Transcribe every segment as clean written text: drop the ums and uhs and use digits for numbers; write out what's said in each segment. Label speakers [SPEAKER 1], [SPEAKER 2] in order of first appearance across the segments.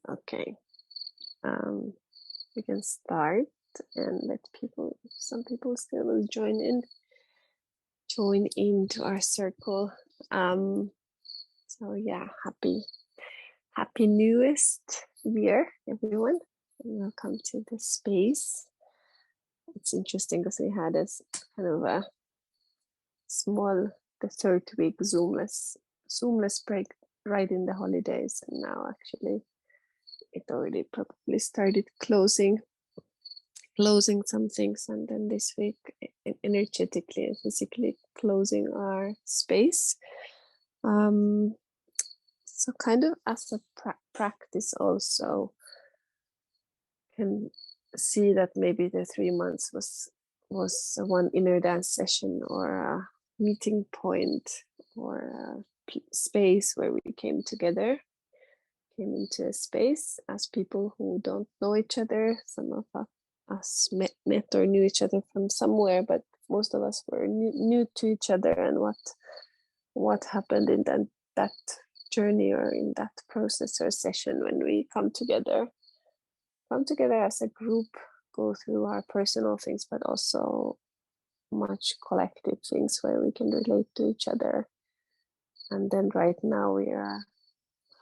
[SPEAKER 1] Okay, we can start and let some people still will join into our circle. So yeah, happy newest year, everyone. And welcome to the space. It's interesting because we had this kind of a small, the third week Zoomless break right in the holidays, and now actually it already probably started closing some things, and then this week energetically and physically closing our space. So kind of as a practice also can see that maybe the 3 months was one inner dance session or a meeting point or a space where we came into a space as people who don't know each other. Some of us met or knew each other from somewhere, but most of us were new to each other, and what happened in that journey or in that process or session when we come together as a group, go through our personal things, but also much collective things where we can relate to each other. And then right now we are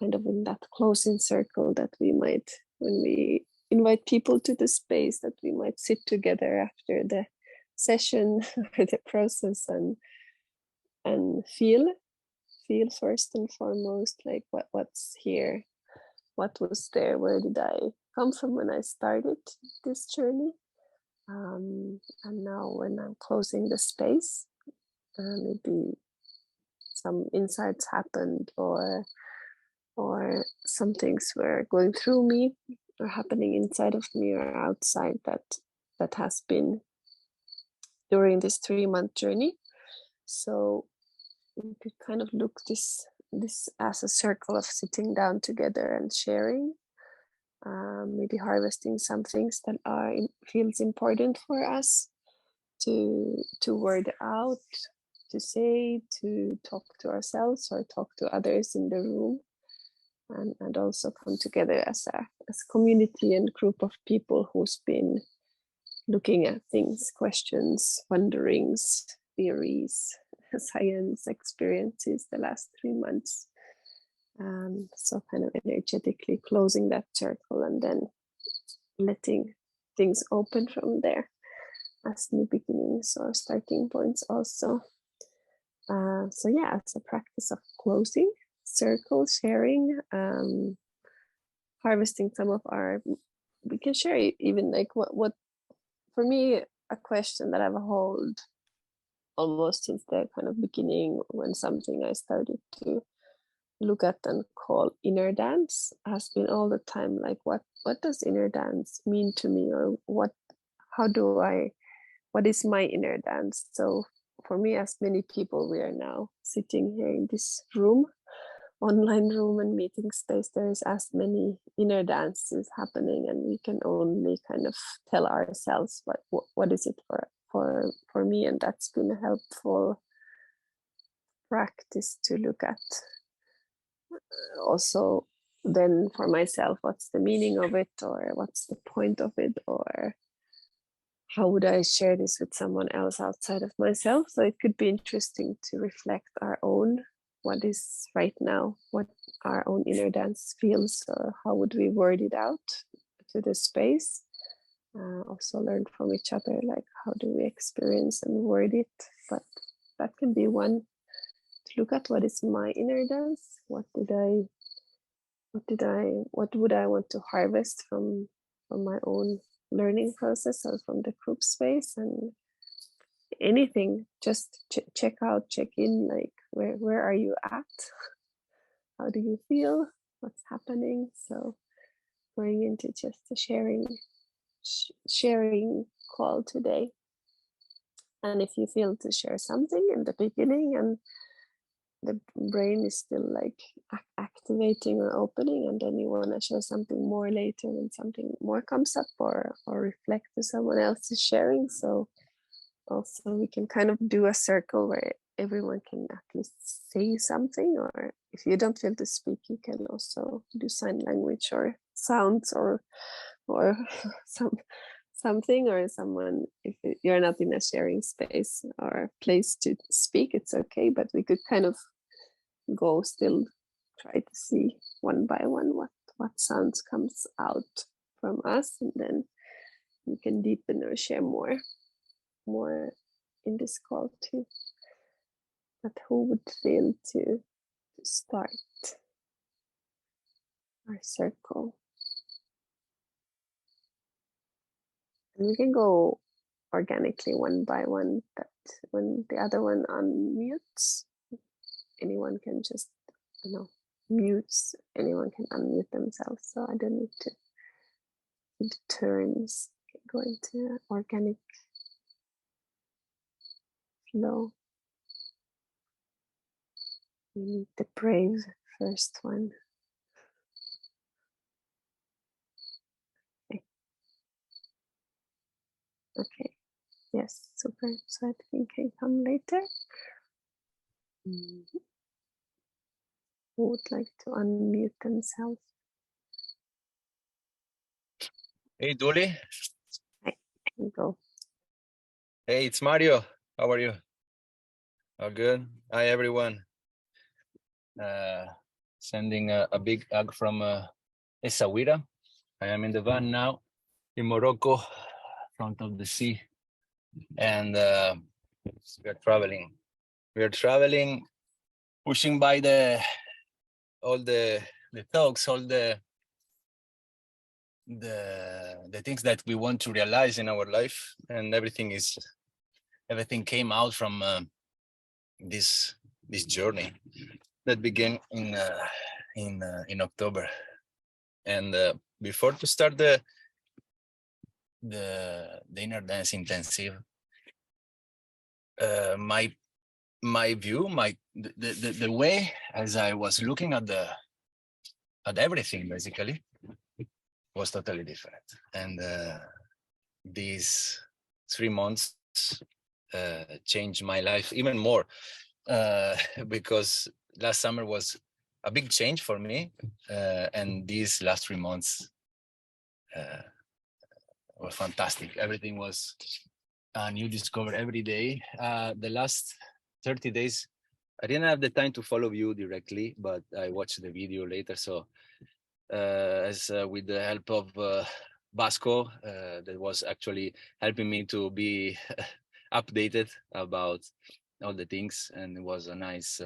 [SPEAKER 1] kind of in that closing circle that we might, when we invite people to the space, that we might sit together after the session or the process and feel first and foremost like what's here, what was there, where did I come from when I started this journey, and now when I'm closing the space, maybe some insights happened or some things were going through me or happening inside of me or outside that has been during this 3-month journey. So we could kind of look this as a circle of sitting down together and sharing, maybe harvesting some things that feels important for us to word out, to say, to talk to ourselves or talk to others in the room, and also come together as a community and group of people who's been looking at things, questions, wonderings, theories, science experiences the last 3 months. So kind of energetically closing that circle and then letting things open from there as new beginnings or starting points also. So yeah, it's a practice of closing circle, sharing, harvesting some of we can share even like what for me, a question that I've held almost since the kind of beginning, when something I started to look at and call inner dance, has been all the time like what does inner dance mean to me, or what is my inner dance? So for me, as many people, we are now sitting here in this room, online room and meeting space, there is as many inner dances happening, and we can only kind of tell ourselves what is it for me. And that's been a helpful practice to look at. Also then for myself, what's the meaning of it, or what's the point of it, or how would I share this with someone else outside of myself? So it could be interesting to reflect our own, what is right now, what our own inner dance feels, or how would we word it out to the space. Also learn from each other, like how do we experience and word it. But that can be one, to look at what is my inner dance, what would I want to harvest from my own learning process or from the group space. And anything, just check in, like where are you at, how do you feel, what's happening. So going into just a sharing call today. And if you feel to share something in the beginning and the brain is still like activating or opening, and then you want to share something more later when something more comes up, or reflect to someone else's sharing. So also we can kind of do a circle where everyone can at least say something, or if you don't feel to speak, you can also do sign language or sounds or something, or someone, if you're not in a sharing space or place to speak, it's okay, but we could kind of go still try to see one by one what sounds comes out from us, and then we can deepen or share more in this call too. But who would feel to start our circle? And we can go organically one by one, that when the other one unmutes, anyone can just, mutes, anyone can unmute themselves. So I don't need to do turns. Go into organic flow. We need the brave first one. Okay. Yes, super. So I think can come later. Who would like to unmute themselves?
[SPEAKER 2] Hey, Duli.
[SPEAKER 1] Hi, go.
[SPEAKER 2] Hey, it's Mario. How are you? All good? Hi, everyone. Sending a big hug from Essaouira. I am in the van now in Morocco, front of the sea. And we are traveling. We are traveling, pushing by all the talks, all the things that we want to realize in our life, and everything came out from this journey that began in October. And before to start the inner dance intensive, my view, the way as I was looking at everything basically was totally different. And these 3 months changed my life even more, because last summer was a big change for me, and these last 3 months were fantastic. Everything was a new discovery every day. The last 30 days, I didn't have the time to follow you directly, but I watched the video later. So with the help of Vasco, that was actually helping me to be updated about all the things, and it was a nice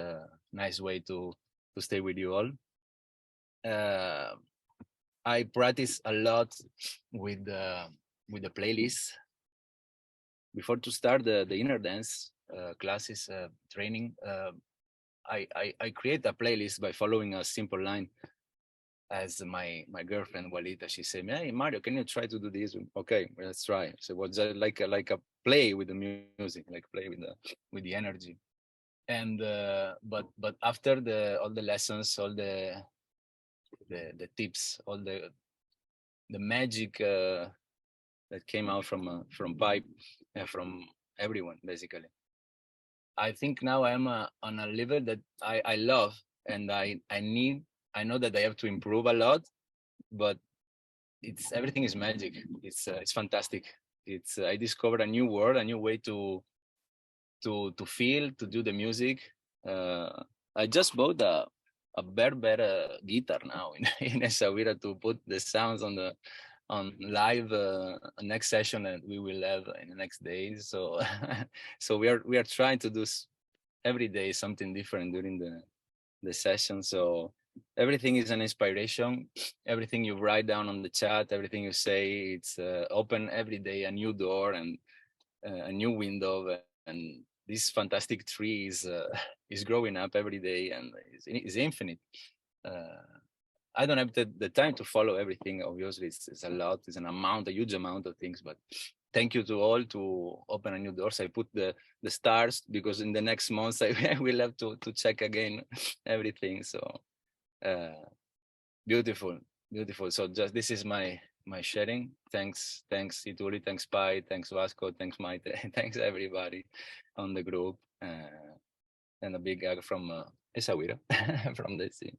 [SPEAKER 2] way to stay with you all. I practice a lot with the playlist before to start the inner dance classes training. I create a playlist by following a simple line. As my girlfriend Walita, she said, "Hey Mario, can you try to do this?" Okay, let's try. So what's that, like a play with the music, like play with the energy. And but after all the lessons, all the tips, all the magic that came out from Pipe and from everyone basically, I think now I'm on a level that I love, and I know that I have to improve a lot, but everything is magic. It's fantastic. I discovered a new world, a new way to feel, to do the music. I just bought a better guitar now in Essaouira to put the sounds on live next session that we will have in the next days. So so we are trying to do every day something different during the session. So everything is an inspiration. Everything you write down on the chat, everything you say, it's open every day a new door and a new window. And this fantastic tree is growing up every day, and is infinite. I don't have the time to follow everything. Obviously, it's a lot. It's a huge amount of things. But thank you to all to open a new doors. I put the stars because in the next months I will have to check again everything. So beautiful. So just this is my sharing. Thanks Ituri, thanks Pai, thanks Vasco, thanks Maite, thanks everybody on the group. and a big hug from Essaouira from the sea.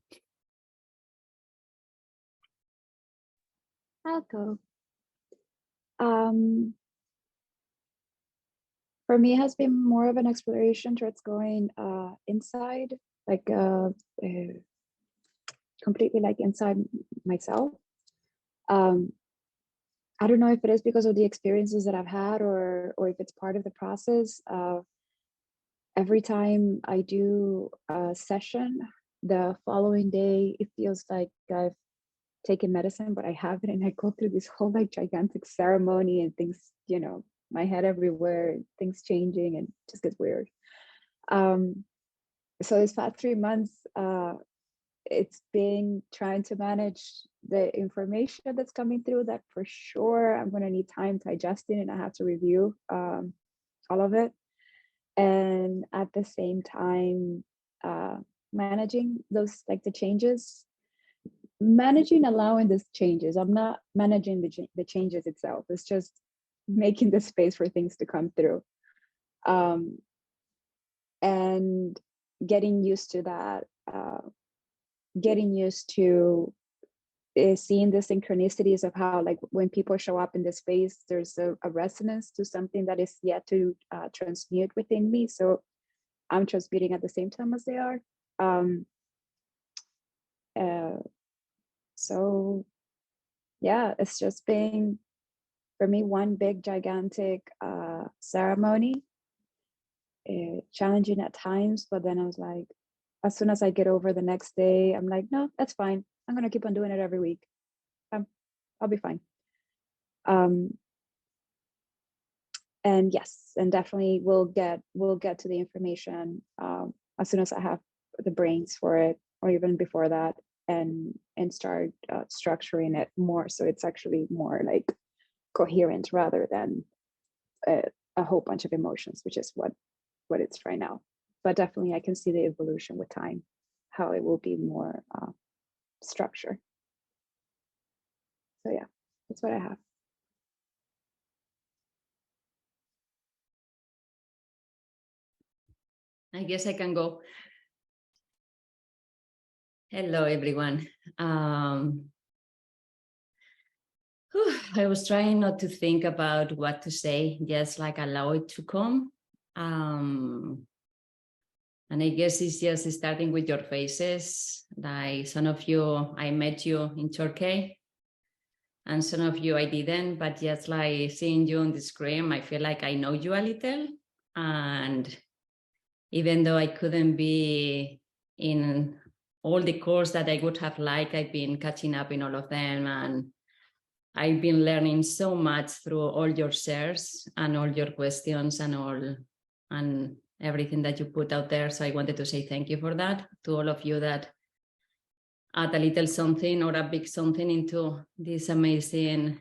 [SPEAKER 3] I'll go. For me, it has been more of an exploration towards going inside, like completely like inside myself. I don't know if it is because of the experiences that I've had, or if it's part of the process. Every time I do a session, the following day, it feels like I've taken medicine, but I haven't. And I go through this whole like gigantic ceremony and things, you know, my head everywhere, things changing, and just gets weird. So this past 3 months, it's been trying to manage the information that's coming through that for sure I'm going to need time digesting, and I have to review all of it. And at the same time, managing those, like the changes, allowing these changes. I'm not managing the changes itself. It's just making the space for things to come through. And getting used to that, getting used to seeing the synchronicities of how, like, when people show up in this space, there's a resonance to something that is yet to transmute within me. So I'm transmuting at the same time as they are. So yeah, it's just been, for me, one big gigantic ceremony, challenging at times, but then I was like, as soon as I get over the next day, I'm like, no, that's fine. I'm gonna keep on doing it every week. I'll be fine. And yes, and definitely we'll get to the information as soon as I have the brains for it, or even before that, and start structuring it more, so it's actually more like coherent rather than a whole bunch of emotions, which is what it's right now. But definitely I can see the evolution with time, how it will be more structure. So yeah, that's what I have.
[SPEAKER 4] I guess I can go. Hello, everyone. I was trying not to think about what to say, just like allow it to come. And I guess it's just starting with your faces. Like some of you, I met you in Turkey, and some of you I didn't, but just like seeing you on the screen, I feel like I know you a little. And even though I couldn't be in all the course that I would have liked, I've been catching up in all of them, and I've been learning so much through all your shares and all your questions and everything that you put out there. So I wanted to say thank you for that, to all of you that add a little something or a big something into this amazing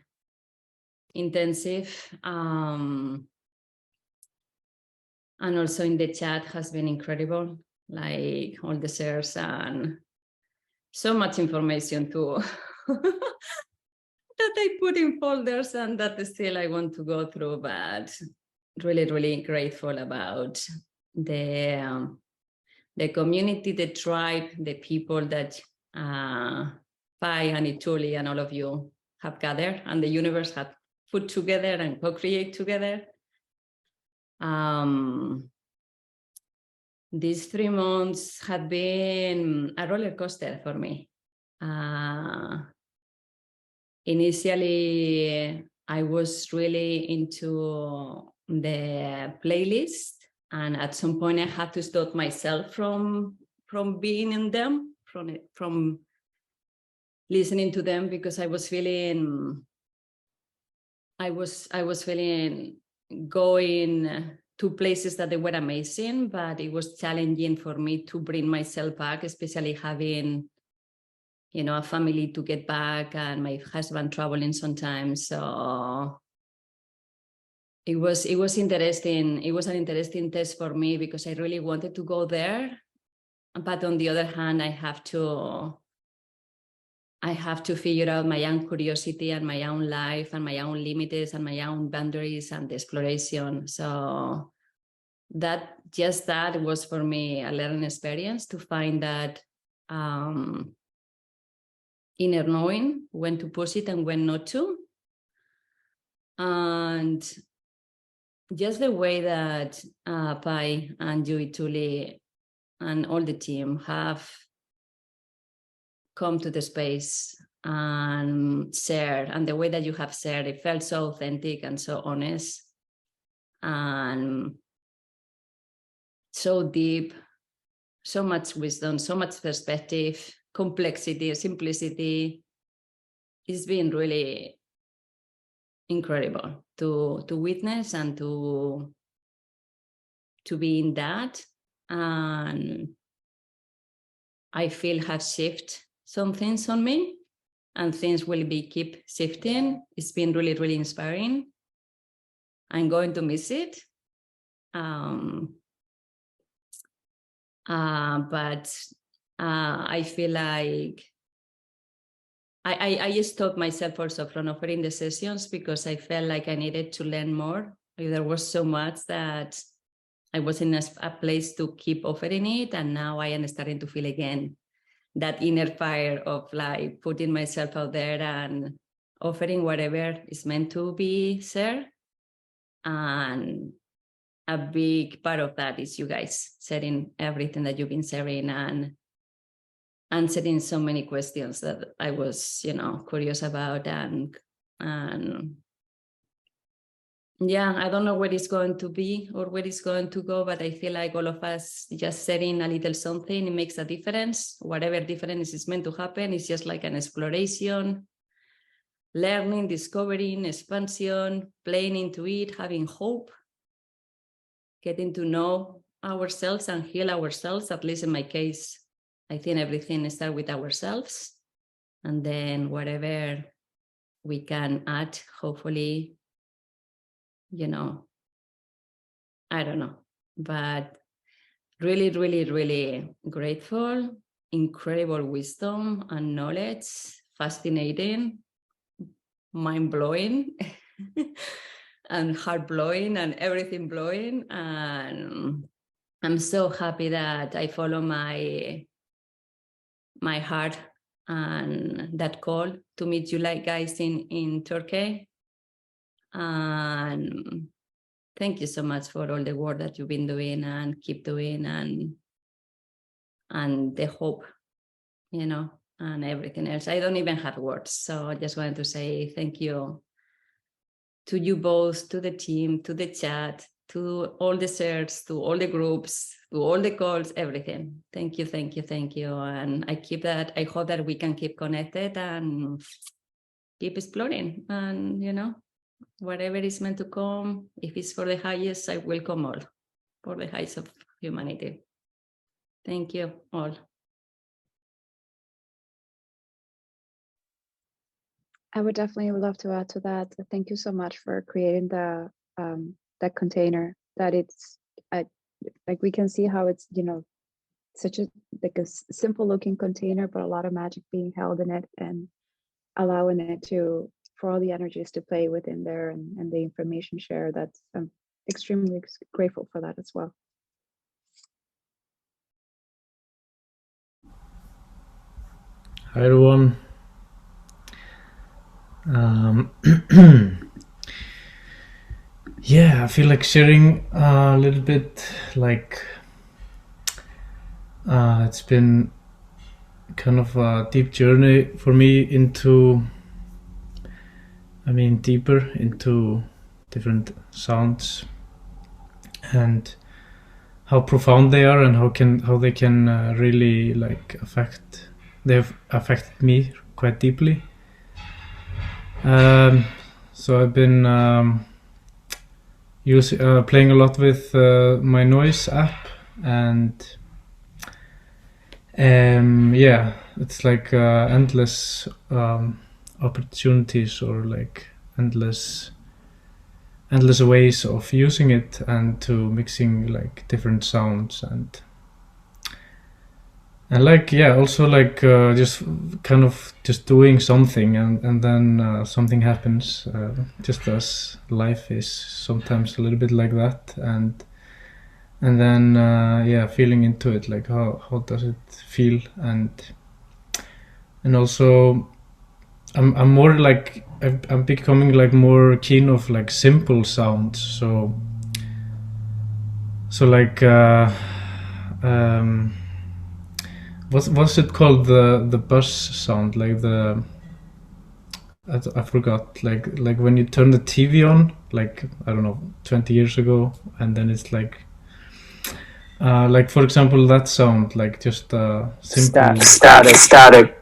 [SPEAKER 4] intensive. And also in the chat has been incredible, like all the shares and so much information too. That I put in folders and that still I want to go through, but really, really grateful about the community, the tribe, the people that Pai and Ituli and all of you have gathered and the universe have put together and co-create together. These 3 months have been a roller coaster for me. Initially, I was really into the playlist, and at some point I had to stop myself from being in them, from listening to them, because I was feeling going to places that they were amazing, but it was challenging for me to bring myself back, especially having, you know, a family to get back and my husband traveling sometimes. So it was interesting. It was an interesting test for me because I really wanted to go there. But on the other hand, I have to figure out my own curiosity and my own life and my own limits and my own boundaries and the exploration. So that was for me a learning experience to find that inner knowing, when to push it and when not to. And just the way that Pai and you, Tuli, and all the team have come to the space and share, and the way that you have shared, it felt so authentic and so honest and so deep, so much wisdom, so much perspective, complexity, simplicity. It's been really incredible to witness and to be in that. And I feel have shifted some things on me, and things will keep shifting. It's been really, really inspiring. I'm going to miss it. But I feel like I stopped myself also from offering the sessions because I felt like I needed to learn more. There was so much that I was in a place to keep offering it, and now I am starting to feel again that inner fire of like putting myself out there and offering whatever is meant to be shared. And a big part of that is you guys sharing everything that you've been sharing and answering so many questions that I was, curious about. And yeah, I don't know where it's going to be or where it's going to go, but I feel like all of us just setting a little something, it makes a difference. Whatever difference is meant to happen, it's just like an exploration, learning, discovering, expansion, playing into it, having hope, getting to know ourselves and heal ourselves. At least in my case, I think everything starts with ourselves. And then whatever we can add, hopefully, I don't know, but really, really, really grateful, incredible wisdom and knowledge, fascinating, mind-blowing, and heart-blowing and everything blowing. And I'm so happy that I follow my heart and that call to meet you guys in Turkey. And thank you so much for all the work that you've been doing and keep doing, and the hope, and everything else. I don't even have words. So I just wanted to say thank you to you both, to the team, to the chat, to all the shares, to all the groups, to all the calls, everything. Thank you, thank you, thank you. And I hope that we can keep connected and keep exploring. And, whatever is meant to come, if it's for the highest, I welcome all, for the highest of humanity. Thank you all.
[SPEAKER 3] I would definitely love to add to that. Thank you so much for creating the that container. That it's like we can see how it's such a simple looking container, but a lot of magic being held in it and allowing it for all the energies to play within there and the information share. That's I'm extremely grateful for that as well.
[SPEAKER 5] Hi everyone. Yeah, I feel like sharing a little bit, like it's been kind of a deep journey for me deeper into different sounds and how profound they are and how they can really they've affected me quite deeply. So I've been playing a lot with my noise app, and yeah, it's like endless opportunities or like endless ways of using it and to mixing like different sounds and like, yeah, also like just kind of just doing something and then something happens, just as life is sometimes a little bit like that. And and then feeling into it, like how does it feel, and also I'm more like I'm becoming like more keen of like simple sounds, so like what's it called, the bus sound, like I forgot, like when you turn the TV on, like I don't know, 20 years ago, and then it's like for example that sound, like just simple
[SPEAKER 1] Static.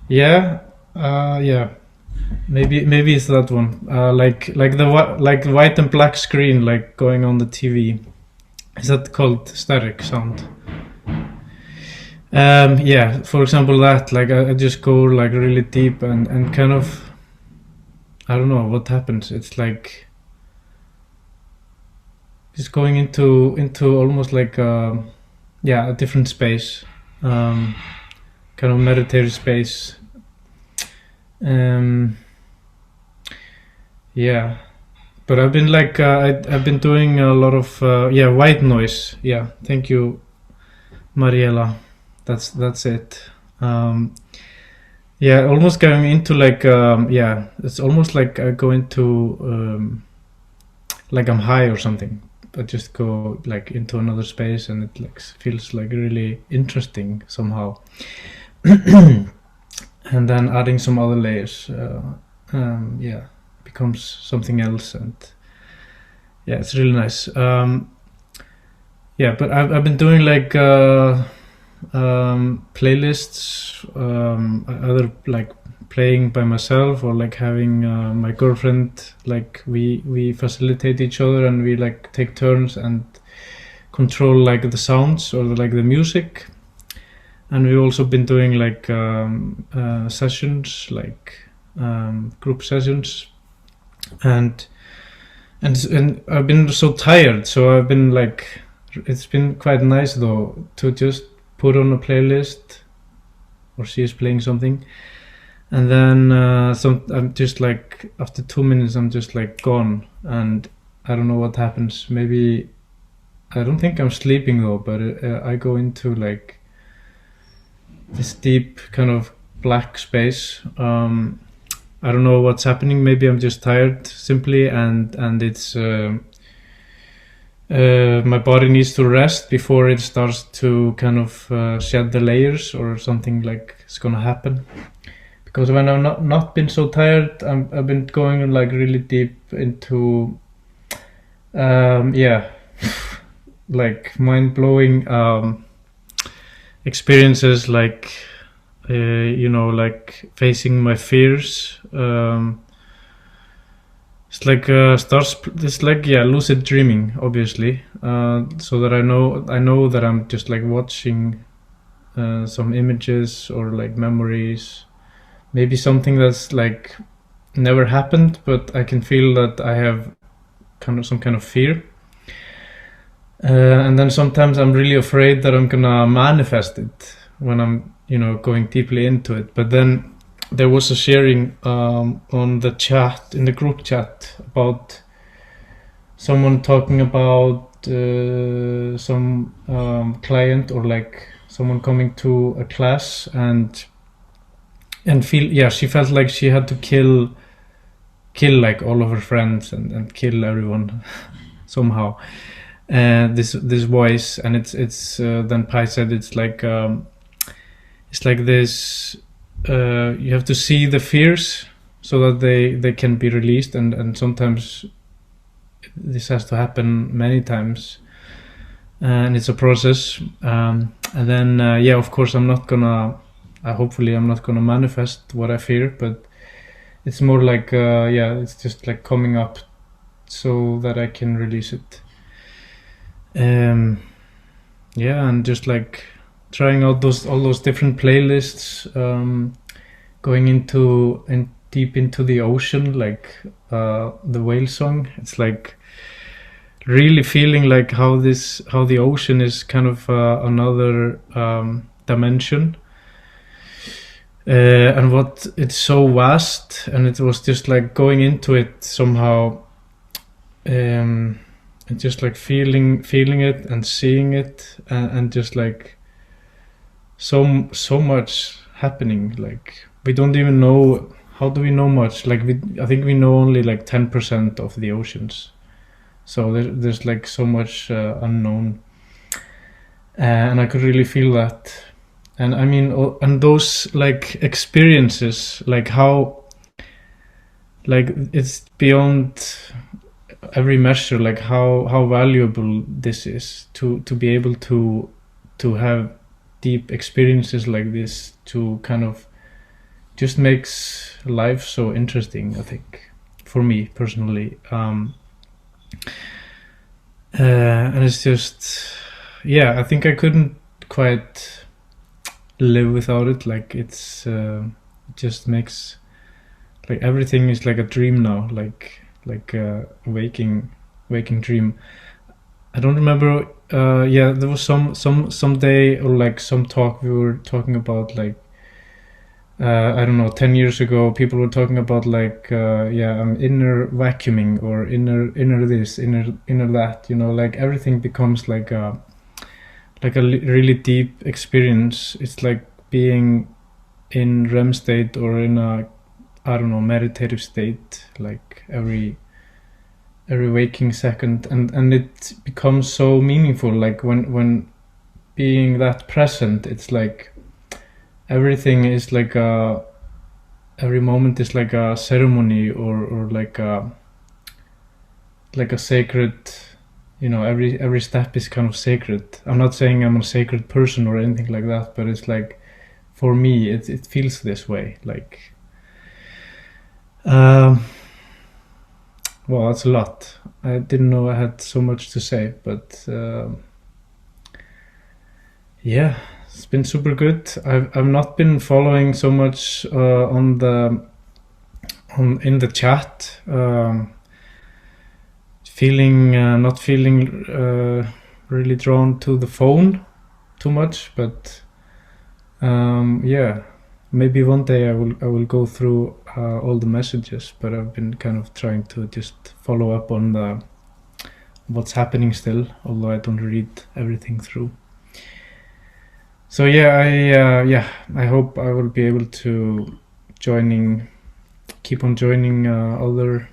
[SPEAKER 5] Yeah, maybe it's that one. Like the white and black screen, like going on the TV. Is that called static sound? Yeah, for example that, like I just go like really deep and kind of, I don't know what happens. It's like just going into almost like a different space, kind of meditative space. Yeah, but I've been like I've been doing a lot of white noise. Yeah, thank you, Mariela. That's it. Yeah, almost going into like it's almost like I go into like I'm high or something. I just go like into another space, and it like feels like really interesting somehow. And then adding some other layers, becomes something else, and yeah, it's really nice. Yeah, but I've been doing like playlists, either like playing by myself or like having my girlfriend, like we facilitate each other, and we like take turns and control like the sounds or like the music. And we've also been doing like sessions, like group sessions, and I've been so tired, so I've been like, it's been quite nice though to just put on a playlist, or she is playing something, and then I'm just like, after 2 minutes I'm just like gone, and I don't know what happens. Maybe I don't think I'm sleeping though, but I go into like this deep kind of black space. I don't know what's happening. Maybe I'm just tired simply, and it's my body needs to rest before it starts to kind of shed the layers, or something like it's gonna happen. Because when I've not been so tired, I've been going like really deep into like mind-blowing experiences, like like facing my fears. It's like it's like lucid dreaming, obviously, so that I know that I'm just like watching some images or like memories, maybe something that's like never happened, but I can feel that I have some kind of fear. And then sometimes I'm really afraid that I'm gonna manifest it when I'm going deeply into it. But then there was a sharing on the chat, in the group chat, about someone talking about some client, or like someone coming to a class and feel, she felt like she had to kill like all of her friends and kill everyone somehow. This voice, and it's then Pai said it's like this, you have to see the fears so that they can be released, and sometimes this has to happen many times, and it's a process. And then of course hopefully I'm not gonna manifest what I fear, but it's more like it's just like coming up so that I can release it. And just like trying out all those different playlists, going deep into the ocean, like the whale song. It's like really feeling like how the ocean is kind of another dimension, and what it's so vast, and it was just like going into it somehow. just like feeling it and seeing it, and just like so much happening. Like we don't even know, how do we know much? Like I think we know only like 10% of the oceans, so there's like so much unknown, and I could really feel that. And I mean, and those like experiences, like how, like it's beyond every measure, like how valuable this is to be able to have deep experiences like this, to kind of just makes life so interesting, I think, for me personally. And it's just, yeah, I think I couldn't quite live without it. Like it just makes, like everything is like a dream now, like a waking dream. I don't remember. Yeah, there was some day, or like some talk we were talking about, like I don't know, 10 years ago people were talking about like yeah, inner vacuuming, or inner this, inner that, you know, like everything becomes like a really deep experience. It's like being in REM state, or in a, I don't know, meditative state, like every waking second, and it becomes so meaningful. Like when being that present, it's like everything is like every moment is like a ceremony, or like a sacred, you know, every step is kind of sacred. I'm not saying I'm a sacred person or anything like that, but it's like, for me it feels this way. Like well, that's a lot. I didn't know I had so much to say, but yeah, it's been super good. I've not been following so much in the chat. Not feeling really drawn to the phone too much, but yeah, maybe one day I will go through all the messages. But I've been kind of trying to just follow up on what's happening still, although I don't read everything through. So yeah, I hope I will be able to keep on joining other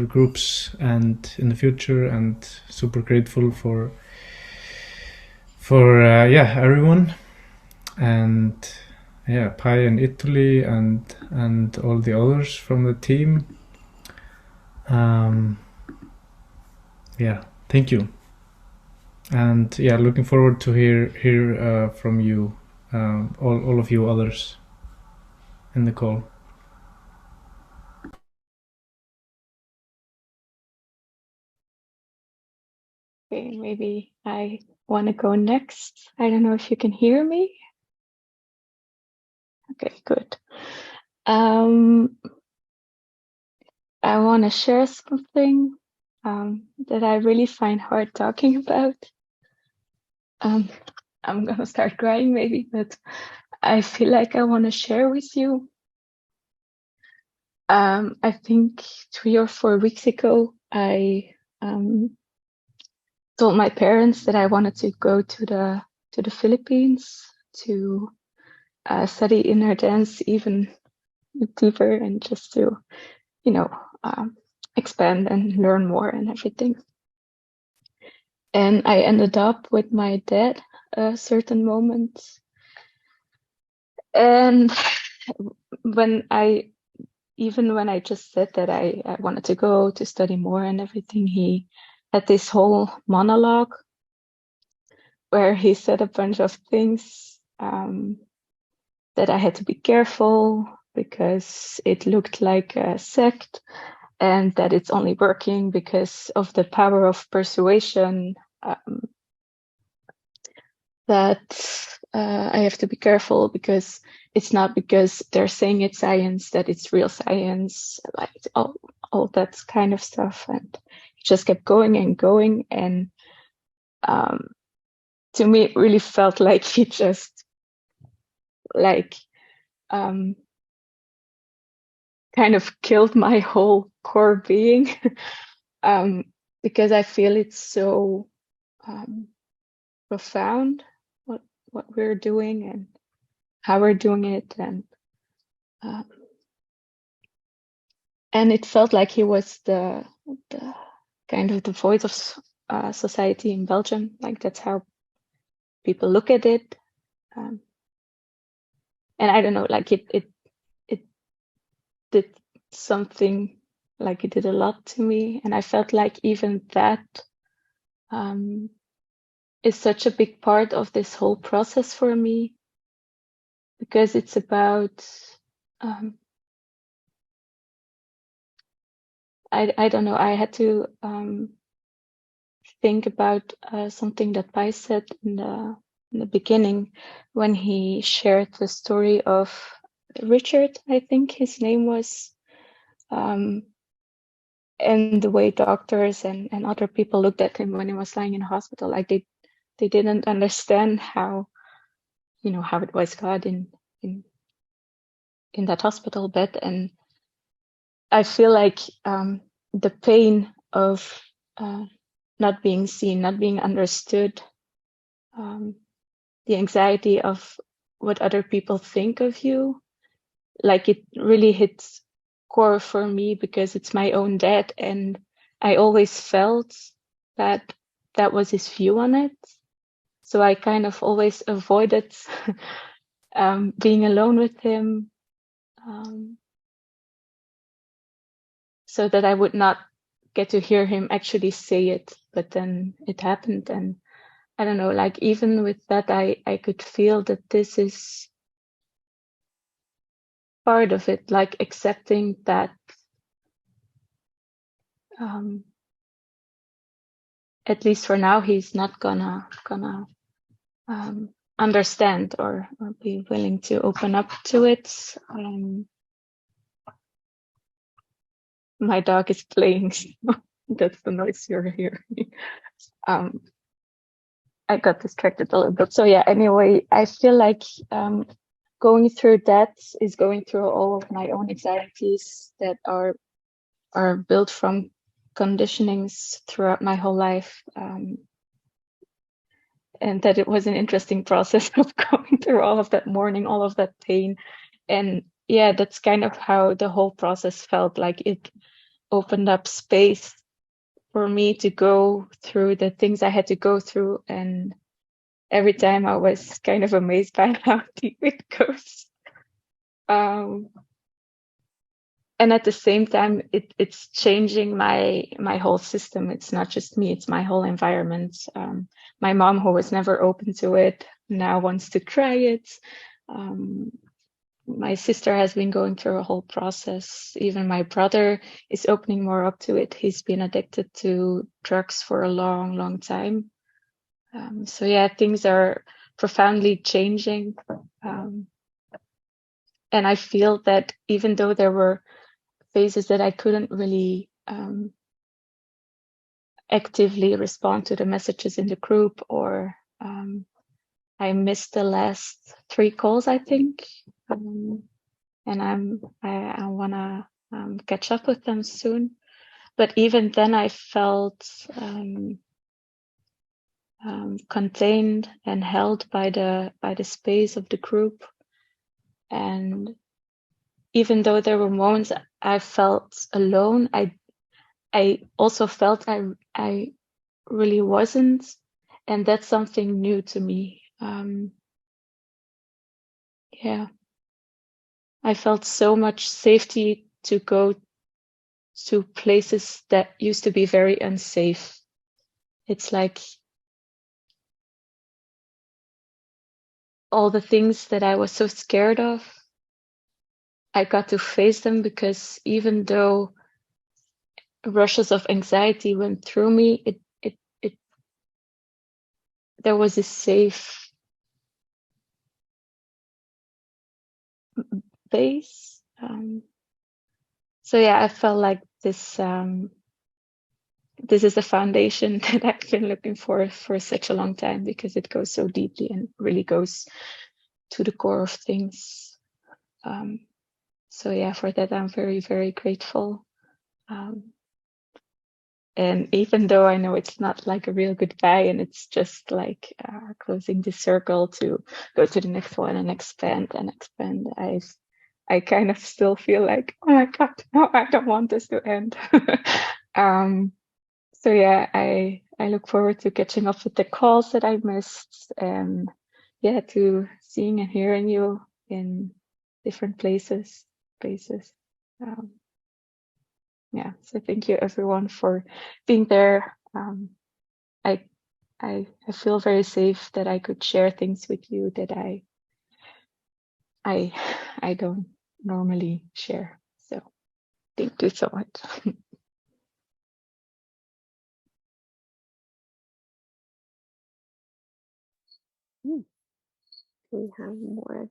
[SPEAKER 5] groups and in the future, and super grateful for yeah, everyone, and yeah, Pi and Italy, and all the others from the team. Yeah, thank you. And yeah, looking forward to hear from you, all of you others in the call.
[SPEAKER 6] Okay, maybe I want to go next. I don't know if you can hear me. Okay, good. I want to share something that I really find hard talking about. I'm gonna start crying maybe, but I feel like I want to share with you. I think 3 or 4 weeks ago, I told my parents that I wanted to go to the Philippines to study inner dance even deeper, and just to, you know, expand and learn more and everything. And I ended up with my dad a certain moment. And when I just said that I wanted to go to study more and everything, he had this whole monologue where he said a bunch of things that I had to be careful because it looked like a sect, and that it's only working because of the power of persuasion, that I have to be careful because it's not because they're saying it's science that it's real science, like all that kind of stuff. And he just kept going and going, and to me it really felt like he just like kind of killed my whole core being. because I feel it's so profound what we're doing and how we're doing it, and it felt like he was the kind of the voice of society in Belgium. Like that's how people look at it, and I don't know, like it did something, like it did a lot to me, and I felt like even that is such a big part of this whole process for me, because it's about I don't know, I had to think about something that Pai said in the beginning when he shared the story of Richard, I think his name was, and the way doctors and other people looked at him when he was lying in hospital, like they didn't understand how, you know, how it was God in that hospital bed. And I feel like the pain of not being seen, not being understood, the anxiety of what other people think of you, like it really hits core for me because it's my own dad, and I always felt that that was his view on it. So I kind of always avoided being alone with him, so that I would not get to hear him actually say it. But then it happened, and I don't know, like even with that, I could feel that this is part of it, like accepting that at least for now he's not gonna understand or be willing to open up to it. My dog is playing, so that's the noise you're hearing. I got distracted a little bit. So yeah, anyway, I feel like going through that is going through all of my own anxieties that are built from conditionings throughout my whole life. And that it was an interesting process of going through all of that mourning, all of that pain. And yeah, that's kind of how the whole process felt. Like it opened up space for me to go through the things I had to go through. And every time I was kind of amazed by how deep it goes. And at the same time, it's changing my whole system. It's not just me, it's my whole environment. My mom, who was never open to it, now wants to try it. My sister has been going through a whole process. Even my brother is opening more up to it. He's been addicted to drugs for a long, long time. So yeah, things are profoundly changing. And I feel that even though there were phases that I couldn't really actively respond to the messages in the group, or I missed the last 3 calls, I think, and I wanna catch up with them soon. But even then, I felt contained and held by the space of the group. And even though there were moments I felt alone, I also felt I really wasn't, and that's something new to me. Yeah, I felt so much safety to go to places that used to be very unsafe. It's like all the things that I was so scared of, I got to face them, because even though rushes of anxiety went through me, it there was a safe base. So yeah, I felt like this is a foundation that I've been looking for such a long time, because it goes so deeply and really goes to the core of things. So yeah, for that I'm very, very grateful. And even though I know it's not like a real goodbye and it's just like closing the circle to go to the next one and expand, I kind of still feel like, oh my God, no, I don't want this to end. So yeah, I look forward to catching up with the calls that I missed, and yeah, to seeing and hearing you in different places. Yeah, so thank you everyone for being there. I feel very safe that I could share things with you that I don't normally share. So thank you so much.
[SPEAKER 1] We have more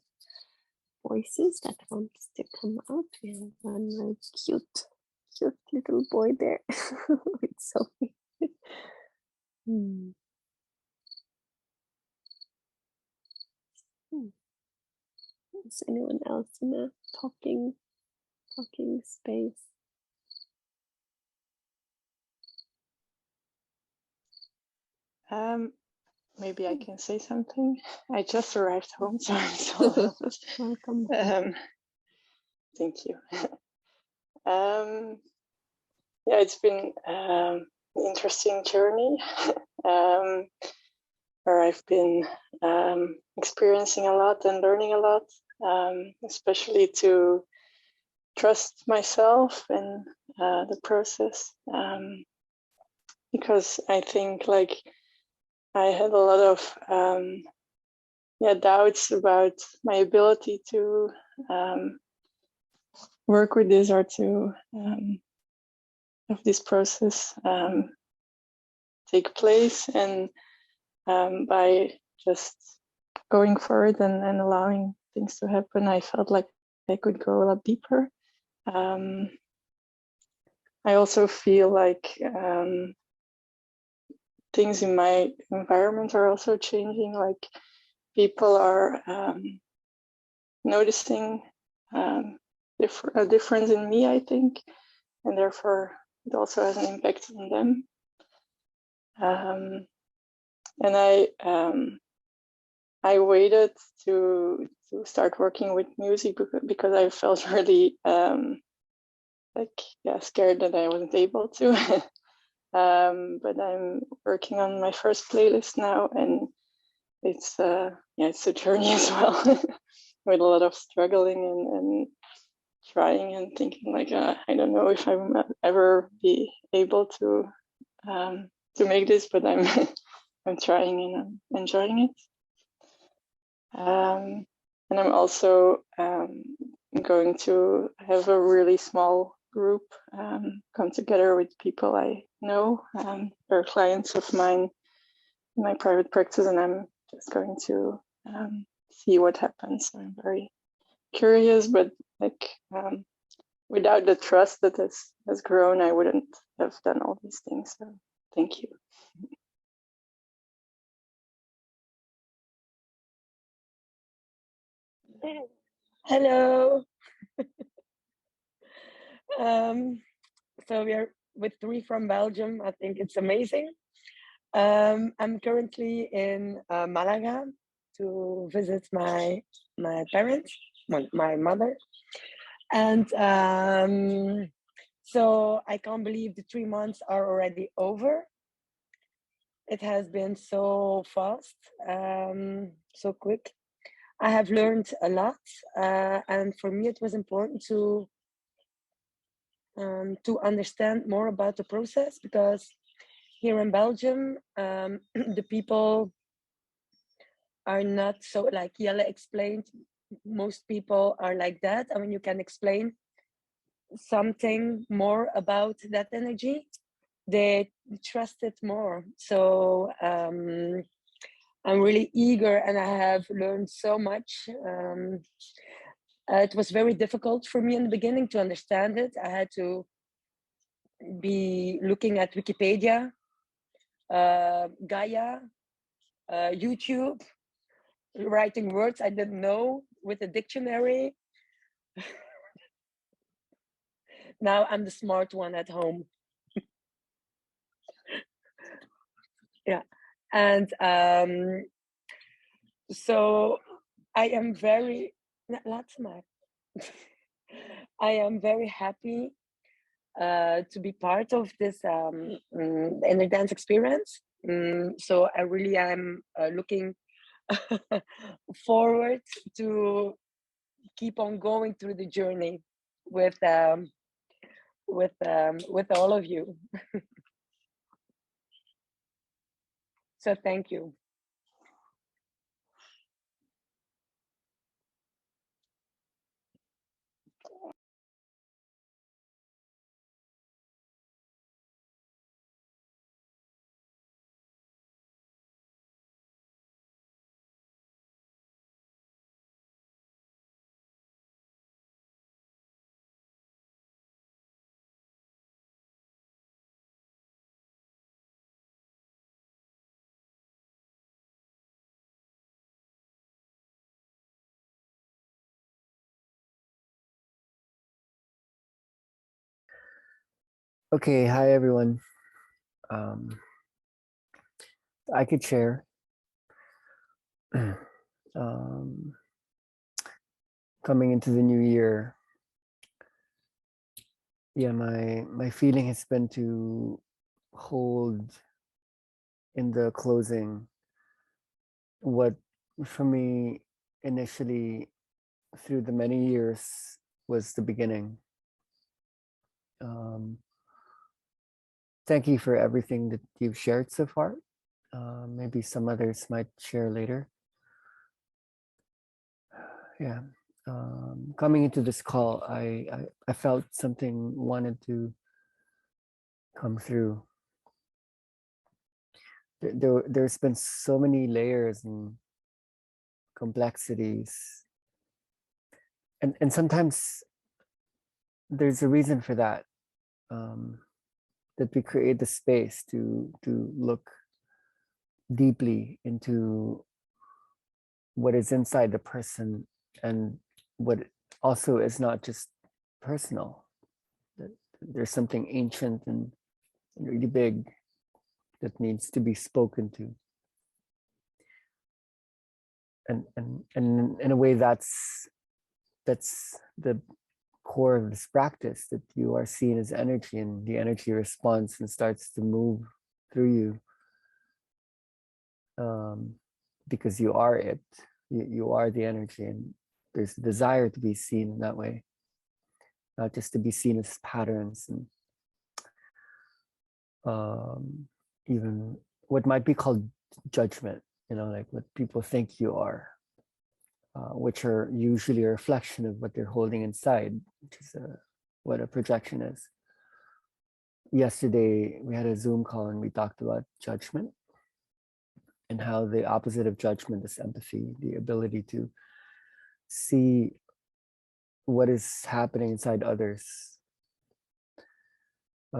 [SPEAKER 1] voices that wants to come out. We have one very cute little boy there with Sophie. Is anyone else in a talking space?
[SPEAKER 7] Maybe I can say something. I just arrived home, so I'm so nervous.
[SPEAKER 1] Welcome.
[SPEAKER 7] Thank you. Yeah, it's been an interesting journey where I've been experiencing a lot and learning a lot, especially to trust myself and the process, because I think like I had a lot of doubts about my ability to work with this or to have this process take place, and by just going forward and allowing things to happen, I felt like I could go a lot deeper. I also feel like things in my environment are also changing, like people are noticing a difference in me, I think, and therefore it also has an impact on them. And I waited to start working with music because I felt really scared that I wasn't able to. But I'm working on my first playlist now, and it's a journey as well, with a lot of struggling and trying and thinking like I don't know if I will ever be able to make this, but I'm I'm trying and I'm enjoying it. And I'm also going to have a really small group come together with people I know. They're clients of mine in my private practice, and I'm just going to see what happens. I'm very curious, but like without the trust that has grown, I wouldn't have done all these things. So thank you.
[SPEAKER 8] Hello. So we are with 3 from Belgium. I think it's amazing. I'm currently in Malaga to visit my parents, my mother, and so I can't believe the 3 months are already over. It has been so fast, so quick. I have learned a lot, and for me it was important to understand more about the process, because here in Belgium, the people are not so, like Jelle explained, most people are like that. I mean, you can explain something more about that energy, they trust it more. So I'm really eager, and I have learned so much. It was very difficult for me in the beginning to understand it. I had to be looking at Wikipedia, Gaia, YouTube, writing words I didn't know with a dictionary. Now I'm the smart one at home. Yeah, and so I am very I am very happy to be part of this inner dance experience. So I really am looking forward to keep on going through the journey with all of you. So thank you.
[SPEAKER 9] Okay, hi everyone. I could share. Coming into the new year, yeah, my feeling has been to hold in the closing what for me initially through the many years was the beginning. Thank you for everything that you've shared so far. Maybe some others might share later. Yeah. Coming into this call, I felt something wanted to come through. There's been so many layers and complexities, and sometimes there's a reason for that. That we create the space to look deeply into what is inside the person and what also is not just personal. There's something ancient and really big that needs to be spoken to. And in a way that's the core of this practice, that you are seen as energy and the energy responds and starts to move through you. Because you are it, you are the energy, and there's a desire to be seen in that way, not just to be seen as patterns and even what might be called judgment, like what people think you are, which are usually a reflection of what they're holding inside, which is what a projection is. Yesterday, we had a Zoom call and we talked about judgment and how the opposite of judgment is empathy, the ability to see what is happening inside others. I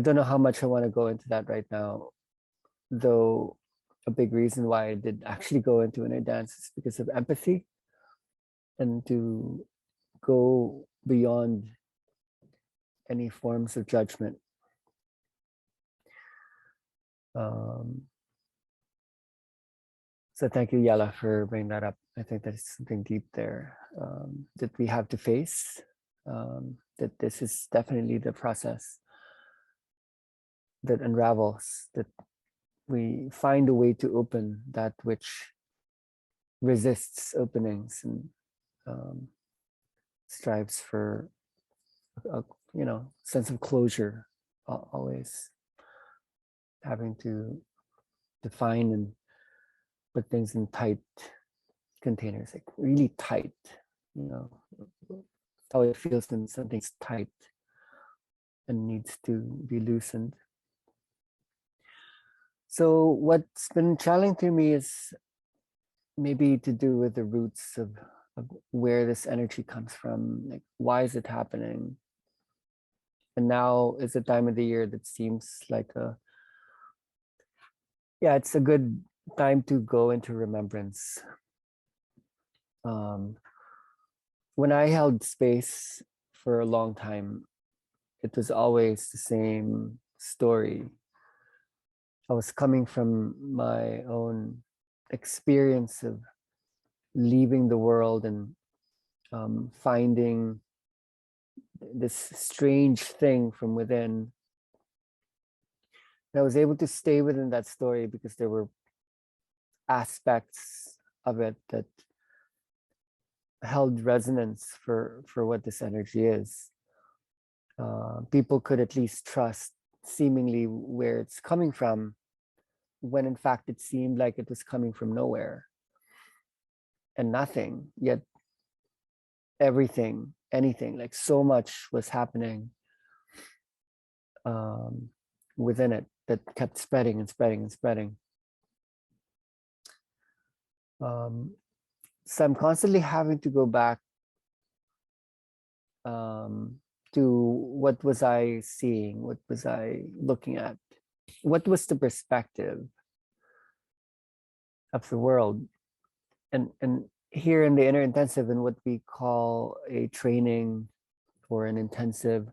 [SPEAKER 9] don't know how much I want to go into that right now, though a big reason why I did actually go into inner dance is because of empathy and to go beyond any forms of judgment. So thank you, Yala, for bringing that up. I think there's something deep there that we have to face, that this is definitely the process that unravels, that we find a way to open that which resists openings and strives for a sense of closure, always having to define and put things in tight containers, like really tight, how it feels when something's tight and needs to be loosened. So what's been challenging to me is maybe to do with the roots of where this energy comes from, like why is it happening? And now is the time of the year that seems like it's a good time to go into remembrance. When I held space for a long time, it was always the same story. I was coming from my own experience of leaving the world and finding this strange thing from within. And I was able to stay within that story because there were aspects of it that held resonance for what this energy is. People could at least trust seemingly where it's coming from, when in fact it seemed like it was coming from nowhere and nothing, yet everything, anything, like so much was happening within it that kept spreading and spreading and spreading. So I'm constantly having to go back to what was I seeing, what was I looking at, what was the perspective of the world. And here in the inner intensive, in what we call a training or an intensive,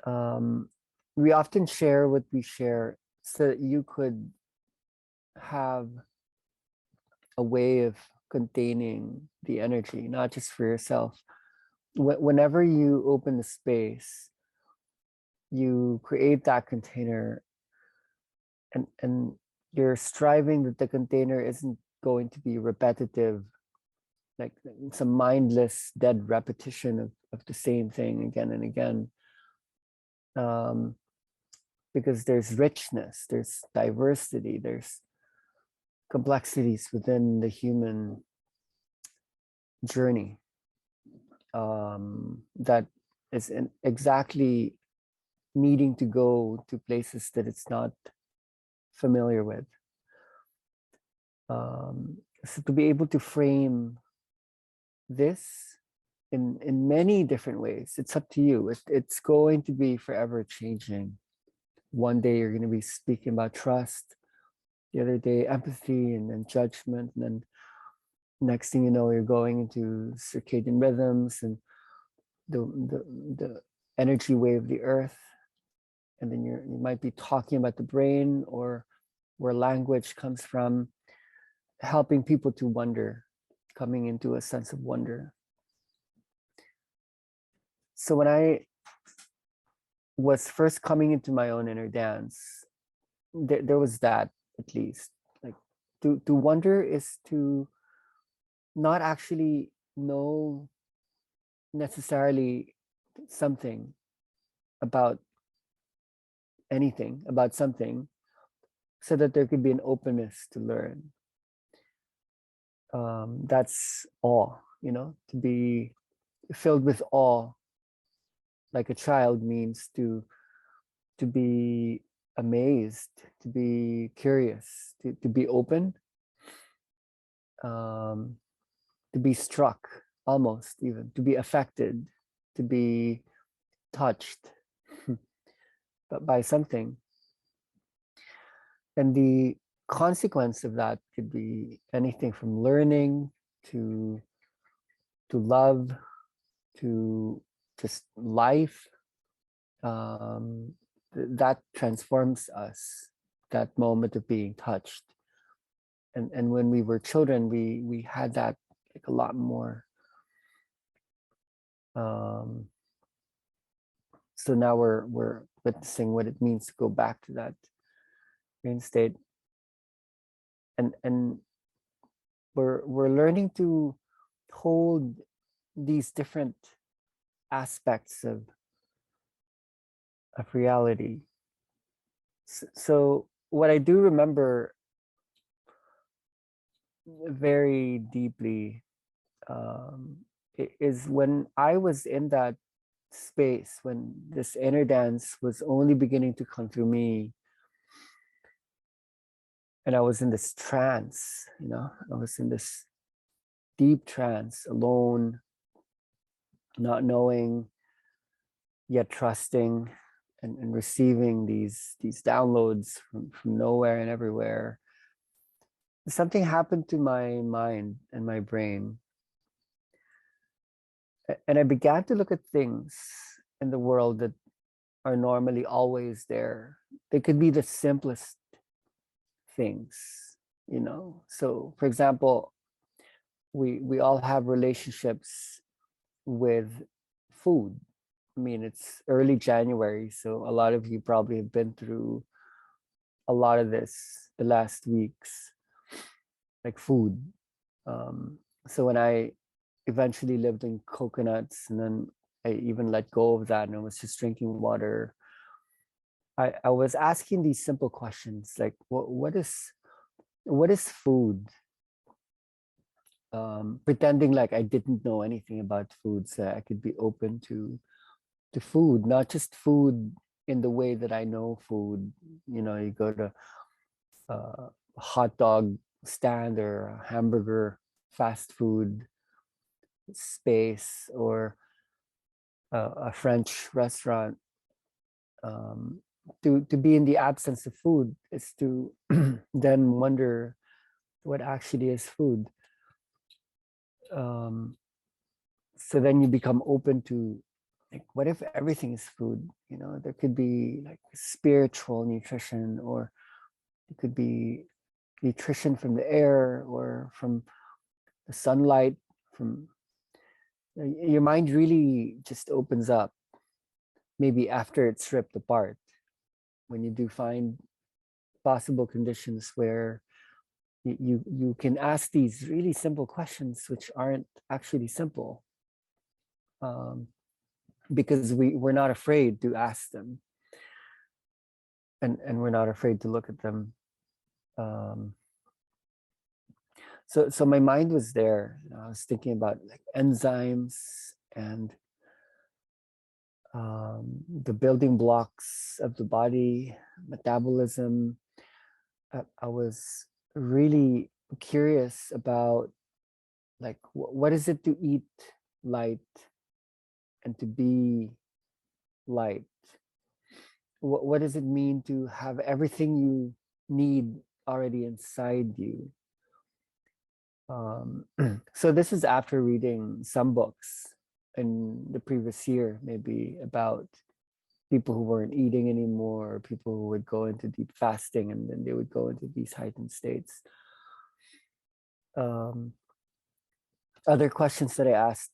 [SPEAKER 9] we often share what we share so that you could have a way of containing the energy, not just for yourself. Whenever you open the space, you create that container, and you're striving that the container isn't going to be repetitive, like some mindless dead repetition of the same thing again and again. Because there's richness, there's diversity, there's complexities within the human journey that is exactly needing to go to places that it's not familiar with. So to be able to frame this in many different ways, it's up to you. It's going to be forever changing. One day you're going to be speaking about trust, the other day empathy, and then judgment, and then next thing you know, you're going into circadian rhythms and the energy wave of the earth, and then you might be talking about the brain or where language comes from, helping people to wonder, coming into a sense of wonder. So when I was first coming into my own inner dance, there was that, at least. Like to wonder is to not actually know necessarily something about anything, about something, so that there could be an openness to learn. That's awe, to be filled with awe like a child means to be amazed, to be curious, to be open, to be struck, almost even, to be affected, to be touched but by something. And the consequence of that could be anything from learning to love, to just life. That transforms us, that moment of being touched. And when we were children, we had that like a lot more. So now we're witnessing what it means to go back to that brain state, and we're learning to hold these different aspects of reality. So what I do remember very deeply is when I was in that space, when this inner dance was only beginning to come through me, and I was in this trance, I was in this deep trance, alone, not knowing, yet trusting, and receiving these downloads from nowhere and everywhere. Something happened to my mind and my brain. And I began to look at things in the world that are normally always there. They could be the simplest things, you know. So for example, we all have relationships with food. I mean, it's early January, so a lot of you probably have been through a lot of this the last weeks, like food. So when I eventually lived in coconuts, and then I even let go of that and I was just drinking water, I was asking these simple questions like, what is food? Pretending like I didn't know anything about food, so I could be open to food, not just food in the way that I know food. You know, you go to a hot dog stand or a hamburger fast food space, or a French restaurant. To be in the absence of food is to then wonder what actually is food. So then you become open to, like, what if everything is food? You know, there could be like spiritual nutrition, or it could be nutrition from the air or from the sunlight. From your mind really just opens up, maybe after it's ripped apart, when you do find possible conditions where you can ask these really simple questions, which aren't actually simple, because we're not afraid to ask them, and we're not afraid to look at them. So my mind was there. You know, I was thinking about like enzymes and the building blocks of the body, metabolism. I was really curious about, like, what is it to eat light and to be light? What does it mean to have everything you need already inside you? So this is after reading some books in the previous year, maybe about people who weren't eating anymore, or people who would go into deep fasting and then they would go into these heightened states. Other questions that I asked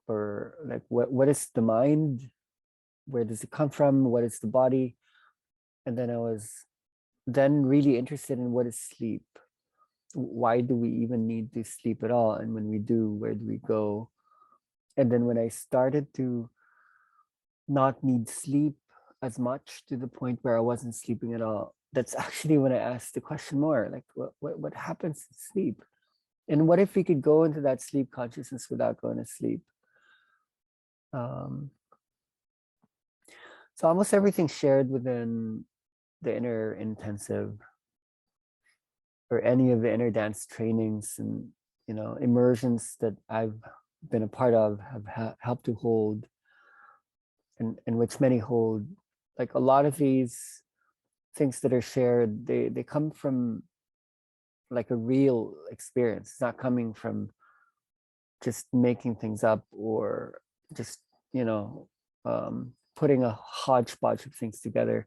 [SPEAKER 9] were like, what is the mind? Where does it come from? What is the body? And then I was then really interested in what is sleep. Why do we even need to sleep at all? And when we do, where do we go? And then when I started to not need sleep as much, to the point where I wasn't sleeping at all, that's actually when I asked the question more, like, what happens to sleep? And what if we could go into that sleep consciousness without going to sleep? So almost everything shared within the inner intensive, or any of the inner dance trainings and, you know, immersions that I've been a part of, have helped to hold, and which many hold. Like, a lot of these things that are shared, they come from like a real experience. It's not coming from just making things up, or just, you know, putting a hodgepodge of things together.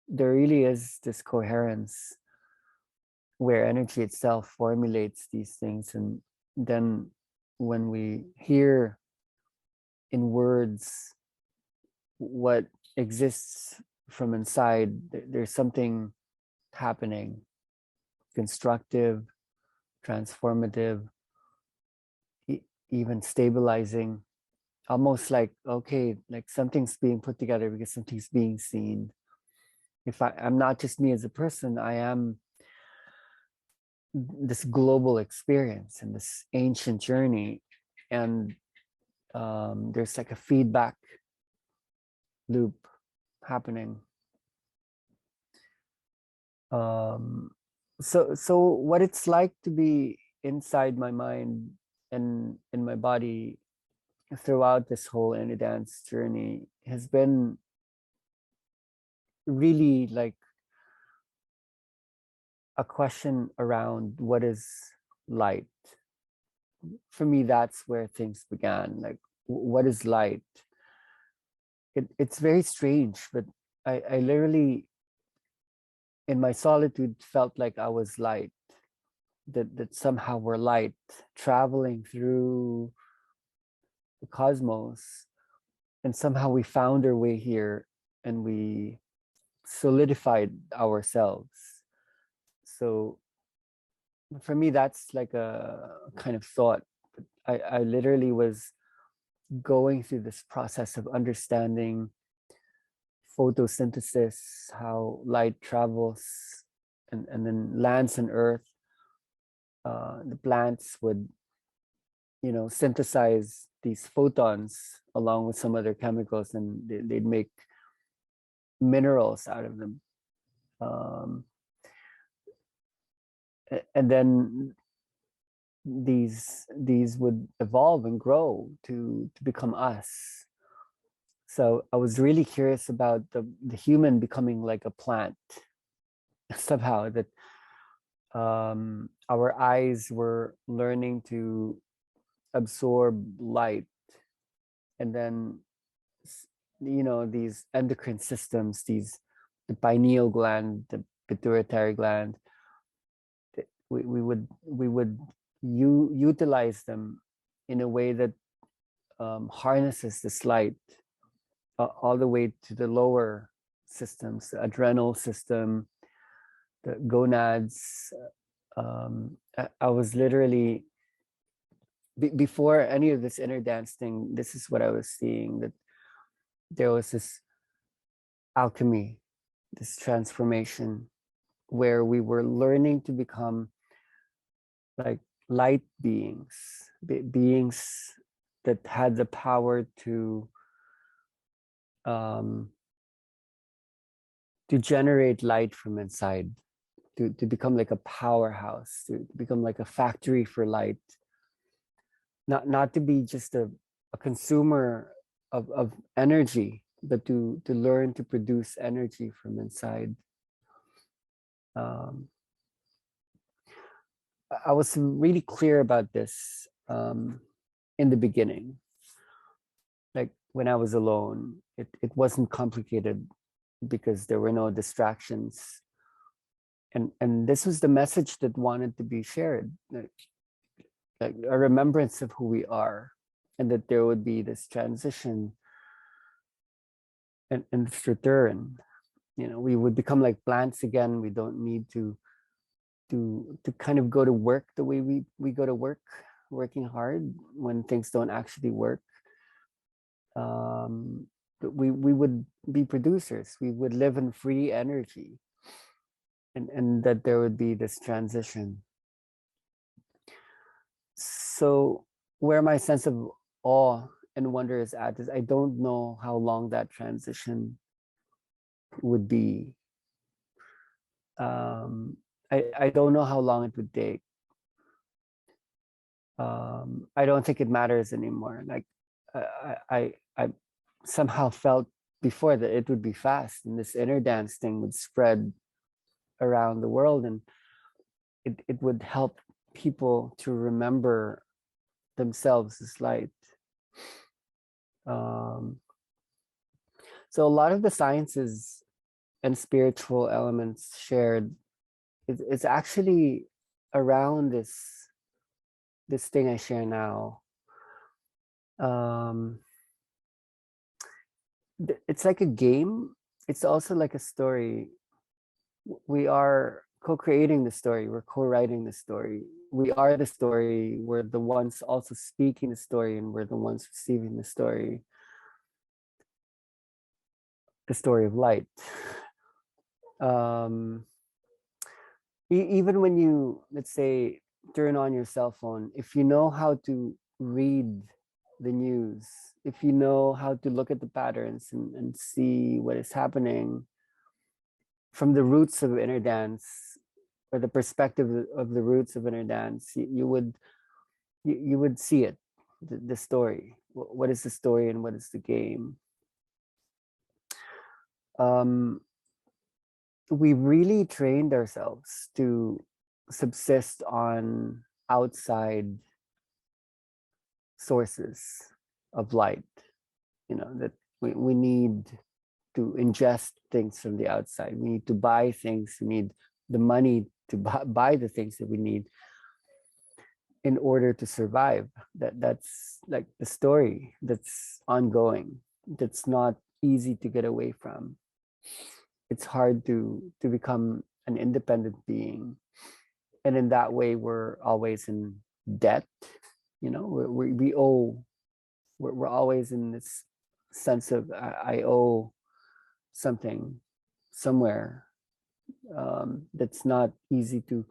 [SPEAKER 9] There really is this coherence where energy itself formulates these things, and then when we hear in words what exists from inside, there's something happening, constructive, transformative, even stabilizing, almost like, okay, like something's being put together because something's being seen. If I'm not just me as a person, I am this global experience and this ancient journey, and there's like a feedback loop happening. So what it's like to be inside my mind and in my body throughout this whole inner dance journey has been really like a question around what is light. For me, that's where things began. Like, what is light? it's very strange, but I literally, in my solitude, felt like I was light, that somehow we're light traveling through the cosmos, and somehow we found our way here and we solidified ourselves. So for me, that's like a kind of thought. I literally was going through this process of understanding photosynthesis, how light travels and then lands on Earth. The plants would, synthesize these photons along with some other chemicals, and they'd make minerals out of them. And then these would evolve and grow to become us. So I was really curious about the human becoming like a plant somehow, that our eyes were learning to absorb light, and then these endocrine systems, the pineal gland, the pituitary gland, we would utilize them in a way that harnesses this light all the way to the lower systems, the adrenal system, the gonads. I was literally, before any of this inner dance thing, this is what I was seeing, that there was this alchemy, this transformation, where we were learning to become like light beings, beings that had the power to generate light from inside, to become like a powerhouse, to become like a factory for light, not to be just a consumer of energy, but to learn to produce energy from inside. I was really clear about this in the beginning. Like when I was alone, it wasn't complicated because there were no distractions. And this was the message that wanted to be shared, like a remembrance of who we are, and that there would be this transition and this return. We would become like plants again. We don't need to kind of go to work the way we go to work, working hard when things don't actually work. But we would be producers. We would live in free energy, and that there would be this transition. So where my sense of awe and wonder is at is I don't know how long that transition would be. I don't know how long it would take. I don't think it matters anymore. Like I somehow felt before that it would be fast, and this inner dance thing would spread around the world, and it would help people to remember themselves as light. So a lot of the sciences and spiritual elements shared is actually around this thing I share now. It's like a game. It's also like a story. We are co-creating the story. We're co-writing the story. We are the story. We're the ones also speaking the story, and we're the ones receiving the story. The story of light. Even when you, let's say, turn on your cell phone, if you know how to read the news, if you know how to look at the patterns and see what is happening from the roots of inner dance, or the perspective of the roots of inner dance, you would see it, the story. What is the story and what is the game? We really trained ourselves to subsist on outside sources of light, that We need to ingest things from the outside. We need to buy things. We need the money to buy the things that we need in order to survive. That's like the story that's ongoing. That's not easy to get away from. It's hard to become an independent being, and in that way, we're always in debt. You know, we owe. We're always in this sense of I owe something somewhere, that's not easy to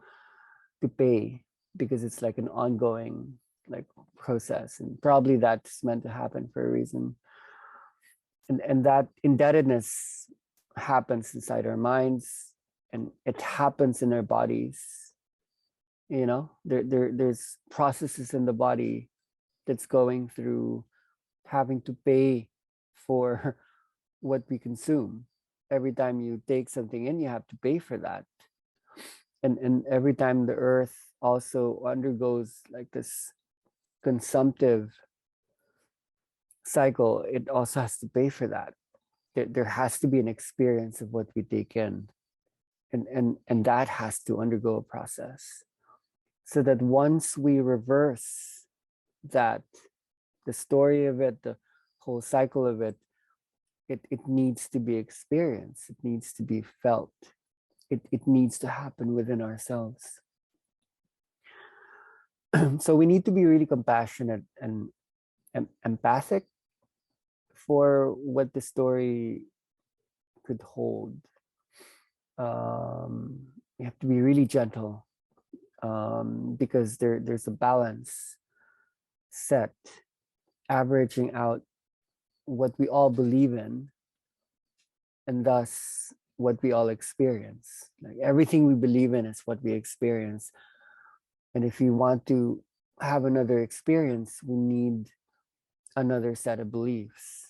[SPEAKER 9] pay, because it's like an ongoing like process, and probably that's meant to happen for a reason. And that indebtedness happens inside our minds, and it happens in our bodies. You know, there's processes in the body that's going through having to pay for what we consume. Every time you take something in, you have to pay for that. And every time the earth also undergoes like this consumptive cycle, it also has to pay for that. There has to be an experience of what we take in, and that has to undergo a process, so that once we reverse that, the story of it, the whole cycle of it, it needs to be experienced. It needs to be felt. It needs to happen within ourselves. So we need to be really compassionate and empathic for what the story could hold. You have to be really gentle, because there's a balance set, averaging out what we all believe in, and thus what we all experience. Like everything we believe in is what we experience. And if we want to have another experience, we need another set of beliefs.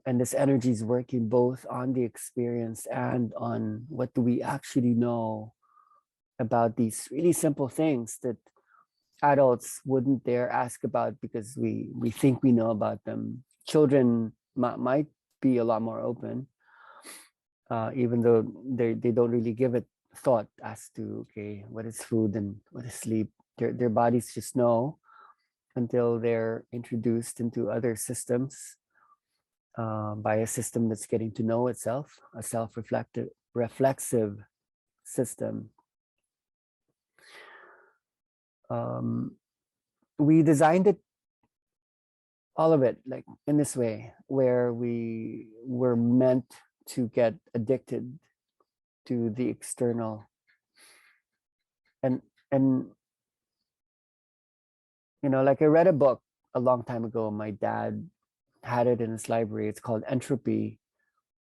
[SPEAKER 9] And this energy is working both on the experience and on what do we actually know about these really simple things that adults wouldn't dare ask about, because we think we know about them. Children might be a lot more open, even though they don't really give it thought as to, okay, what is food and what is sleep. Their bodies just know until they're introduced into other systems, by a system that's getting to know itself, a reflexive system. We designed it, all of it, like in this way, where we were meant to get addicted to the external. And you know, like I read a book a long time ago. My dad had it in his library. It's called Entropy.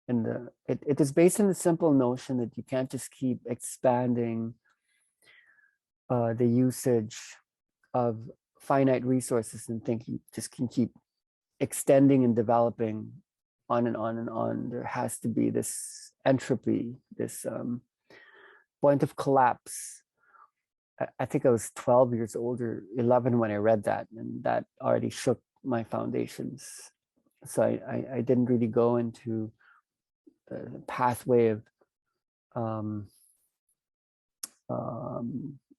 [SPEAKER 9] And it is based on the simple notion that you can't just keep expanding the usage of finite resources and think you just can keep extending and developing on and on and on. There has to be this entropy, this point of collapse. I think I was 12 years old or 11 when I read that, and that already shook my foundations. So I didn't really go into the pathway of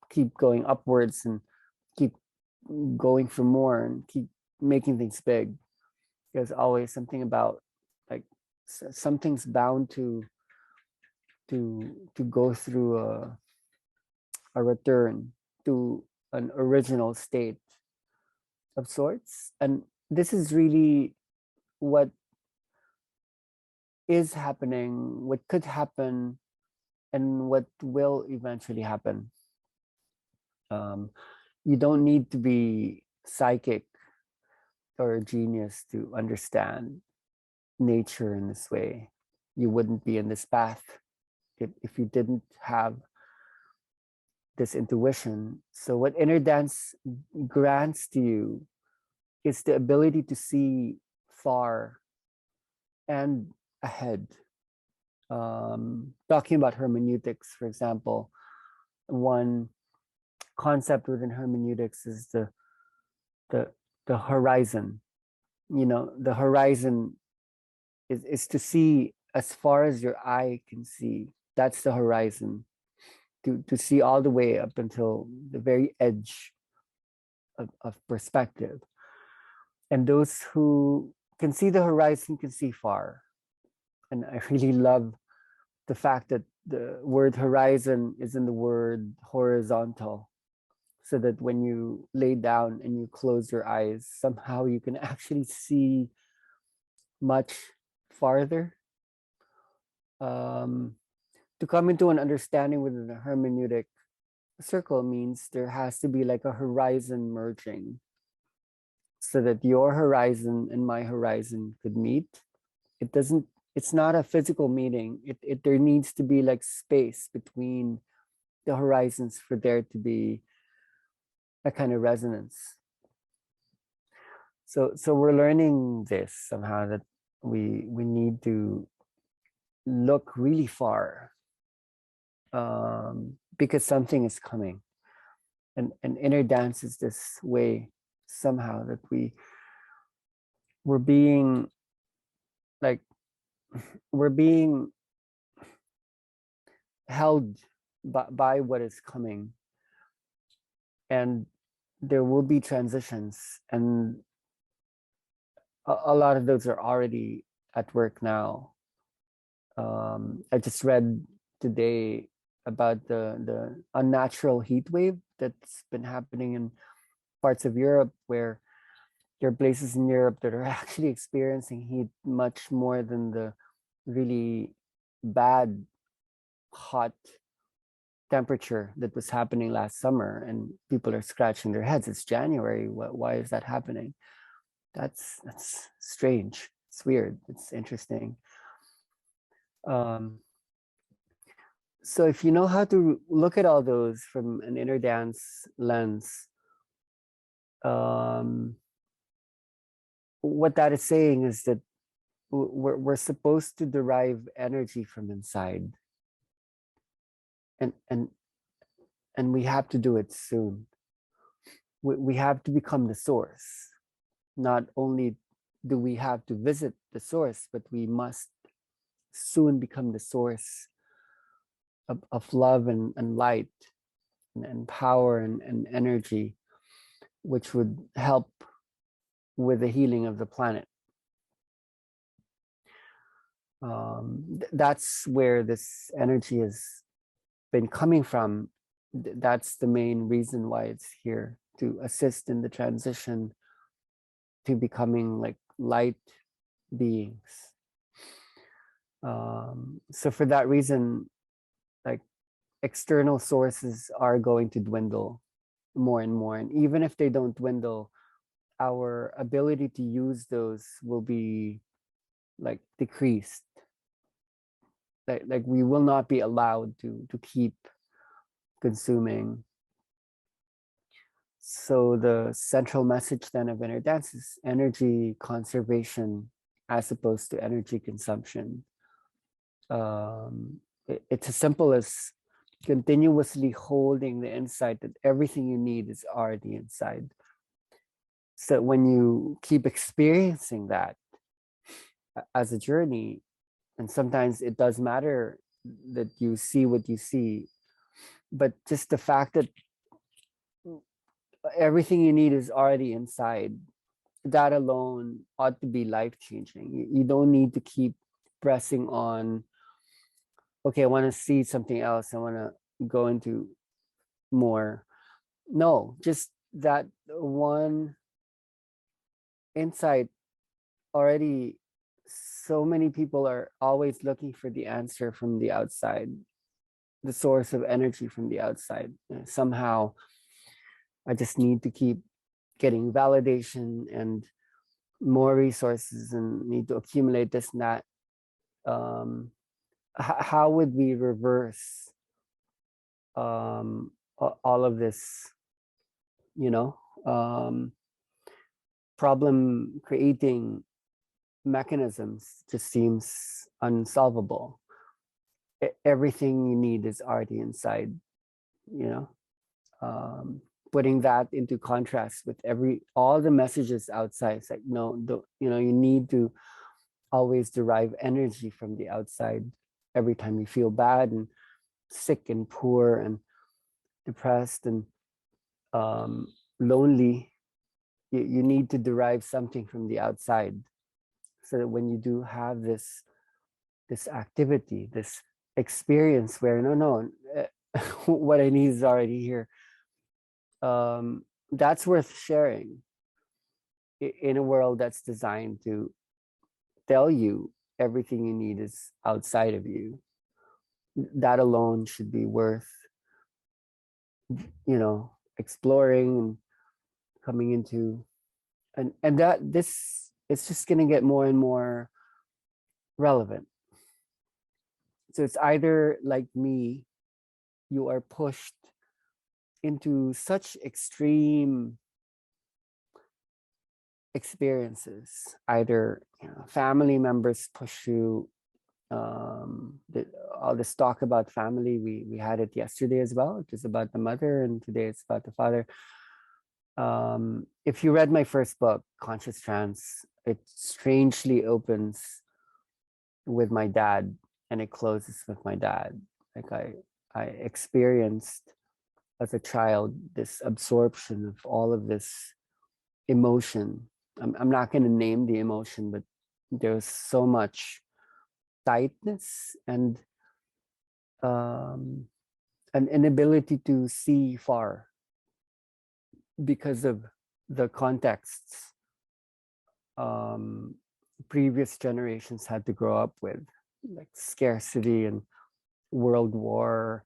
[SPEAKER 9] keep going upwards and keep going for more and keep making things big. There's always something about like something's bound to go through a return to an original state of sorts. And this is really what is happening, what could happen, and what will eventually happen. You don't need to be psychic or a genius to understand nature in this way. You wouldn't be in this path if you didn't have this intuition. So what inner dance grants to you is the ability to see far and ahead. Talking about hermeneutics, for example, one concept within hermeneutics is the horizon. the horizon is to see as far as your eye can see. That's the horizon. To see all the way up until the very edge of perspective. And those who can see the horizon can see far. And I really love the fact that the word horizon is in the word horizontal, so that when you lay down and you close your eyes, somehow you can actually see much farther. To come into an understanding within a hermeneutic circle means there has to be like a horizon merging, so that your horizon and my horizon could meet. It's not a physical meeting. There needs to be like space between the horizons for there to be a kind of resonance. So we're learning this somehow, that we need to look really far, because something is coming. And inner dance is this way somehow that we're being like, we're being held by what is coming. And there will be transitions, and a lot of those are already at work now. I just read today about the unnatural heat wave that's been happening in parts of Europe, where there are places in Europe that are actually experiencing heat much more than the really bad hot temperature that was happening last summer. And people are scratching their heads. It's January. Why is that happening? That's strange. It's weird. It's interesting. So if you know how to look at all those from an inner dance lens, what that is saying is that we're supposed to derive energy from inside, and we have to do it soon. We have to become the source. Not only do we have to visit the source, but we must soon become the source of love and light and power and energy, which would help with the healing of the planet. That's where this energy has been coming from. That's the main reason why it's here, to assist in the transition to becoming like light beings. So for that reason, like, external sources are going to dwindle more and more. And even if they don't dwindle, our ability to use those will be like decreased. Like we will not be allowed to keep consuming. So the central message then of inner dance is energy conservation as opposed to energy consumption. It's as simple as continuously holding the insight that everything you need is already inside. So when you keep experiencing that as a journey, and sometimes it does matter that you see what you see, but just the fact that everything you need is already inside, that alone ought to be life-changing. You don't need to keep pressing on, okay, I want to see something else, I want to go into more. No, just that one insight already. So many people are always looking for the answer from the outside, the source of energy from the outside. Somehow I just need to keep getting validation and more resources and need to accumulate this and that. How would we reverse all of this, problem creating mechanisms? Just seems unsolvable. Everything you need is already inside, putting that into contrast with all the messages outside. It's like, no, you need to always derive energy from the outside. Every time you feel bad and sick and poor and depressed and lonely, you need to derive something from the outside, so that when you do have this activity, this experience where what I need is already here, that's worth sharing in a world that's designed to tell you everything you need is outside of you. That alone should be worth exploring and coming into, and that this it's just going to get more and more relevant. So it's either like me, you are pushed into such extreme experiences, either family members push you, all this talk about family, we had it yesterday as well. It was about the mother, and today it's about the father. If you read my first book, Conscious Trance, it strangely opens with my dad and it closes with my dad. Like I experienced as a child this absorption of all of this emotion. I'm not going to name the emotion, but there's so much tightness and an inability to see far because of the contexts previous generations had to grow up with, like scarcity and world war,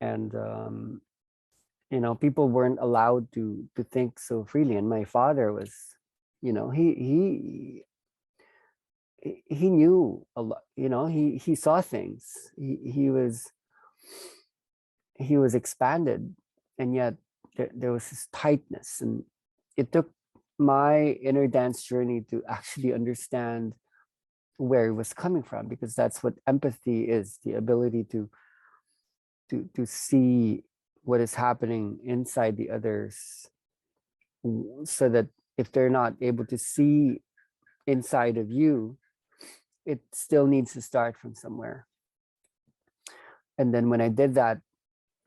[SPEAKER 9] and people weren't allowed to think so freely. And my father was, he knew a lot. He saw things. He was expanded, and yet there was this tightness, and it took my inner dance journey to actually understand where he was coming from, because that's what empathy is, the ability to see what is happening inside the others, so that if they're not able to see inside of you, it still needs to start from somewhere. And then when I did that,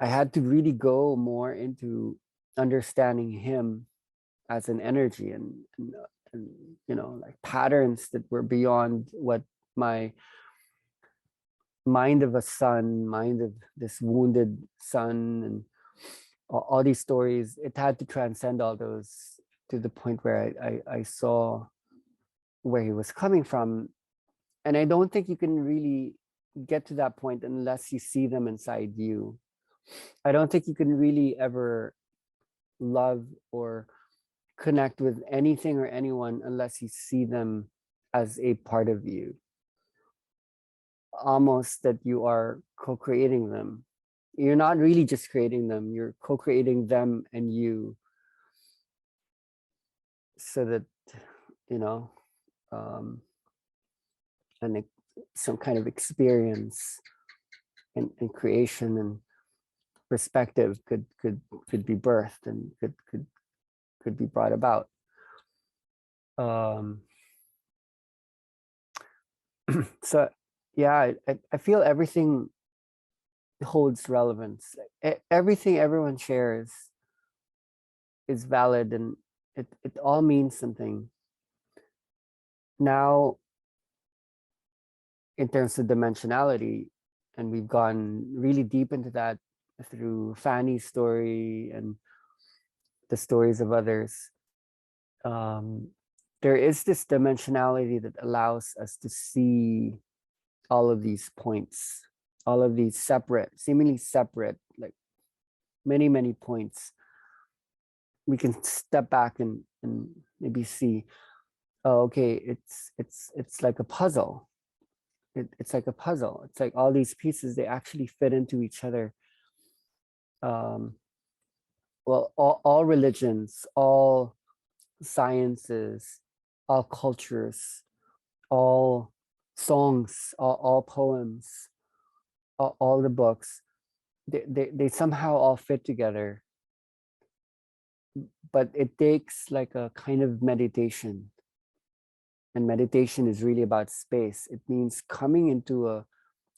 [SPEAKER 9] I had to really go more into understanding him as an energy, and like patterns that were beyond what my mind of a son, mind of this wounded son, and all these stories. It had to transcend all those to the point where I saw where he was coming from. And I don't think you can really get to that point unless you see them inside you. I don't think you can really ever love or connect with anything or anyone unless you see them as a part of you. Almost that you are co-creating them. You're not really just creating them, you're co-creating them and you, so that, and some kind of experience and creation and perspective could be birthed and could be brought about. So yeah, I feel everything holds relevance. Everything everyone shares is valid, and it all means something. Now, in terms of dimensionality, and we've gone really deep into that through Fanny's story and the stories of others, there is this dimensionality that allows us to see all of these points, all of these seemingly separate, like many points. We can step back and maybe see, oh, okay, it's like a puzzle. It's like a puzzle. It's like all these pieces, they actually fit into each other. Well, all religions, all sciences, all cultures, all songs, all poems, all the books, they somehow all fit together but it takes like a kind of meditation. And meditation is really about space. It means coming into a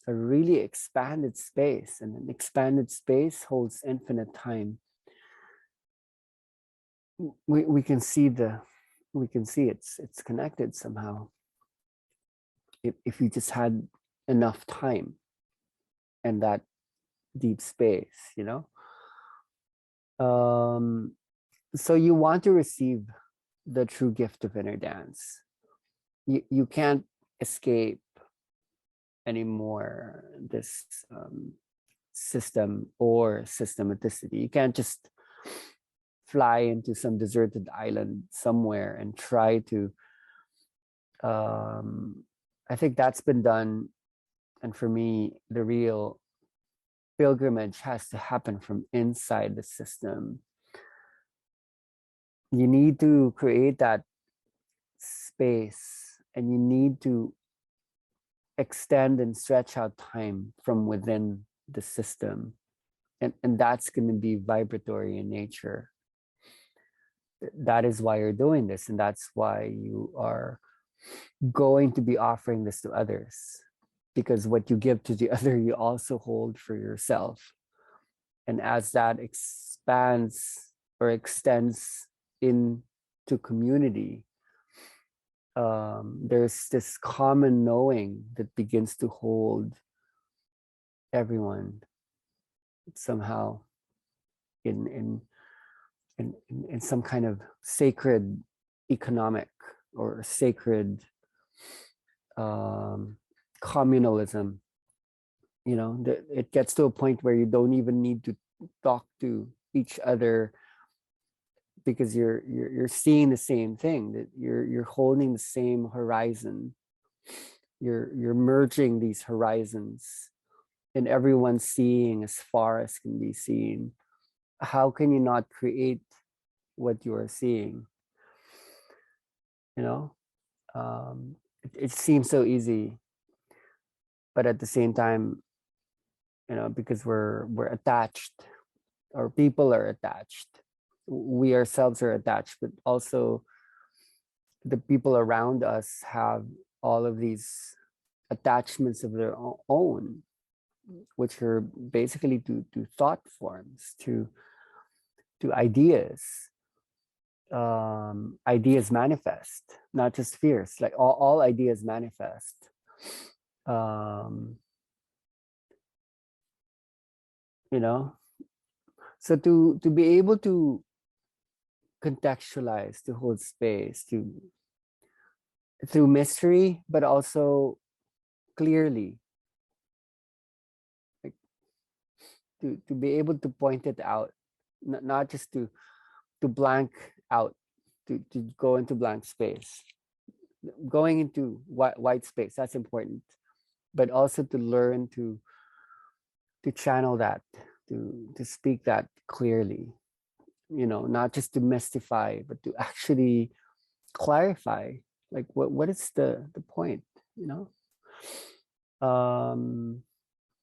[SPEAKER 9] really expanded space, and an expanded space holds infinite time. We can see it's connected somehow. If you just had enough time and that deep space, you know. So you want to receive the true gift of inner dance. You can't escape anymore this system or systematicity. You can't just fly into some deserted island somewhere and try to I think that's been done, and for me the real pilgrimage has to happen from inside the system. You need to create that space, and you need to extend and stretch out time from within the system, and that's going to be vibratory in nature. That is why you're doing this, and that's why you are going to be offering this to others, because what you give to the other you also hold for yourself. And as that expands or extends into community, there's this common knowing that begins to hold everyone somehow in some kind of sacred economic or sacred communalism. You know, it gets to a point where you don't even need to talk to each other, because you're seeing the same thing, that you're holding the same horizon. You're merging these horizons, and everyone's seeing as far as can be seen. How can you not create what you are seeing? You know, it seems so easy, but at the same time, you know, because we're attached, or people are attached, we ourselves are attached, but also the people around us have all of these attachments of their own, which are basically to thought forms, to ideas. Ideas manifest, not just fears. Like all ideas manifest. You know, so to be able to contextualize, to hold space, through mystery, but also clearly, like to be able to point it out, not just to blank out, to go into blank space, going into white space, that's important, but also to learn to channel that, to speak that clearly, you know, not just to mystify, but to actually clarify, like what is the point, you know.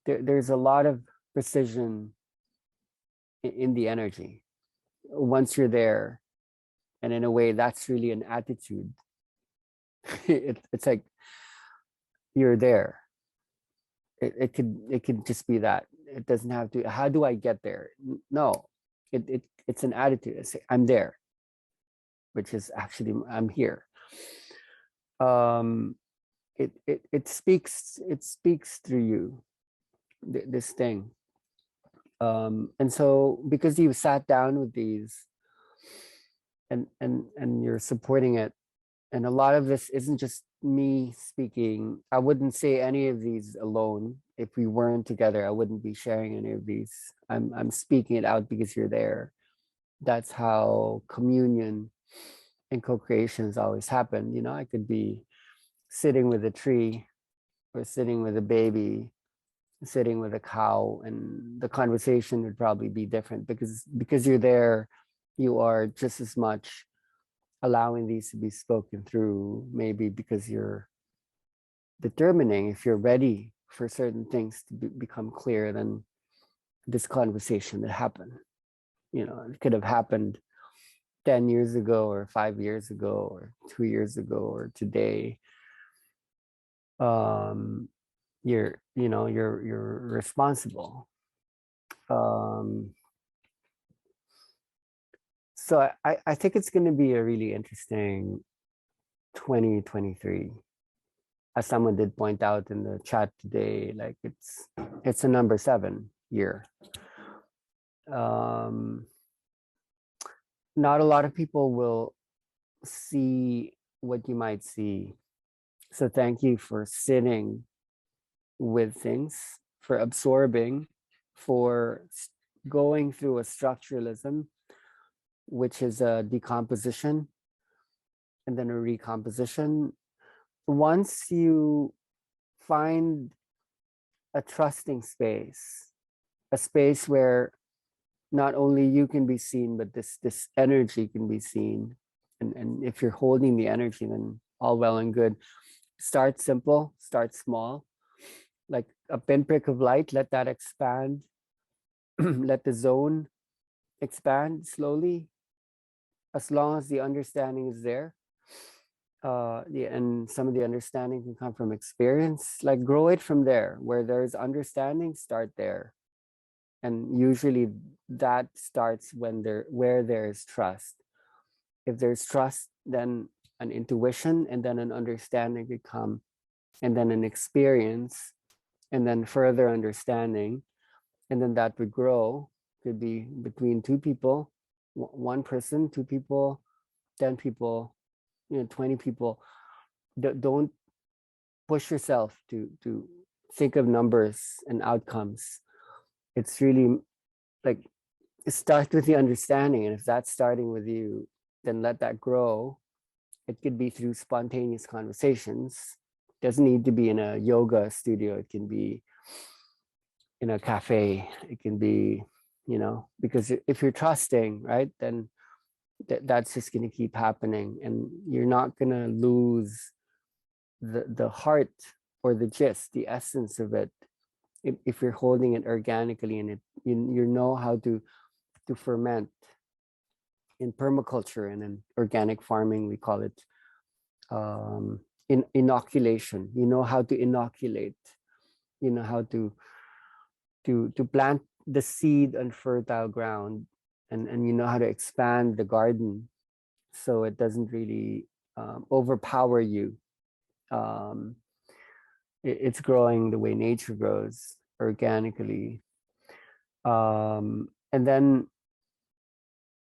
[SPEAKER 9] There's a lot of precision in the energy once you're there, and in a way that's really an attitude. It's like you're there. It could just be that. It doesn't have to, how do I get there? No, it's an attitude. It's, I'm there, which is actually I'm here. It speaks through you, this thing. And so because you sat down with these, and you're supporting it, and a lot of this isn't just me speaking. I wouldn't say any of these alone. If we weren't together, I wouldn't be sharing any of these. I'm speaking it out because you're there. That's how communion and co-creations always happen. You know, I could be sitting with a tree, or sitting with a baby, sitting with a cow, and the conversation would probably be different, because you're there, you are just as much allowing these to be spoken through, maybe because you're determining if you're ready for certain things to become clear. Than this conversation that happened, you know, it could have happened 10 years ago or 5 years ago or 2 years ago or today. You're responsible. So I think it's going to be a really interesting 2023. As someone did point out in the chat today, like it's a number 7 year. Not a lot of people will see what you might see. So thank you for sitting with things, for absorbing, for going through a structuralism, which is a decomposition and then a recomposition. Once you find a trusting space, a space where not only you can be seen, but this energy can be seen. And if you're holding the energy, then all well and good. Start simple, start small, like a pinprick of light, let that expand. Let the zone expand slowly, as long as the understanding is there. And some of the understanding can come from experience, like grow it from there. Where there's understanding, start there. And usually that starts where there's trust. If there's trust, then an intuition, and then an understanding could come, and then an experience, and then further understanding, and then that would grow. Could be between 2 people, 1 person, 2 people, 10 people, 20 people. Don't push yourself to think of numbers and outcomes. It's really like, start with the understanding, and if that's starting with you, then let that grow. It could be through spontaneous conversations. It doesn't need to be in a yoga studio. It can be in a cafe. It can be, because if you're trusting, right, then that's just going to keep happening, and you're not going to lose the heart or the gist, the essence of it, if you're holding it organically, and you know how to ferment. In permaculture and in organic farming, we call it inoculation. You know how to inoculate. You know how to plant the seed on fertile ground, and you know how to expand the garden so it doesn't really overpower you. It's growing the way nature grows, organically. And then,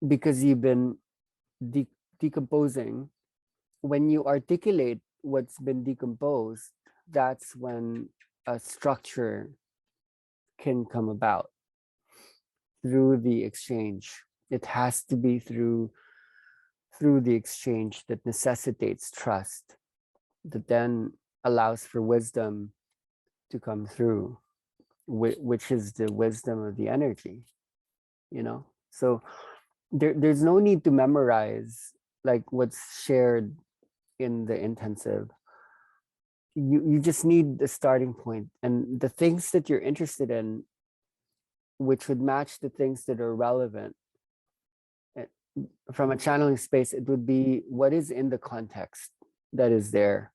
[SPEAKER 9] because you've been decomposing, when you articulate what's been decomposed, that's when a structure can come about through the exchange. It has to be through the exchange that necessitates trust, that then allows for wisdom to come through, which is the wisdom of the energy, So there's no need to memorize like what's shared in the intensive. You just need the starting point, and the things that you're interested in, which would match the things that are relevant. From a channeling space, it would be what is in the context that is there,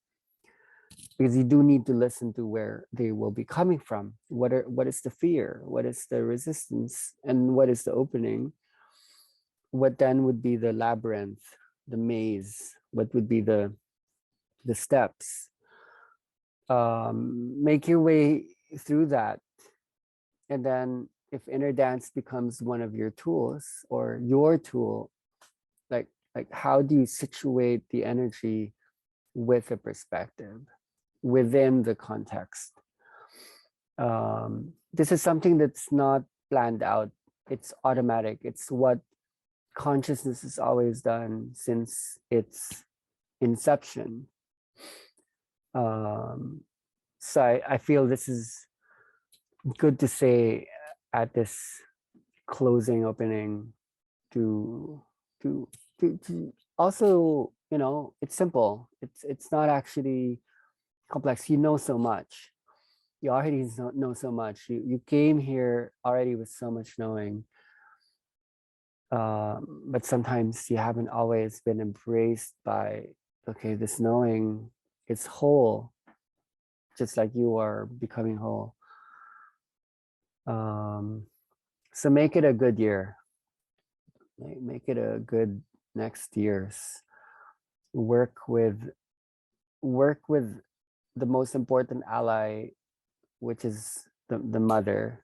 [SPEAKER 9] because you do need to listen to where they will be coming from. What is the fear? What is the resistance? And what is the opening? What then would be the labyrinth, the maze? What would be the steps? Make your way through that. And then if inner dance becomes one of your tools or your tool, like how do you situate the energy with a perspective within the context? This is something that's not planned out. It's automatic. It's what consciousness has always done since its inception. So I feel this is good to say at this closing opening, to also, it's simple. It's not actually complex. You know so much. You already know so much. You came here already with so much knowing. but sometimes you haven't always been embraced by, okay, this knowing it's whole, just like you are becoming whole. So make it a good year. Make it a good next year's. Work with the most important ally, which is the mother,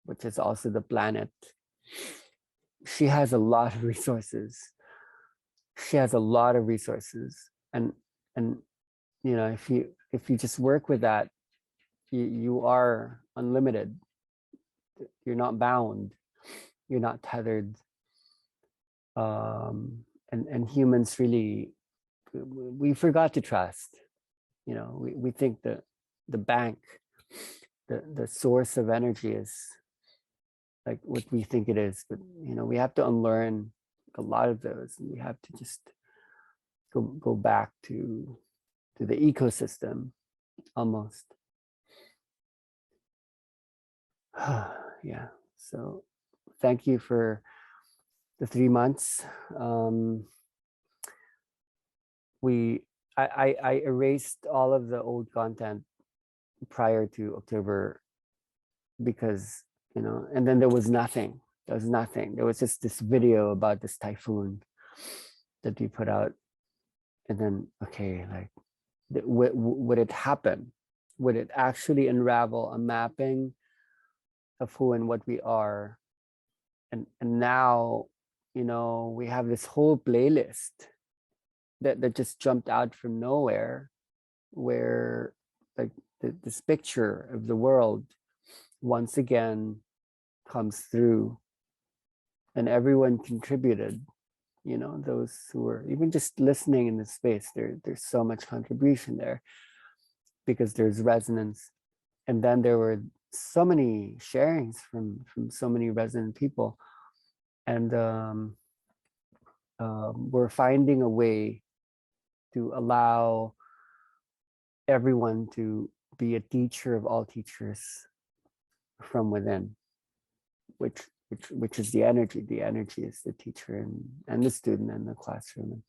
[SPEAKER 9] which is also the planet. She has a lot of resources. And you know, if you just work with that, you are unlimited. You're not bound. You're not tethered. And humans really, we forgot to trust. You know, we think that the bank, the source of energy is like what we think it is, but you know, we have to unlearn a lot of those, and we have to just go back to the ecosystem almost. Yeah, so thank you for the 3 months. I erased all of the old content prior to October because, you know, and then there was nothing. There was just this video about this typhoon that we put out. And then, okay, like, would it happen? Would it actually unravel a mapping of who and what we are? And now, you know, we have this whole playlist that just jumped out from nowhere, where like this picture of the world once again comes through, and everyone contributed. You know, those who were even just listening in the space, there's so much contribution there because there's resonance. And then there were so many sharings from so many resonant people, and we're finding a way to allow everyone to be a teacher of all teachers from within, which is the energy. The energy is the teacher and the student and the classroom.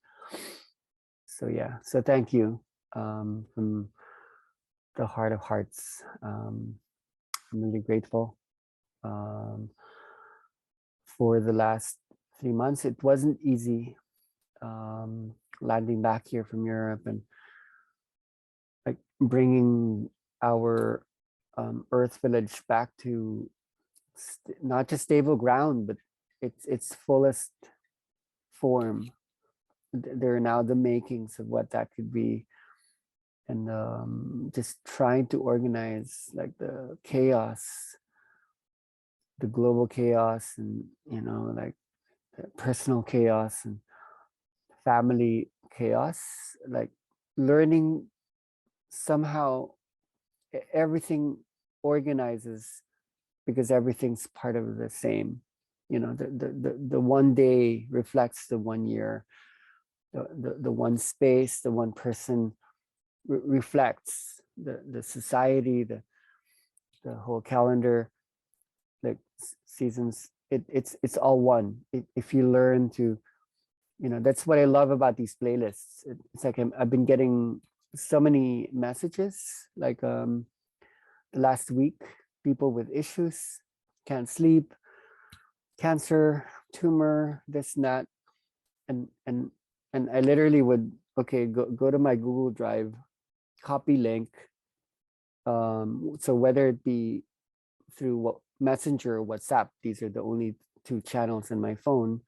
[SPEAKER 9] So yeah, so thank you from the heart of hearts. I'm really grateful for the last 3 months. It wasn't easy landing back here from Europe and like bringing our Earth Village back to not just stable ground, but its fullest form. There are now the makings of what that could be, and just trying to organize like the chaos, the global chaos, and you know, like personal chaos and family chaos, like learning somehow everything organizes because everything's part of the same. You know, the one day reflects the 1 year, the one space, the one person reflects the society, the whole calendar, like seasons. It's all one. If you learn to, you know, that's what I love about these playlists. It's like I've been getting so many messages, like the last week, people with issues, can't sleep, cancer, tumor, this and that, and I literally would, okay, go to my Google Drive, copy link. So whether it be through Messenger or WhatsApp, these are the only 2 channels in my phone.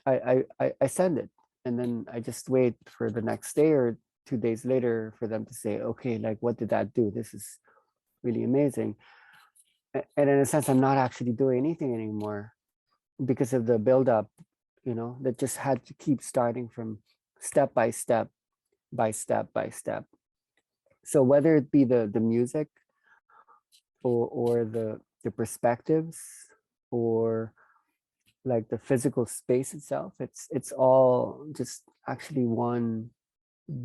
[SPEAKER 9] I send it, and then I just wait for the next day or 2 days later for them to say, okay, like, what did that do? This is really amazing. And in a sense, I'm not actually doing anything anymore because of the buildup, you know, that just had to keep starting from step by step by step by step. So whether it be the music or the perspectives or like the physical space itself, it's all just actually one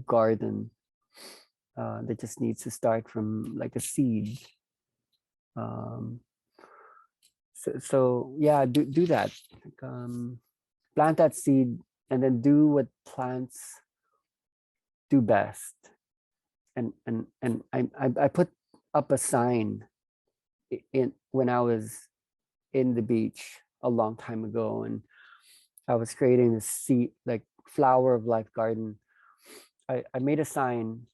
[SPEAKER 9] garden that just needs to start from like a seed. So yeah, do that. plant that seed and then do what plants do best. And I put up a sign in when I was in the beach a long time ago, and I was creating this seed, like flower of life garden. I made a sign,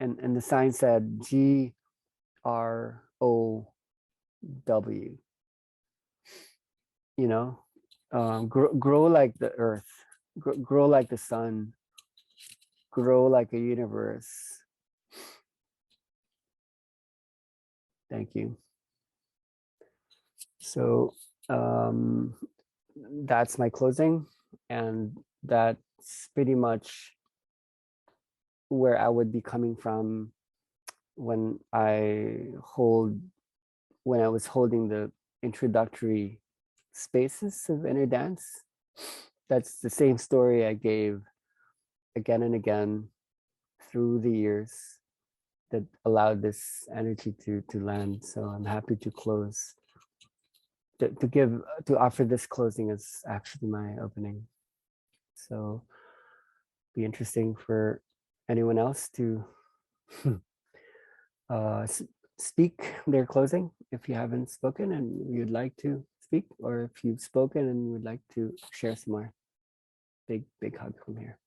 [SPEAKER 9] and the sign said GROW. You know, grow like the earth, grow like the sun, grow like a universe. Thank you. So that's my closing, and that's pretty much where I would be coming from when I was holding the introductory spaces of inner dance. That's the same story I gave again and again through the years that allowed this energy to land. So I'm happy to close, to offer this closing as actually my opening. So be interesting for anyone else to speak their closing if you haven't spoken and you'd like to speak, or if you've spoken and would like to share some more. Big hug from here.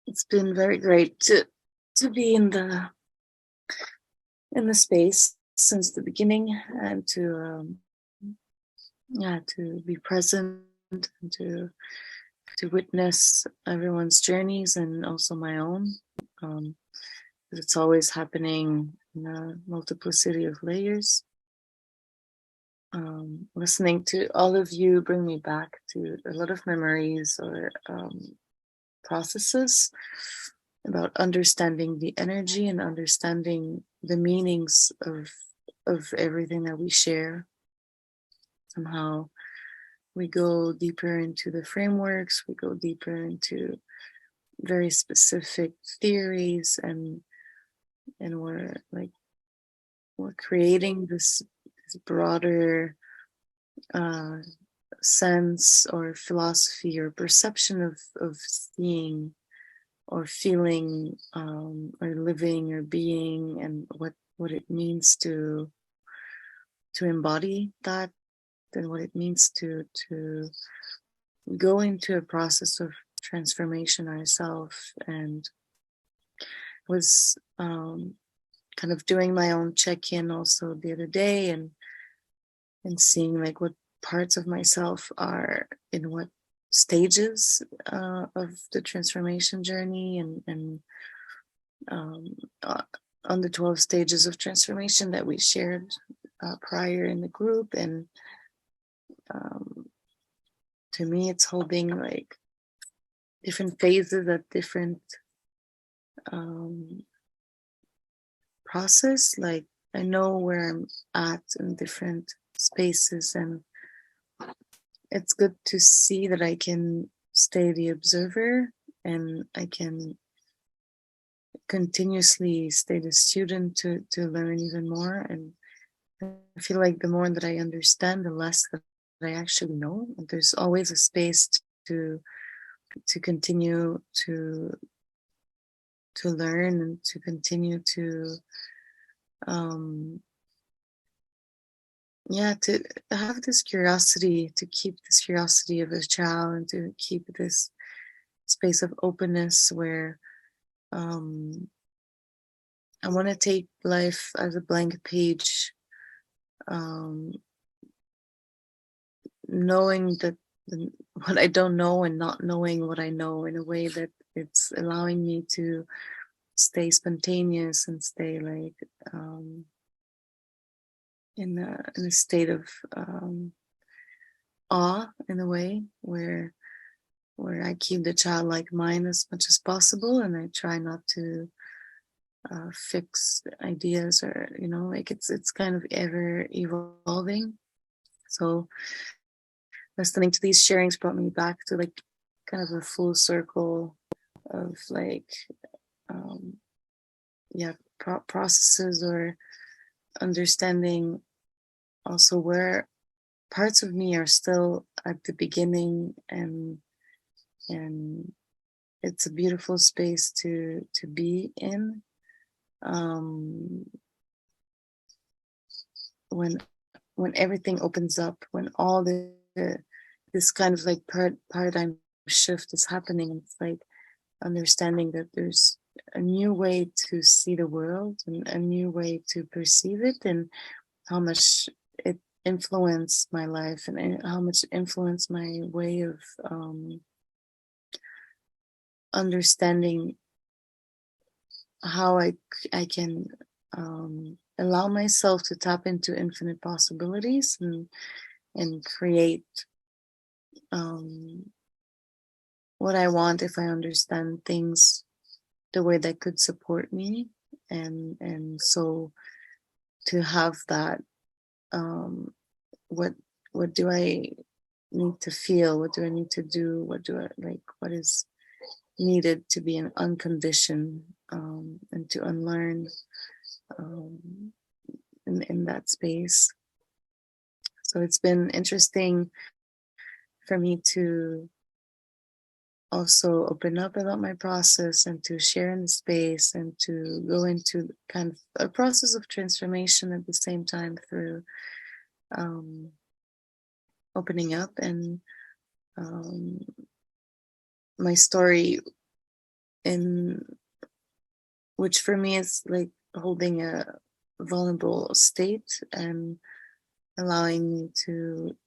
[SPEAKER 10] It's been very great to be in the space since the beginning, and to be present and to witness everyone's journeys and also my own. It's always happening in a multiplicity of layers. Listening to all of you bring me back to a lot of memories or processes about understanding the energy and understanding the meanings of everything that we share. Somehow we go deeper into the frameworks, we go deeper into very specific theories, and we're creating this broader sense or philosophy or perception of seeing or feeling or living or being, and what it means to embody that, and what it means to go into a process of transformation ourselves. And was kind of doing my own check-in also the other day, and seeing like what parts of myself are in what stages of the transformation journey, and on the 12 stages of transformation that we shared prior in the group. And to me, it's holding like different phases at different process. Like I know where I'm at in different spaces, and it's good to see that I can stay the observer, and I can continuously stay the student to learn even more. And I feel like the more that I understand, the less that I actually know. And there's always a space to continue to learn, and to continue to to have this curiosity, to keep this curiosity of a child, and to keep this space of openness where I want to take life as a blank page, knowing that what I don't know, and not knowing what I know, in a way that it's allowing me to stay spontaneous and stay like in a state of awe, in a way where I keep the childlike mind as much as possible, and I try not to fix ideas, or like it's kind of ever evolving. So listening to these sharings brought me back to like kind of a full circle of like processes or understanding also where parts of me are still at the beginning, and it's a beautiful space to be in. When everything opens up, when all this kind of like paradigm shift is happening, it's like understanding that there's a new way to see the world and a new way to perceive it, and how much it influenced my life, and how much it influenced my way of understanding how I can allow myself to tap into infinite possibilities, and create what I want if I understand things the way that could support me. And so to have that, what do I need to feel, what do I need to do, what is needed to be an unconditioned, and to unlearn in that space. So it's been interesting for me to also open up about my process, and to share in the space, and to go into kind of a process of transformation at the same time, through opening up. And my story, in which for me is like holding a vulnerable state, and allowing me to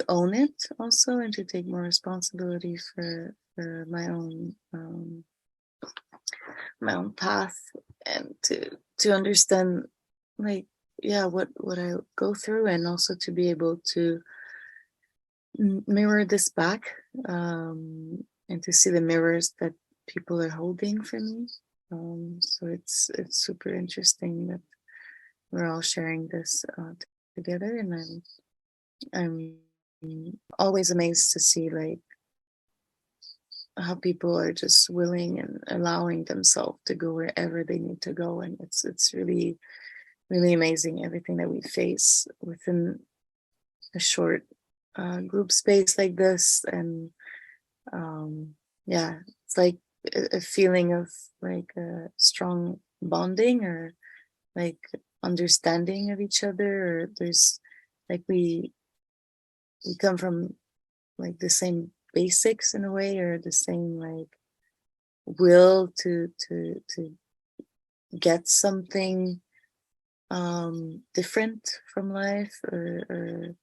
[SPEAKER 10] own it also, and to take more responsibility for my own path, and to understand, like, yeah, what I go through, and also to be able to mirror this back, and to see the mirrors that people are holding for me. So it's super interesting that we're all sharing this together, and I'm always amazed to see like how people are just willing and allowing themselves to go wherever they need to go, and it's really, really amazing, everything that we face within a short group space like this. And yeah, it's like a feeling of like a strong bonding, or like understanding of each other, or there's like we come from like the same basics in a way, or the same like will to get something different from life, or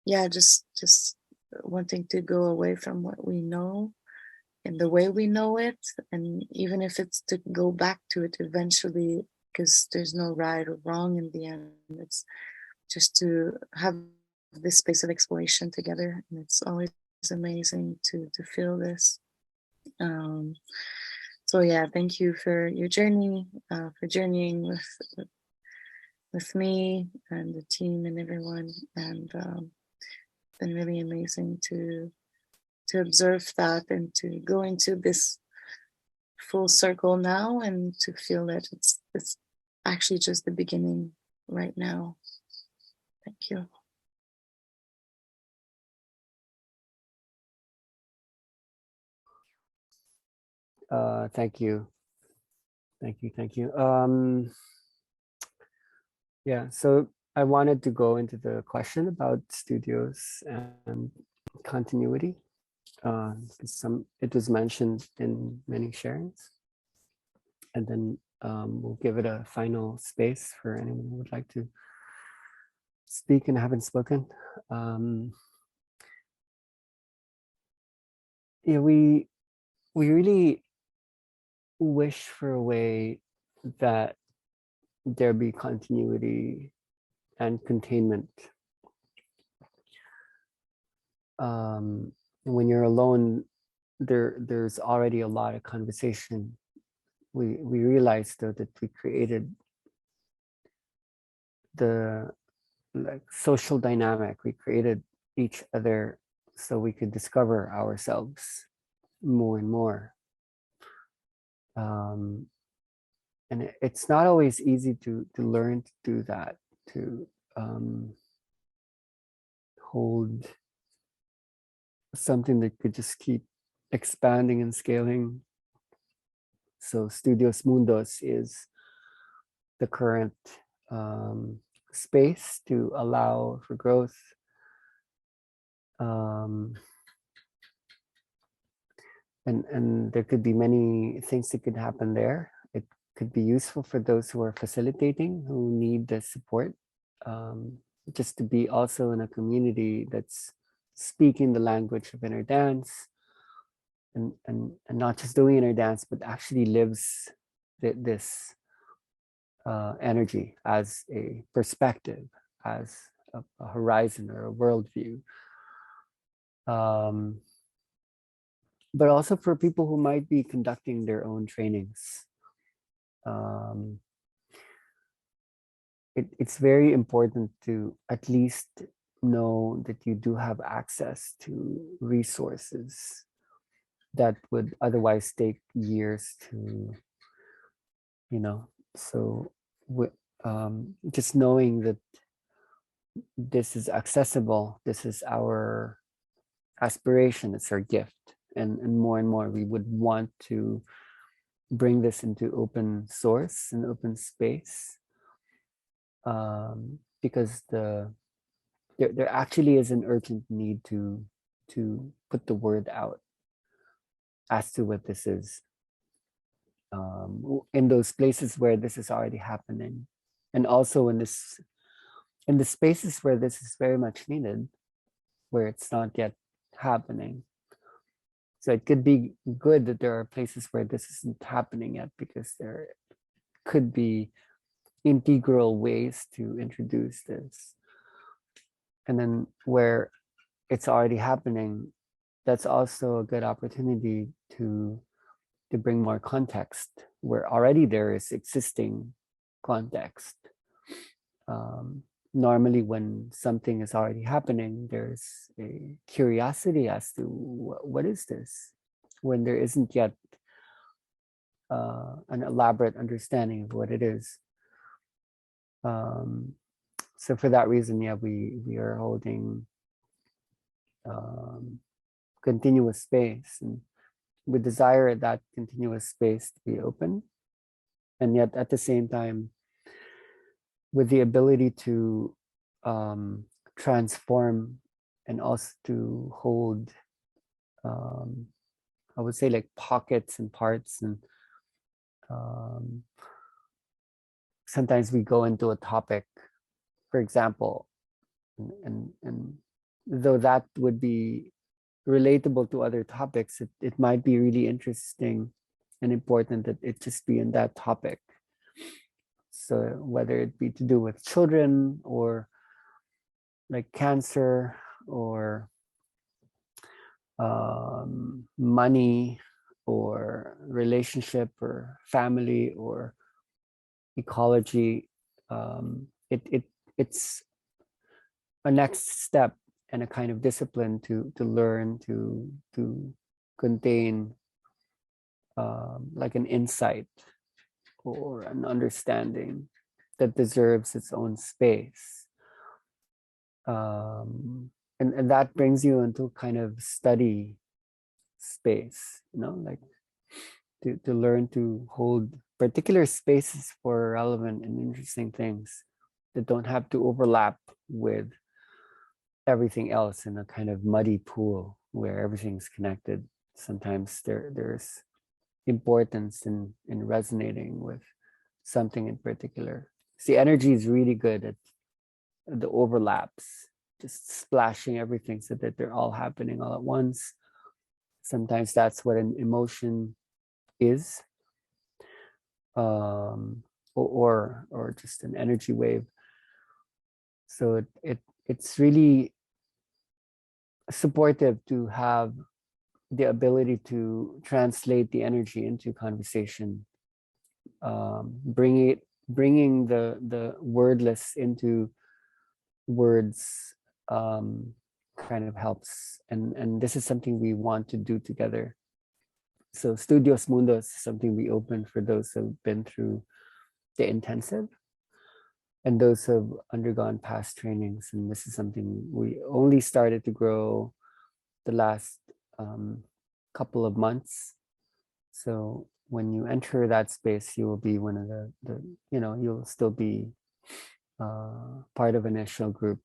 [SPEAKER 10] yeah, just wanting to go away from what we know and the way we know it, and even if it's to go back to it eventually, because there's no right or wrong in the end. It's just to have this space of exploration together, and it's always amazing to feel this. So yeah, thank you for your journey, for journeying with me and the team and everyone, and it's been really amazing to observe that, and to go into this full circle now, and to feel that it's actually just the beginning right now. Thank you.
[SPEAKER 9] Thank you. Yeah, so I wanted to go into the question about studios and continuity. It was mentioned in many sharings, and then we'll give it a final space for anyone who would like to speak and haven't spoken. Yeah, we really wish for a way that there be continuity and containment. When you're alone, there's already a lot of conversation. We realized though that we created the like social dynamic. We created each other so we could discover ourselves more and more. it's not always easy to learn to do that, to hold something that could just keep expanding and scaling. So Studios Mundos is the current space to allow for growth. And there could be many things that could happen there. It could be useful for those who are facilitating, who need the support, just to be also in a community that's speaking the language of inner dance, and not just doing inner dance, but actually lives this energy as a perspective, as a horizon or a worldview. But also for people who might be conducting their own trainings. It's very important to at least know that you do have access to resources that would otherwise take years to, so just knowing that this is accessible, this is our aspiration, it's our gift. And more we would want to bring this into open source and open space, because there actually is an urgent need to put the word out as to what this is, in those places where this is already happening, and also in the spaces where this is very much needed, where it's not yet happening. So it could be good that there are places where this isn't happening yet, because there could be integral ways to introduce this. And then where it's already happening, that's also a good opportunity to bring more context, where already there is existing context. Normally when something is already happening, there's a curiosity as to what is this, when there isn't yet an elaborate understanding of what it is. So for that reason, yeah, we are holding continuous space, and we desire that continuous space to be open, and yet at the same time with the ability to transform, and also to hold, I would say, like pockets and parts. And sometimes we go into a topic, for example, and though that would be relatable to other topics, it might be really interesting and important that it just be in that topic. So whether it be to do with children, or like cancer, or money, or relationship, or family, or ecology, it's a next step and a kind of discipline to learn to contain like an insight or an understanding that deserves its own space. And that brings you into kind of study space, like to learn to hold particular spaces for relevant and interesting things that don't have to overlap with everything else in a kind of muddy pool where everything's connected. Sometimes there's importance in resonating with something in particular. See, energy is really good at the overlaps, just splashing everything so that they're all happening all at once. Sometimes that's what an emotion is, or just an energy wave. So it's really supportive to have the ability to translate the energy into conversation, bringing the wordless into words, kind of helps, and this is something we want to do together. So Studios Mundos is something we opened for those who've been through the intensive, and those who have undergone past trainings. And this is something we only started to grow the last couple of months. So when you enter that space, you will be one of the you'll still be part of an initial group.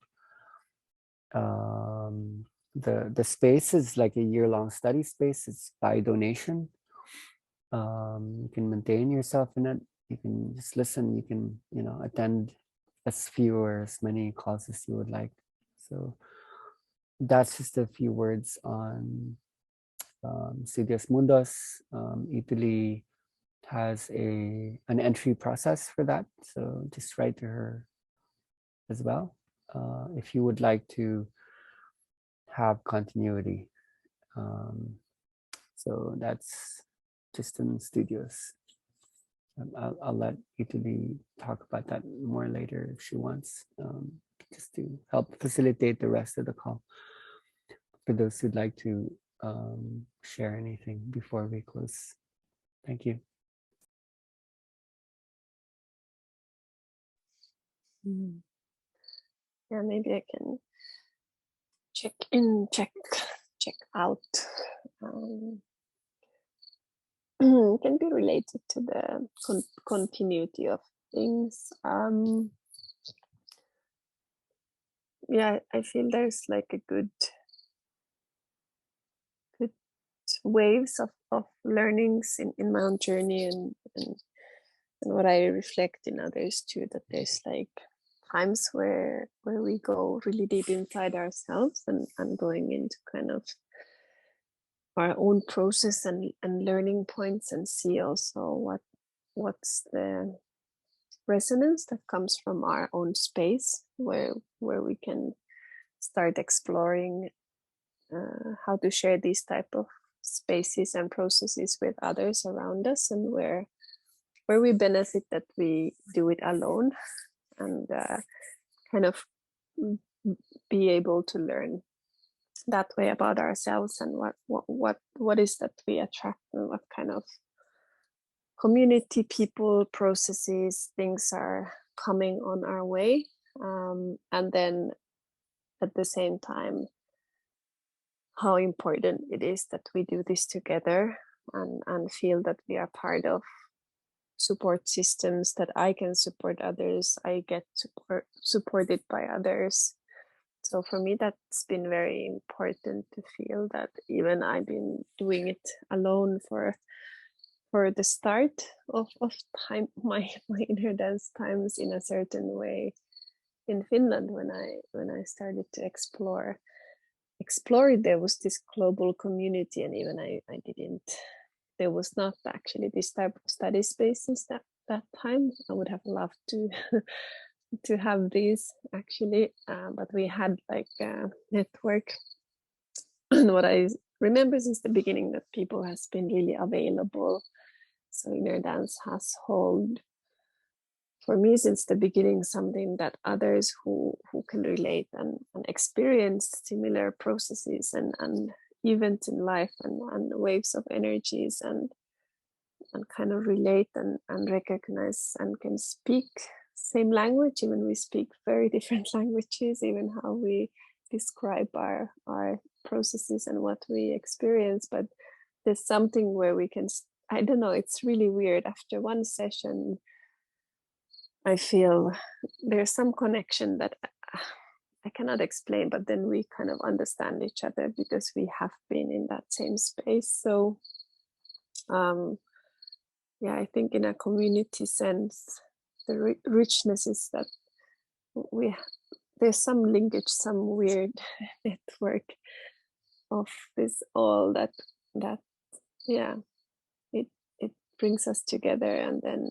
[SPEAKER 9] The space is like a year-long study space. It's by donation. You can maintain yourself in it. You can just listen. You can attend as few or as many calls as you would like. So that's just a few words on Studios Mundos. Italy has an entry process for that, so just write to her as well if you would like to have continuity. So that's just in Studios. I'll let Italy talk about that more later if she wants, just to help facilitate the rest of the call. For those who'd like to share anything before we close. Thank you.
[SPEAKER 1] Yeah, maybe I can check in, check out. Can be related to the continuity of things. Yeah, I feel there's like a good waves of learnings in my own journey, and what I reflect in others too, that there's like times where we go really deep inside ourselves and going into kind of our own process and learning points, and see also what's the resonance that comes from our own space, where we can start exploring how to share these type of spaces and processes with others around us, and where we benefit that we do it alone, and kind of be able to learn that way about ourselves, and what is that we attract, and what kind of community, people, processes, things are coming on our way, and then at the same time how important it is that we do this together, and feel that we are part of support systems, that I can support others, I get supported by others. So for me, that's been very important to feel that even I've been doing it alone for the start of time, my inner dance times in a certain way in Finland, when I started to explore it, there was this global community, and even I didn't, there was not actually this type of study spaces that time. I would have loved to to have these actually, but we had like a network. And what I remember since the beginning, that people has been really available. So inner dance has held for me since the beginning something that others who can relate and experience similar processes and events in life, and waves of energies, and kind of relate and recognize, and can speak same language, even we speak very different languages, even how we describe our processes and what we experience. But there's something where we can, I don't know, it's really weird. After one session, I feel there's some connection that I cannot explain, but then we kind of understand each other because we have been in that same space. So yeah, I think in a community sense, the richness is that there's some linkage, some weird network of this all that yeah, it brings us together. And then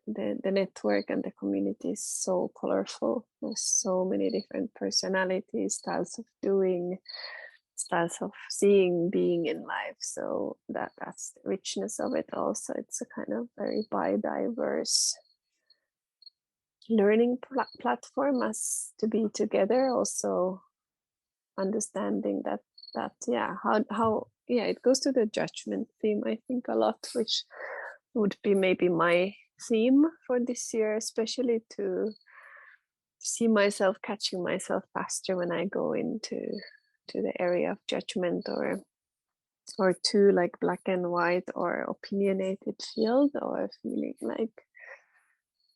[SPEAKER 1] the network and the community is so colorful. There's so many different personalities, styles of doing, styles of seeing, being in life. So that's the richness of it also. It's a kind of very biodiverse learning platform as to be together, also understanding that yeah, how yeah, it goes to the judgment theme, I think, a lot, which would be maybe my theme for this year, especially to see myself catching myself faster when I go into the area of judgment or too like black and white or opinionated field, or feeling like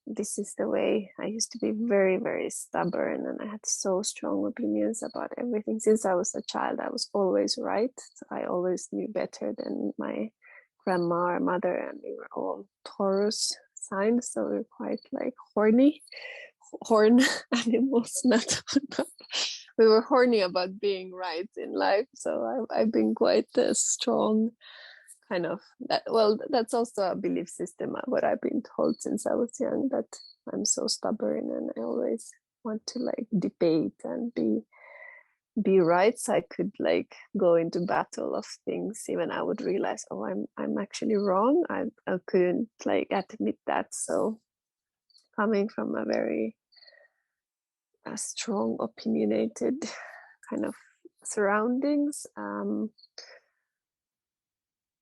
[SPEAKER 1] this is the way. I used to be very, very stubborn, and I had so strong opinions about everything. Since I was a child, I was always right. So I always knew better than my grandma or mother, and we were all Taurus signs, so we were quite like horn animals. Not we were horny about being right in life. So I've been quite a strong kind of that. Well, that's also a belief system, what I've been told since I was young, that I'm so stubborn and I always want to like debate and be right, so I could like go into battle of things even I would realize, oh, I'm actually wrong. I couldn't like admit that. So coming from a very strong opinionated kind of surroundings,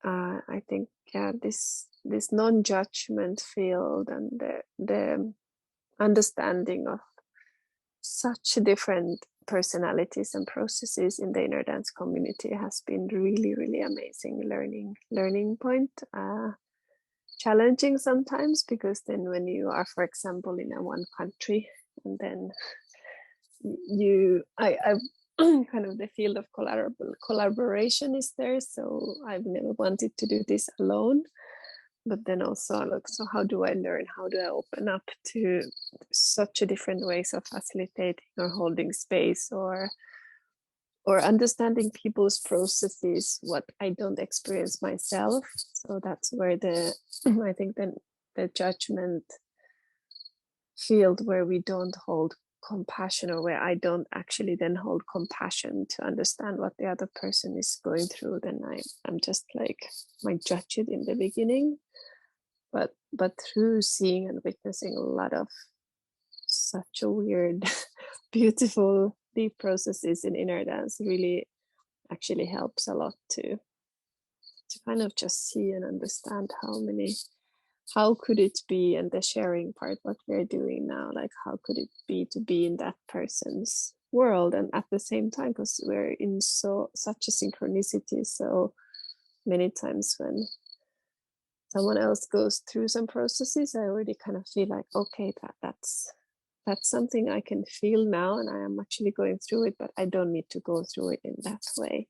[SPEAKER 1] I think this non-judgment field and the understanding of such different personalities and processes in the inner dance community has been really, really amazing learning point. Challenging sometimes, because then when you are, for example, in a one country, and then I kind of the field of collaboration is there, so I've never wanted to do this alone. But then also, look, so how do I learn? How do I open up to such a different ways of facilitating or holding space, or understanding people's processes, what I don't experience myself? So that's where I think the judgment field, where we don't hold compassion, or where I don't actually then hold compassion to understand what the other person is going through, then I'm just like, might judge it in the beginning. But through seeing and witnessing a lot of such a weird, beautiful, deep processes in inner dance, really actually helps a lot to kind of just see and understand how could it be, and the sharing part, what we're doing now, like how could it be to be in that person's world, and at the same time, because we're in such a synchronicity, so many times when someone else goes through some processes, I already kind of feel like, okay, that's something I can feel now, and I am actually going through it, but I don't need to go through it in that way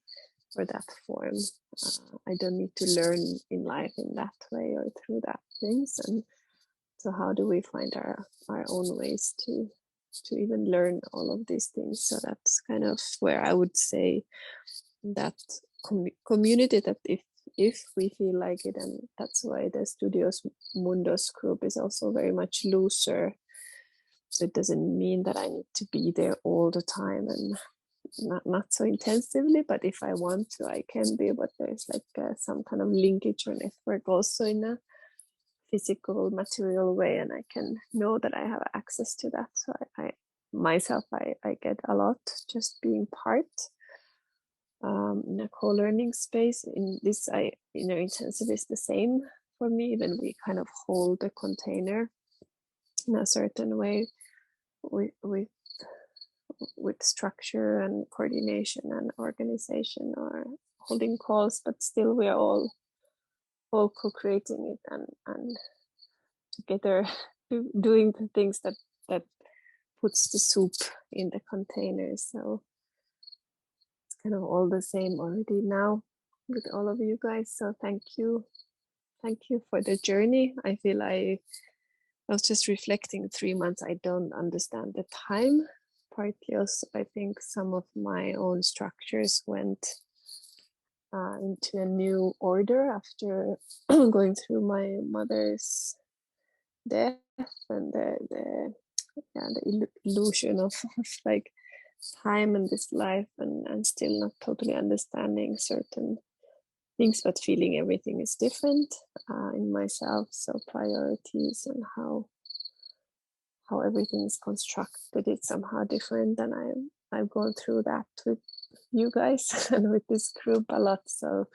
[SPEAKER 1] or that form. I don't need to learn in life in that way or through that things. And so how do we find our own ways to even learn all of these things? So that's kind of where I would say that community, that if we feel like it, and that's why the Studios Mundos group is also very much looser. So it doesn't mean that I need to be there all the time and not so intensively, but if I want to, I can be. But there's like some kind of linkage or network also in a physical, material way, and I can know that I have access to that. So I myself get a lot just being part in a co-learning space. In this, inner intensive is the same for me. Even we kind of hold the container in a certain way with structure and coordination and organization, or holding calls, but still we are all co-creating it and together doing the things that puts the soup in the container. So it's kind of all the same already now with all of you guys. So thank you for the journey. I feel I was just reflecting 3 months. I don't understand the time. Partly also, I think some of my own structures went into a new order after going through my mother's death, and the illusion of like time in this life, and still not totally understanding certain things, but feeling everything is different in myself. So priorities and how everything is constructed, it's somehow different, and I've gone through that with you guys and with this group a lot. So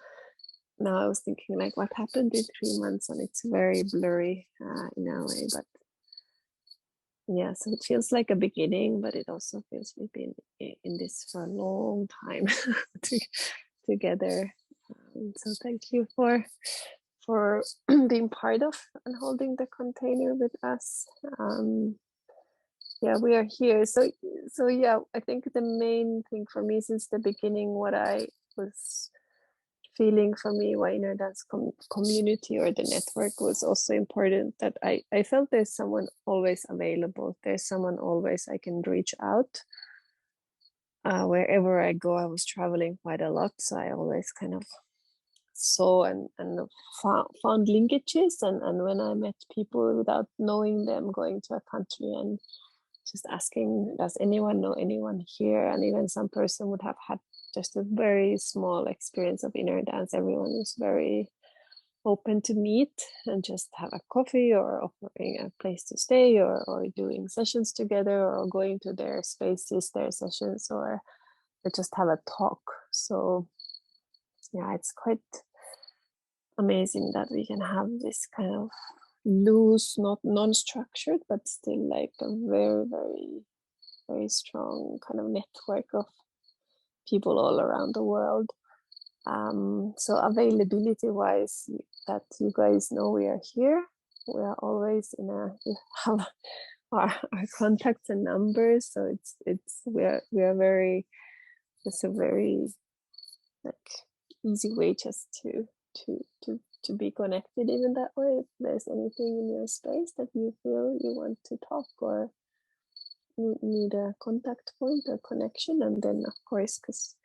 [SPEAKER 1] now I was thinking like what happened in 3 months, and it's very blurry in a way, but yeah, so it feels like a beginning, but it also feels we've been in this for a long time together. So thank you for being part of and holding the container with us. Yeah, we are here. So yeah, I think the main thing for me since the beginning, what I was feeling for me, why inner dance community or the network was also important, that I felt there's someone always available. There's someone always I can reach out. Wherever I go, I was traveling quite a lot, so I always kind of saw and found linkages, and when I met people without knowing them, going to a country and just asking, does anyone know anyone here? And even some person would have had just a very small experience of inner dance. Everyone was very open to meet and just have a coffee, or offering a place to stay, or doing sessions together, or going to their spaces, their sessions, or just have a talk. So yeah, it's quite amazing that we can have this kind of loose, not non-structured, but still like a very, very, very strong kind of network of people all around the world. So availability wise, that you guys know we are here. We are always we have our contacts and numbers. So we are very, it's a very like easy way just to be connected even that way. If there's anything in your space that you feel you want to talk or need a contact point or connection, and then of course, because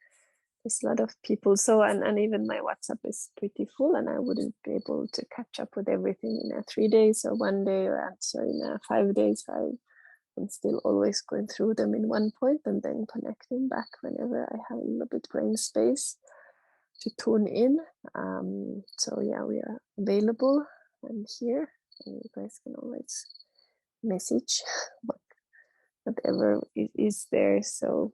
[SPEAKER 1] there's a lot of people, so and even my WhatsApp is pretty full, and I wouldn't be able to catch up with everything in a 3 days or 1 day, or answer in a 5 days. I'm still always going through them in one point and then connecting back whenever I have a little bit brain space to tune in. So yeah, we are available and here, and you guys can always message whatever is there. So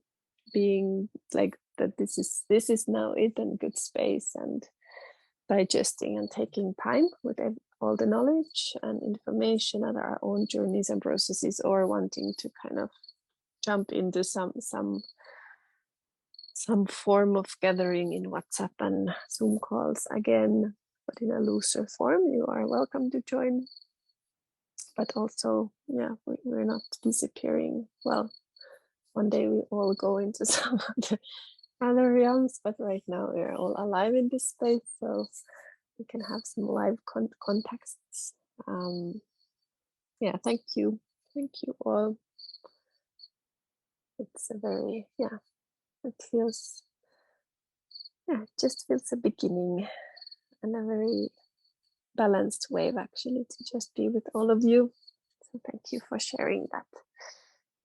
[SPEAKER 1] being like that, this is now it, and good space, and digesting and taking time with all the knowledge and information and our own journeys and processes, or wanting to kind of jump into some form of gathering in WhatsApp and Zoom calls again, but in a looser form, you are welcome to join. But also, yeah, we're not disappearing. Well, one day we all go into some other realms, but right now we're all alive in this space, so we can have some live contexts. Yeah, thank you all. It's a very, yeah, it feels, yeah, it just feels a beginning, and a very balanced wave actually to just be with all of you. So thank you for sharing that,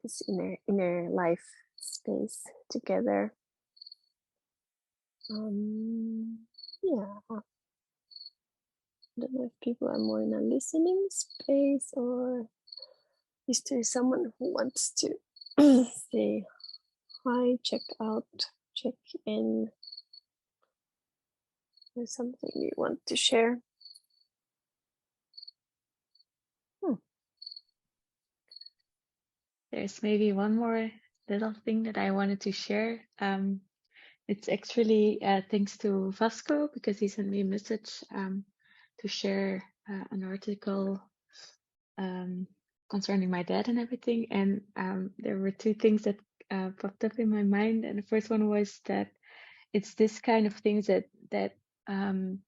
[SPEAKER 1] this inner life space together. Yeah, I don't know if people are more in a listening space, or is there someone who wants to say hi, check out, check in, or something you want to share?
[SPEAKER 6] There's maybe one more little thing that I wanted to share. It's actually thanks to Vasco, because he sent me a message to share an article concerning my dad and everything. And there were two things that popped up in my mind. And the first one was that it's this kind of things that I'm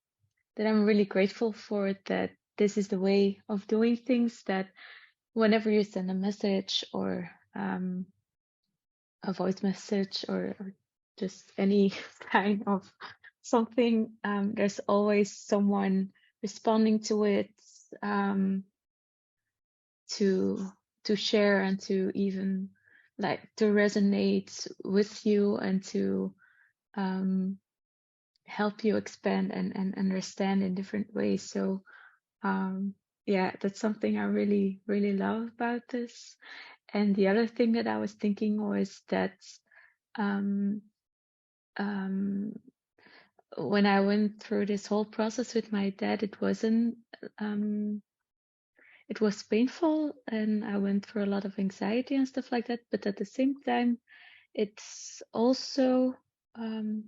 [SPEAKER 6] really grateful for, that this is the way of doing things, that whenever you send a message or a voice message or just any kind of something, there's always someone responding to it, to share, and to even like to resonate with you, and to help you expand and understand in different ways. So yeah, that's something I really, really love about this. And the other thing that I was thinking was that when I went through this whole process with my dad, it wasn't, it was painful, and I went through a lot of anxiety and stuff like that. But at the same time, it's also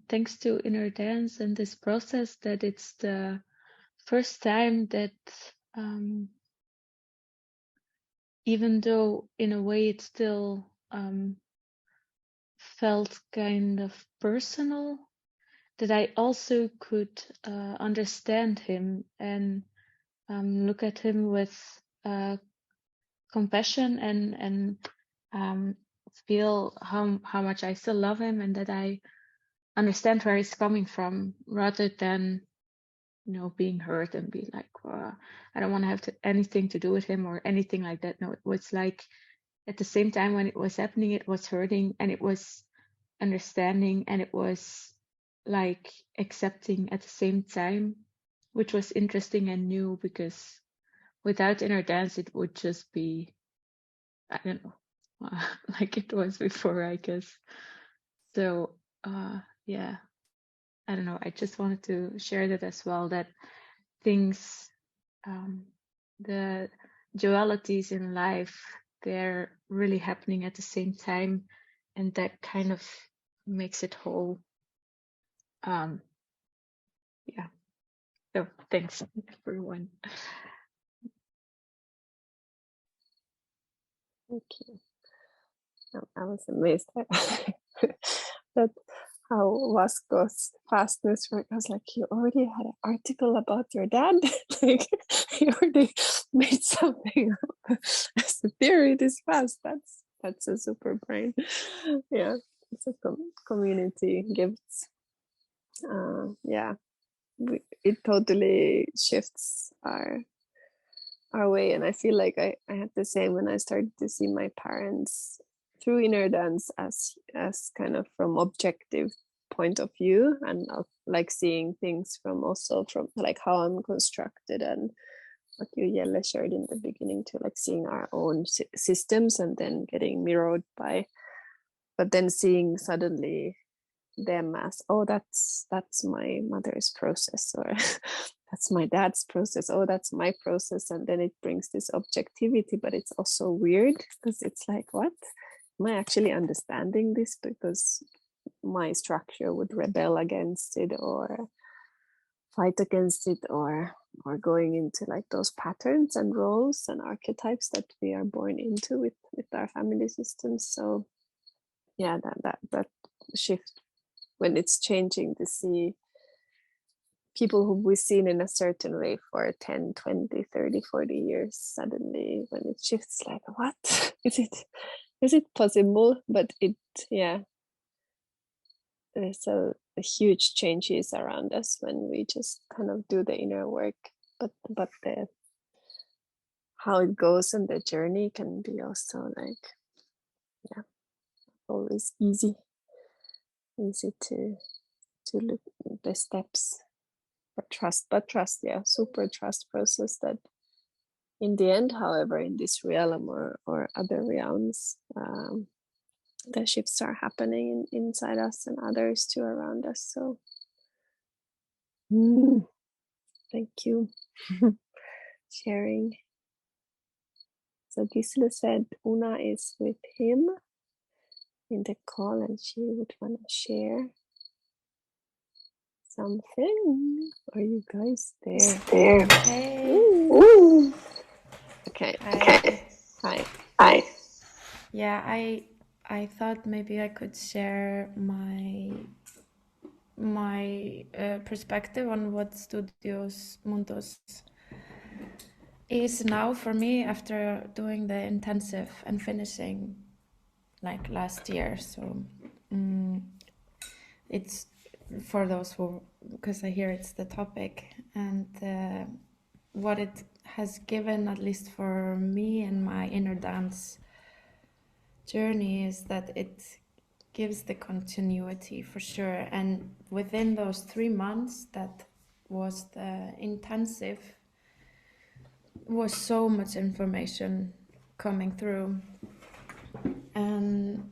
[SPEAKER 6] thanks to inner dance and this process that it's the first time that even though in a way it still felt kind of personal, that I also could understand him and look at him with compassion and feel how much I still love him, and that I understand where he's coming from, rather than being hurt and be like, I don't want to have anything to do with him or anything like that. No, it was like at the same time when it was happening, it was hurting and it was understanding and it was like accepting at the same time, which was interesting and new, because without inner dance it would just be, I don't know, like it was before, I guess. So yeah, I don't know, I just wanted to share that as well, that things, the dualities in life, they're really happening at the same time, and that kind of makes it whole. Yeah, so thanks everyone.
[SPEAKER 1] Thank you. I was amazed that how Vasco's fastness worked. I was like, you already had an article about your dad? Like, you already made something up as a theory this fast. That's a super brain. Yeah, it's a community gifts. Yeah, it totally shifts our way, and I feel like I had the same when I started to see my parents through inner dance as kind of from objective point of view, and like seeing things from also from like how I'm constructed, and what you Jelle shared in the beginning too, like seeing our own systems and then getting mirrored by, but then seeing suddenly them as, oh, that's my mother's process, or that's my dad's process, oh, that's my process, and then it brings this objectivity, but it's also weird because it's like, what am I actually understanding this? Because my structure would rebel against it or fight against it, or going into like those patterns and roles and archetypes that we are born into with our family systems. So yeah, that shift when it's changing, to see people who we've seen in a certain way for 10, 20, 30, 40 years, suddenly when it shifts, like, what is it possible? But there's a huge changes around us when we just kind of do the inner work, but the how it goes and the journey can be also like, yeah, always easy to look at the steps. But trust, yeah, super trust process that in the end, however, in this realm or other realms, the shifts are happening inside us and others too around us. So thank you sharing. So Gisela said Una is with him in the call and she would want to share something. Are you guys there?
[SPEAKER 11] Hey.
[SPEAKER 1] Ooh. Okay.
[SPEAKER 11] Hi.
[SPEAKER 1] Hi.
[SPEAKER 11] Yeah, I thought maybe I could share my perspective on what Studios Mundos is now for me after doing the intensive and finishing like last year. So it's for those who, because I hear it's the topic, and what it has given, at least for me and my inner dance journey, is that it gives the continuity for sure. And within those 3 months that was the intensive, was so much information coming through, and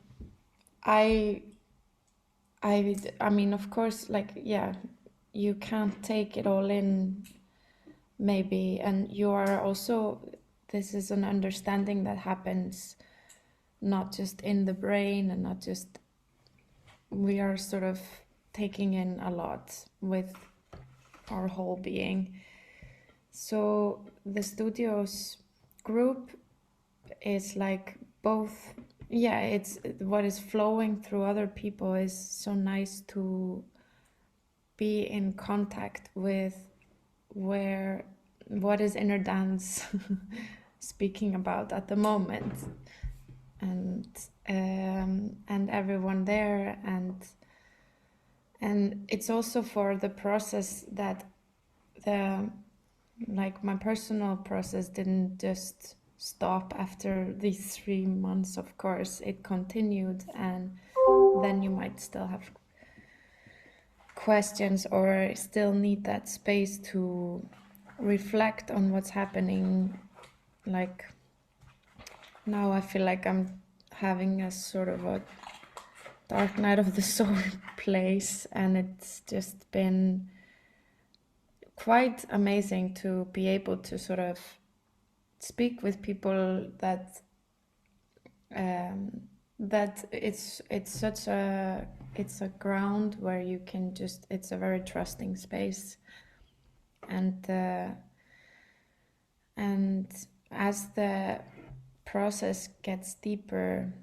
[SPEAKER 11] I mean, of course, like, yeah, you can't take it all in, maybe, and you are also, this is an understanding that happens not just in the brain and not just, we are sort of taking in a lot with our whole being. So the studios group is like both, yeah, it's what is flowing through other people is so nice to be in contact with, where, what is inner dance speaking about at the moment, and everyone there, and it's also for the process that the, like my personal process didn't just stop after these 3 months. Of course it continued, and then you might still have questions or still need that space to reflect on what's happening. Like now I feel like I'm having a sort of a dark night of the soul place, and it's just been quite amazing to be able to sort of speak with people that that it's such a, it's a ground where you can just, it's a very trusting space, and as the process gets deeper,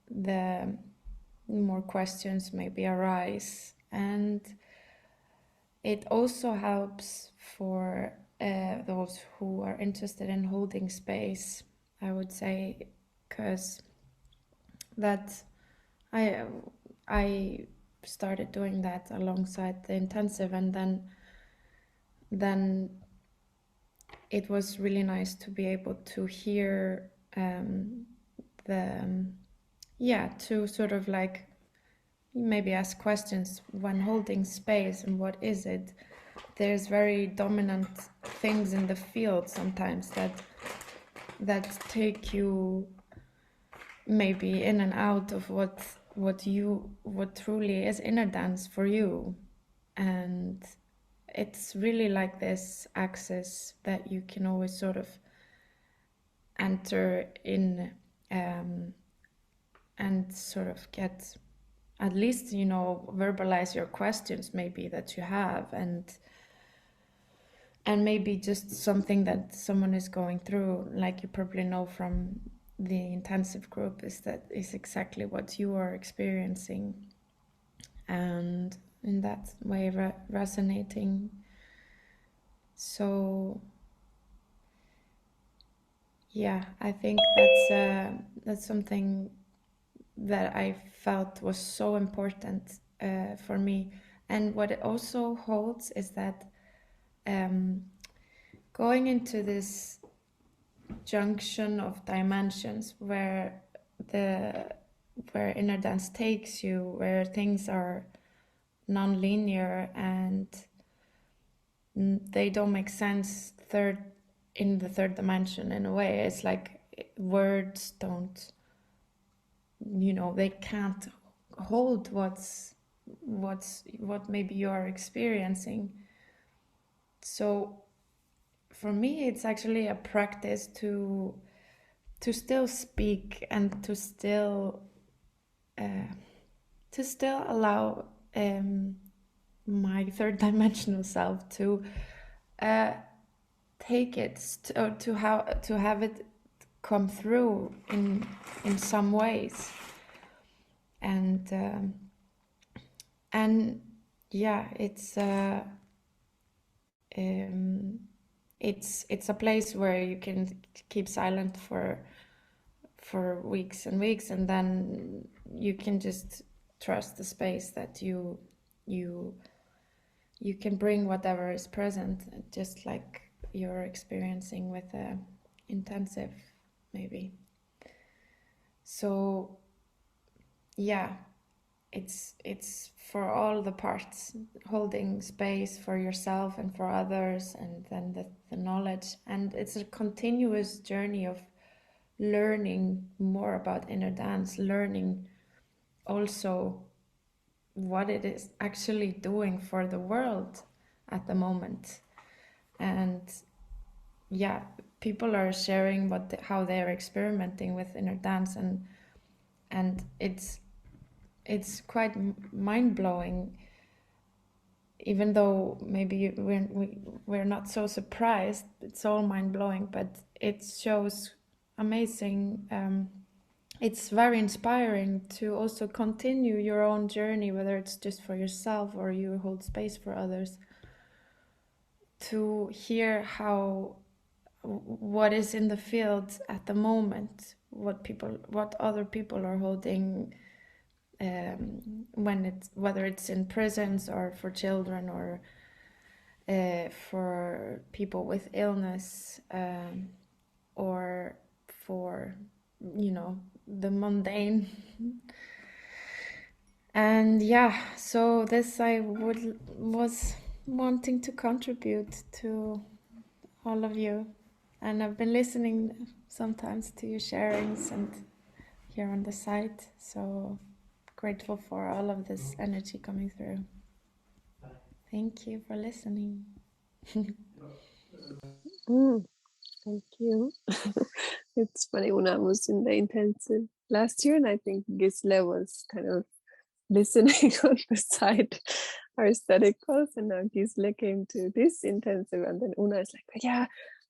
[SPEAKER 11] the more questions maybe arise, and it also helps for those who are interested in holding space, I would say, because that I started doing that alongside the intensive, and then it was really nice to be able to hear yeah, to sort of like maybe ask questions when holding space, and what is it. There's very dominant things in the field sometimes that take you maybe in and out of what truly is inner dance for you, and it's really like this access that you can always sort of enter in, and sort of get, at least, you know, verbalize your questions maybe that you have, and maybe just something that someone is going through, like you probably know from the intensive group, is exactly what you are experiencing, and in that way resonating. So yeah, I think that's something that I felt was so important for me. And what it also holds is that going into this junction of dimensions where inner dance takes you, where things are non-linear and they don't make sense in the third dimension. In a way, it's like words don't, you know, they can't hold what maybe you are experiencing. So for me, it's actually a practice to still speak, and to still allow my third dimensional self to take it, to have it come through in some ways, and yeah, it's a place where you can keep silent for weeks and weeks, and then you can just trust the space that you can bring whatever is present, just like you're experiencing with the intensive maybe. So yeah, it's for all the parts, holding space for yourself and for others, and then the knowledge, and it's a continuous journey of learning more about inner dance, learning also what it is actually doing for the world at the moment. And yeah, people are sharing how they're experimenting with inner dance, and it's quite mind-blowing, even though maybe we're not so surprised. It's all mind-blowing, but it shows amazing. It's very inspiring to also continue your own journey, whether it's just for yourself or you hold space for others, to hear what is in the field at the moment, what other people are holding, whether it's in prisons or for children or for people with illness, or for the mundane. And yeah, so this I was wanting to contribute to all of you, and I've been listening sometimes to your sharings and here on the site, so grateful for all of this energy coming through. Thank you for listening.
[SPEAKER 1] Thank you. It's funny, Una was in the intensive last year, and I think Gisle was kind of listening on the side, our study calls, and now Gisle came to this intensive, and then Una is like, yeah,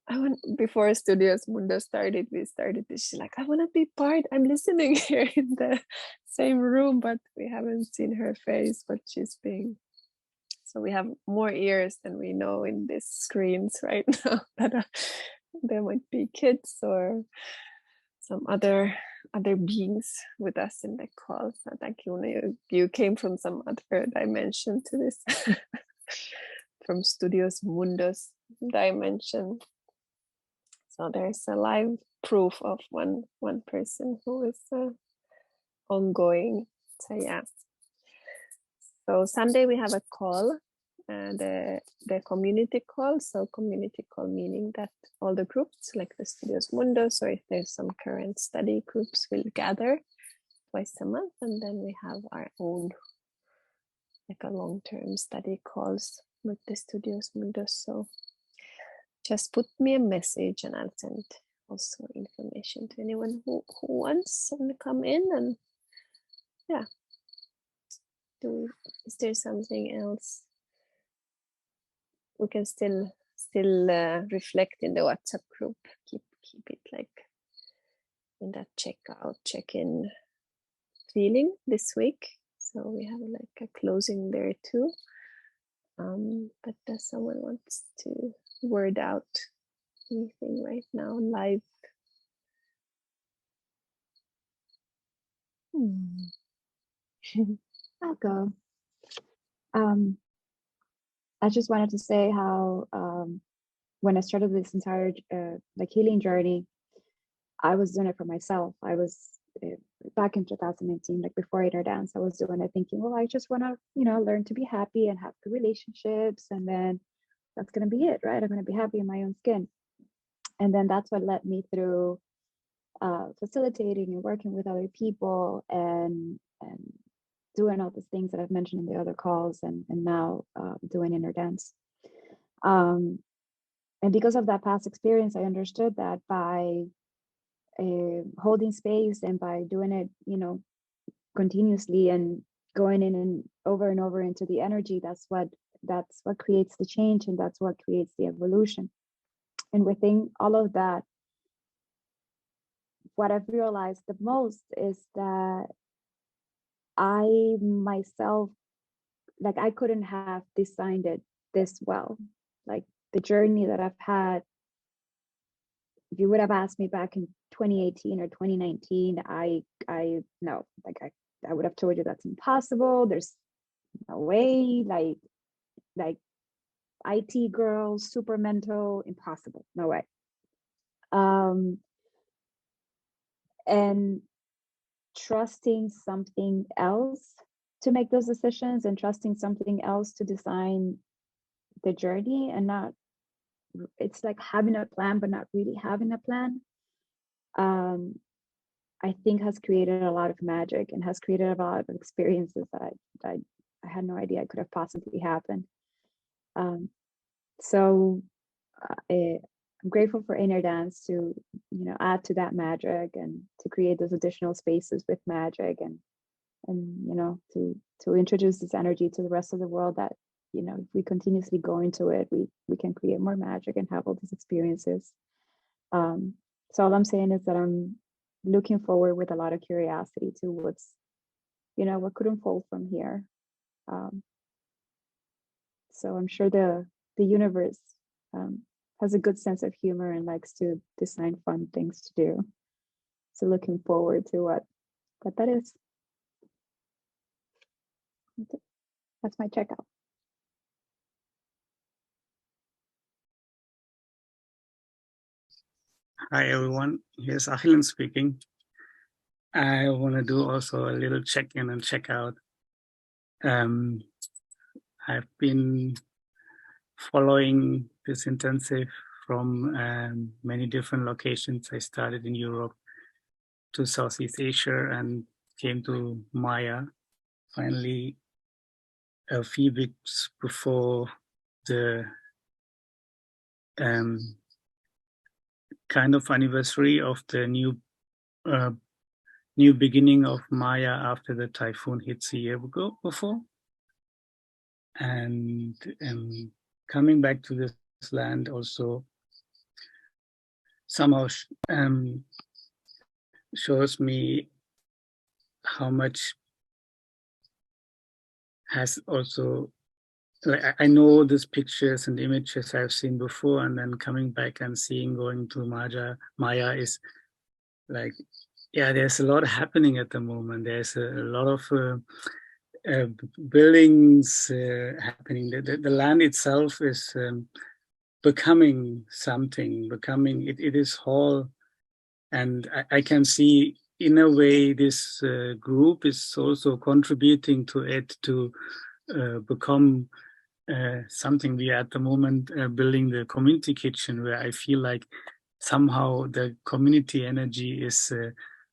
[SPEAKER 1] I want, before Studios Mundo started, we started this, she's like, I want to be part, I'm listening here in the same room, but we haven't seen her face, but she's being, so we have more ears than we know in these screens right now, that there might be kids or some other beings with us in the call. So thank you. You came from some other dimension to this, from Studios Mundo's dimension. So there's a live proof of one person who is ongoing. So yeah. So Sunday we have a call, the community call. So community call meaning that all the groups, like the Studios Mundo, so if there's some current study groups, will gather twice a month, and then we have our own, like a long-term study calls with the Studios Mundo. So just put me a message and I'll send also information to anyone who wants to come in. And yeah, is there something else? We can still reflect in the WhatsApp group. Keep it like in that check-in feeling this week. So we have like a closing there too. But does someone wants to word out anything right now live?
[SPEAKER 3] I'll go. I just wanted to say how when I started this entire like healing journey, I was doing it for myself. I was back in 2019, like before Inner Dance, I was doing it thinking, well, I just want to, learn to be happy and have good relationships, and then that's gonna be it, right? I'm gonna be happy in my own skin. And then that's what led me through facilitating and working with other people and doing all the things that I've mentioned in the other calls, and now doing Inner Dance. And because of that past experience, I understood that by holding space and by doing it, continuously and going in and over into the energy, that's what creates the change, and that's what creates the evolution. And within all of that, what I've realized the most is that I myself, like, I couldn't have designed it this well. Like, the journey that I've had, if you would have asked me back in 2018 or 2019, I no, like I would have told you that's impossible. There's no way, like IT girl, super mental, impossible, no way. And trusting something else to make those decisions, and trusting something else to design the journey, and not, it's like having a plan but not really having a plan, I think has created a lot of magic and has created a lot of experiences that I had no idea it could have possibly happened. So I'm grateful for innerdance to, add to that magic and to create those additional spaces with magic and to introduce this energy to the rest of the world that, if we continuously go into it, we can create more magic and have all these experiences. So all I'm saying is that I'm looking forward with a lot of curiosity to what could unfold from here. So I'm sure the universe has a good sense of humor and likes to design fun things to do. So looking forward to what that is. That's my checkout.
[SPEAKER 12] Hi everyone, here's Achilan speaking. I want to do also a little check-in and check-out. I've been following this intensive from many different locations. I started in Europe to Southeast Asia and came to Maya. Finally, a few weeks before the kind of anniversary of the new beginning of Maya after the typhoon hits a year ago before. And coming back to this land also somehow shows me how much has also, like, I know these pictures and images I've seen before, and then coming back and going to Maya is like, yeah, there's a lot happening at the moment. There's a lot of buildings happening. The land itself is becoming something, it is whole. And I can see in a way this group is also contributing to it to become something. We are at the moment building the community kitchen, where I feel like somehow the community energy is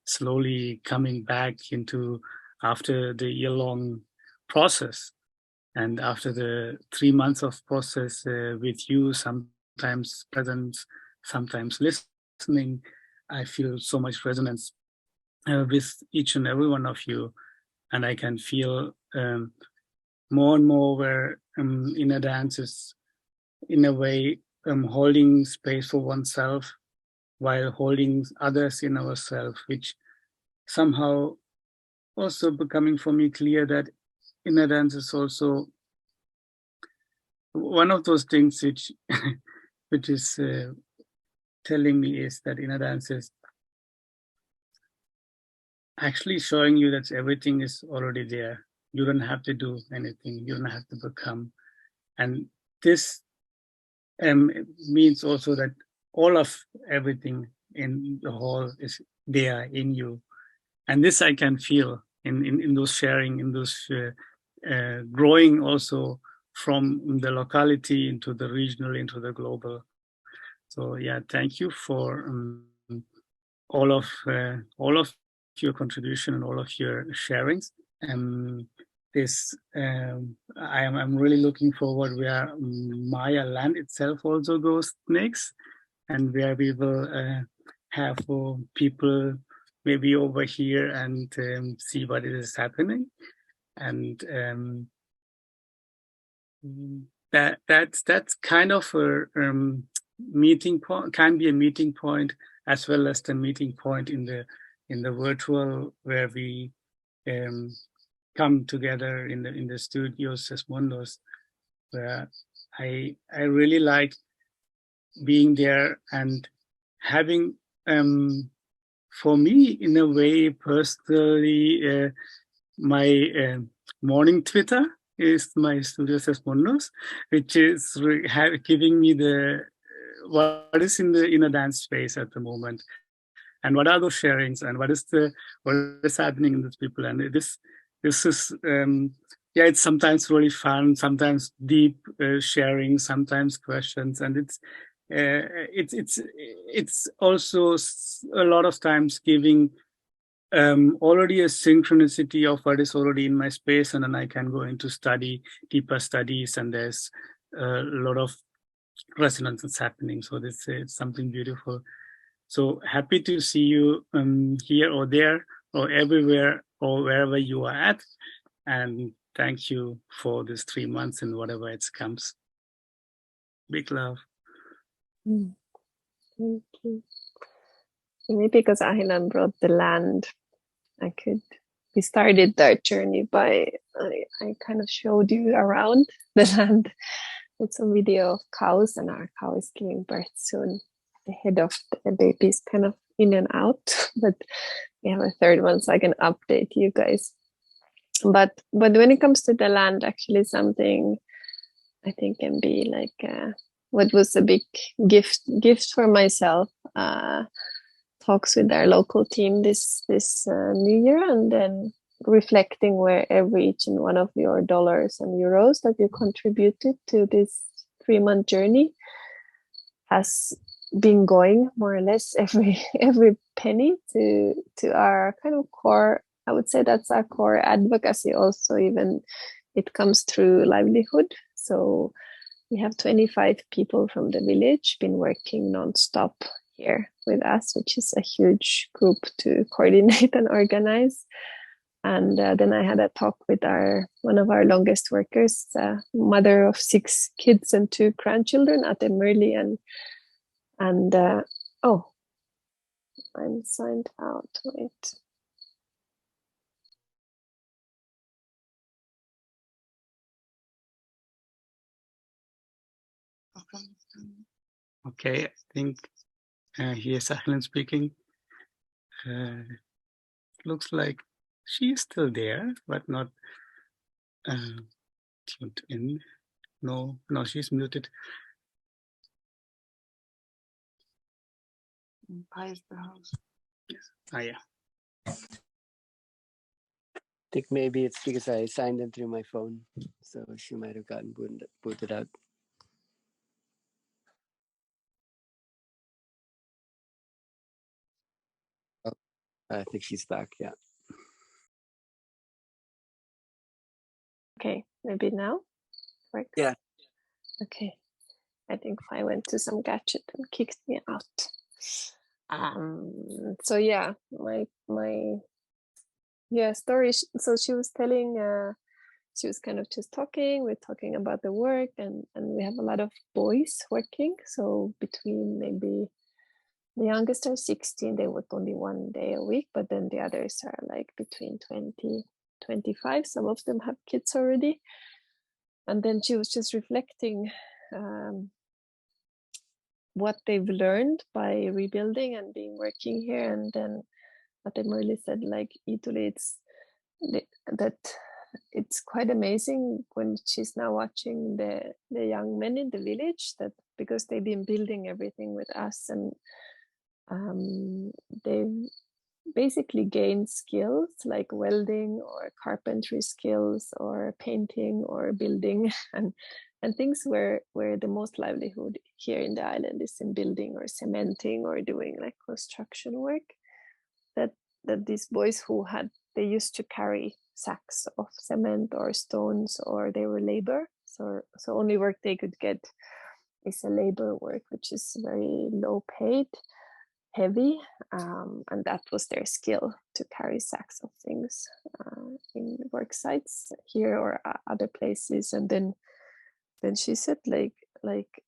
[SPEAKER 12] slowly coming back into after the year-long process. And after the 3 months of process with you, sometimes present, sometimes listening, I feel so much resonance with each and every one of you. And I can feel more and more where innerdance is, in a way, holding space for oneself while holding others in ourselves, which somehow also becoming for me clear that innerdance is also one of those things which which is telling me is that innerdance is actually showing you that everything is already there. You don't have to do anything. You don't have to become. And this means also that all of everything in the whole is there in you. And this I can feel in those sharing, in those growing also from the locality into the regional, into the global. So yeah, thank you for all of your contribution and all of your sharings. I'm really looking forward where Maya land itself also goes next, and where we will have people maybe over here and see what is happening. And that's kind of a meeting point, can be a meeting point, as well as the meeting point in the virtual, where we come together in the studios Sesmundos, where I really like being there and having for me, in a way, personally, my morning Twitter is my Studio Sesmundos, which is giving me the what is in the innerdance space at the moment, and what are those sharings, and what is happening in these people. And this is yeah, it's sometimes really fun, sometimes deep sharing, sometimes questions, and it's also a lot of times giving already a synchronicity of what is already in my space, and then I can go into deeper studies, and there's a lot of resonances happening. So this is something beautiful. So happy to see you here or there or everywhere or wherever you are at. And thank you for this 3 months and whatever it comes. Big love.
[SPEAKER 1] Thank you. Maybe because Ahilan brought the land, we started that journey by, I kind of showed you around the land with some video of cows, and our cow is giving birth soon. The head of the baby is kind of in and out, but we have a third one, so I can update you guys. But when it comes to the land, actually something I think can be like what was a big gift for myself. Talks with our local team this new year, and then reflecting where each and one of your dollars and euros that you contributed to this 3-month journey has been going, more or less every penny to our kind of core. I would say that's our core advocacy also, even it comes through livelihood. So we have 25 people from the village been working nonstop here with us, which is a huge group to coordinate and organize. And then I had a talk with one of our longest workers, mother of 6 kids and 2 grandchildren at Emerly, and oh, I'm signed out. Wait.
[SPEAKER 12] Okay, I think here's Ahilan speaking. Looks like she's still there, but not tuned in. No, she's muted.
[SPEAKER 10] Pies the house.
[SPEAKER 12] Yes. Yeah.
[SPEAKER 9] I think maybe it's because I signed in through my phone, so she might have gotten booted out. Oh, I think she's back. Yeah.
[SPEAKER 1] Okay, maybe now works.
[SPEAKER 9] Yeah.
[SPEAKER 1] Okay, I think I went to some gadget and kicked me out. So yeah, my story. So she was telling. She was kind of just talking. We're talking about the work, and we have a lot of boys working. So between maybe the youngest are 16, they work only 1 day a week, but then the others are like between 20, 25. Some of them have kids already. And then she was just reflecting what they've learned by rebuilding and being working here. And then Atemurli said, like, Ituli, that it's quite amazing when she's now watching the young men in the village, that because they've been building everything with us, and they've basically gained skills like welding or carpentry skills or painting or building and things where the most livelihood here in the island is in building or cementing or doing like construction work, that these boys they used to carry sacks of cement or stones, or they were labor, so only work they could get is a labor work, which is very low paid, heavy, and that was their skill, to carry sacks of things in work sites here or other places. And then she said, like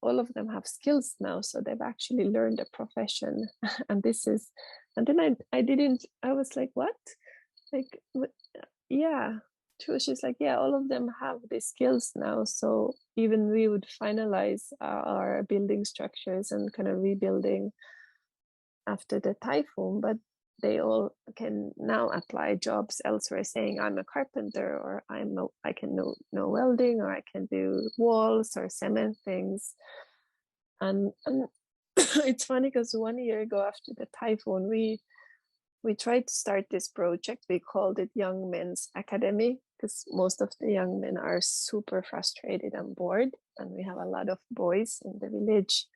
[SPEAKER 1] all of them have skills now, so they've actually learned a profession. And then I was like, what? Like, yeah, true. She's like, yeah, all of them have these skills now, so even we would finalize our building structures and kind of rebuilding after the typhoon, but they all can now apply jobs elsewhere, saying I'm a carpenter, or I can know welding, or I can do walls or cement things. And it's funny because 1 year ago after the typhoon, we tried to start this project. We called it Young Men's Academy, because most of the young men are super frustrated and bored, and we have a lot of boys in the village,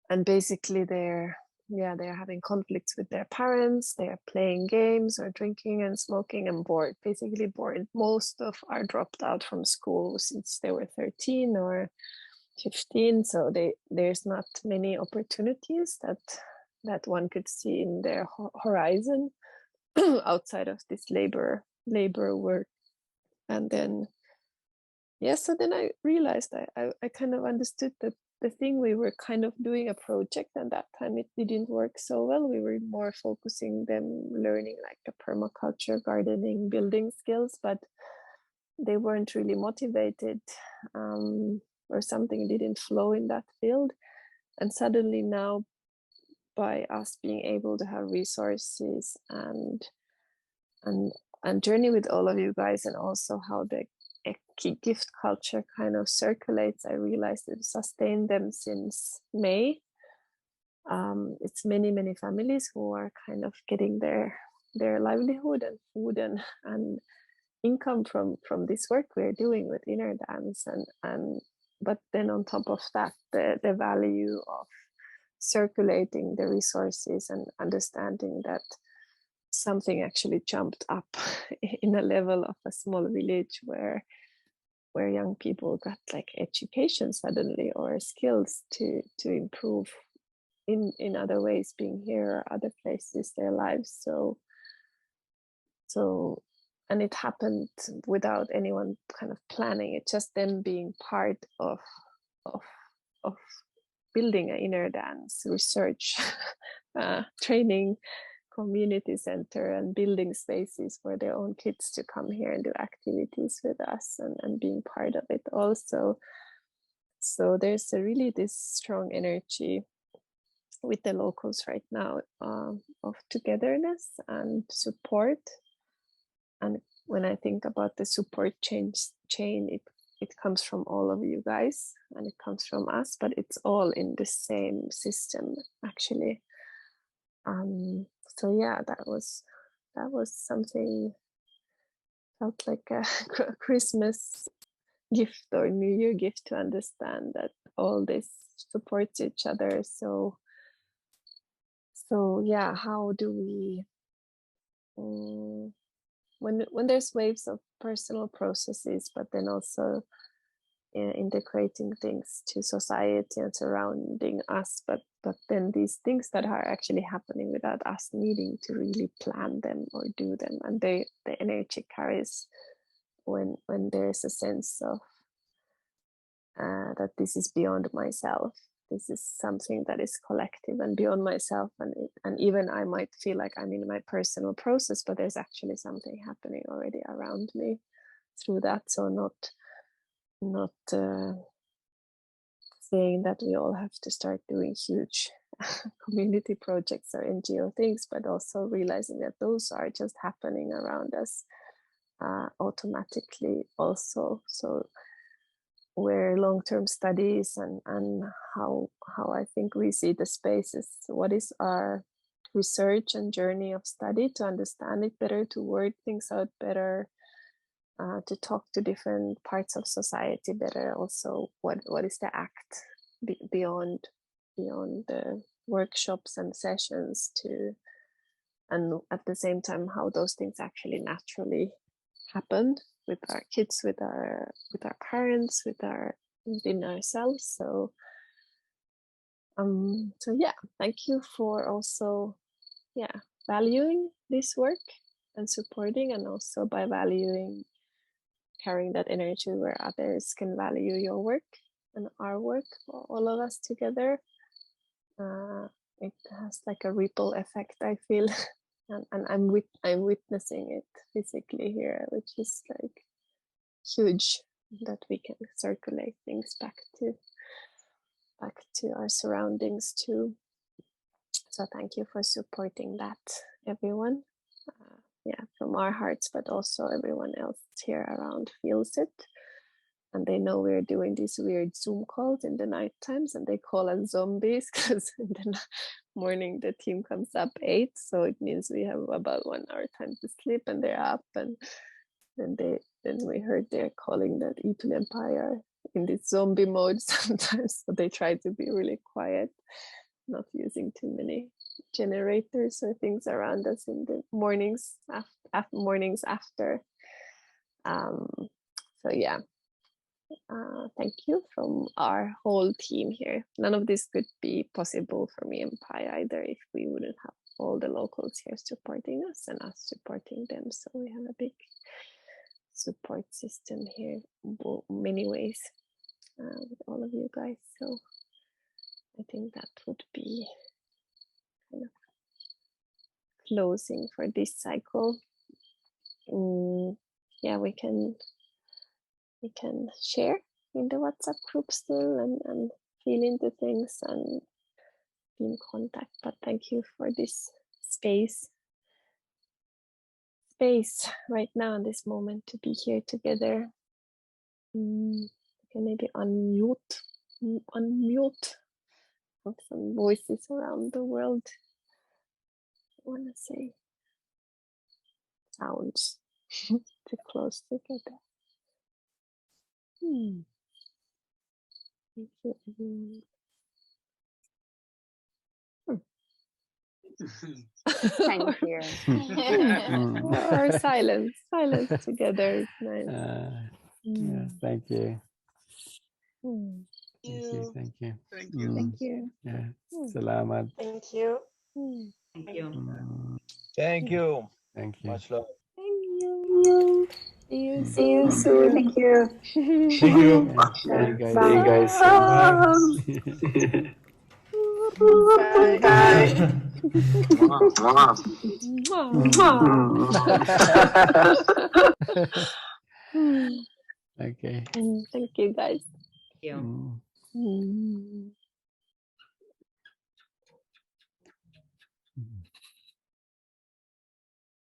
[SPEAKER 1] and basically they're they're having conflicts with their parents, they're playing games or drinking and smoking and bored, basically bored. Most of are dropped out from school since they were 13 or 15, so there's not many opportunities that one could see in their horizon outside of this labor work. And then so then I realized I kind of understood that the thing we were kind of doing a project, and that time it didn't work so well. We were more focusing them learning like a permaculture, gardening, building skills, but they weren't really motivated, or something didn't flow in that field. And suddenly now, by us being able to have resources and journey with all of you guys, and also how the gift culture kind of circulates, I realized it sustained them since May. It's many families who are kind of getting their livelihood and food and income from this work we're doing with innerdance, and but then on top of that, the value of circulating the resources and understanding that something actually jumped up in a level of a small village where young people got like education suddenly, or skills to improve in other ways, being here or other places, their lives. So and it happened without anyone kind of planning it, just them being part of building an innerdance research training community center and building spaces for their own kids to come here and do activities with us and being part of it also. So there's really this strong energy with the locals right now, of togetherness and support. And when I think about the support chain, it comes from all of you guys, and it comes from us, but it's all in the same system actually. So yeah, that was something, felt like a Christmas gift or New Year gift, to understand that all this supports each other. So yeah, how do we, when there's waves of personal processes, but then also integrating things to society and surrounding us, but then these things that are actually happening without us needing to really plan them or do them, and the energy carries when there's a sense of that this is beyond myself, this is something that is collective and beyond myself, and even I might feel like I'm in my personal process, but there's actually something happening already around me through that. So not saying that we all have to start doing huge community projects or NGO things, but also realizing that those are just happening around us automatically also. So where long-term studies and how I think we see the spaces, what is our research and journey of study to understand it better, to word things out better, to talk to different parts of society better. Also, what is the act beyond the workshops and sessions, and at the same time how those things actually naturally happen with our kids, with our parents, within ourselves. So yeah, thank you for also valuing this work and supporting, and also by valuing, carrying that energy where others can value your work and our work, all of us together. It has like a ripple effect, I feel. And I'm witnessing it physically here, which is like huge, that we can circulate things back to our surroundings too. So thank you for supporting that, everyone. From our hearts, but also everyone else here around feels it. And they know we're doing these weird Zoom calls in the night times, and they call us zombies because in the morning the team comes up 8, so it means we have about 1 hour time to sleep, and they're up, and then we heard they're calling that Evil Empire in this zombie mode sometimes, so they try to be really quiet, not using too many generators or things around us in the mornings after. So yeah, thank you from our whole team here. None of this could be possible for me and Pi either if we wouldn't have all the locals here supporting us and us supporting them. So we have a big support system here in many ways with all of you guys. So I think that would be kind of closing for this cycle. Yeah, we can share in the WhatsApp group still and feel into things and be in contact. But thank you for this space right now in this moment to be here together. We can maybe unmute of some voices around the world. I want to say sounds too close together. Thank you, everyone.
[SPEAKER 3] Thank you.
[SPEAKER 1] Or silence together is nice.
[SPEAKER 9] Yeah, thank you.
[SPEAKER 7] Thank
[SPEAKER 9] you. Thank you.
[SPEAKER 3] Thank you.
[SPEAKER 9] Yeah. Selamat.
[SPEAKER 7] Thank you.
[SPEAKER 4] Thank you.
[SPEAKER 13] Thank you.
[SPEAKER 9] Thank you.
[SPEAKER 13] Much love.
[SPEAKER 1] Thank you. See you soon.
[SPEAKER 3] See you soon. Thank you.
[SPEAKER 5] Thank you.
[SPEAKER 9] See you guys.
[SPEAKER 7] Bye.
[SPEAKER 8] Bye.
[SPEAKER 9] Okay.
[SPEAKER 1] Thank you guys.
[SPEAKER 4] Thank you.
[SPEAKER 1] Mm.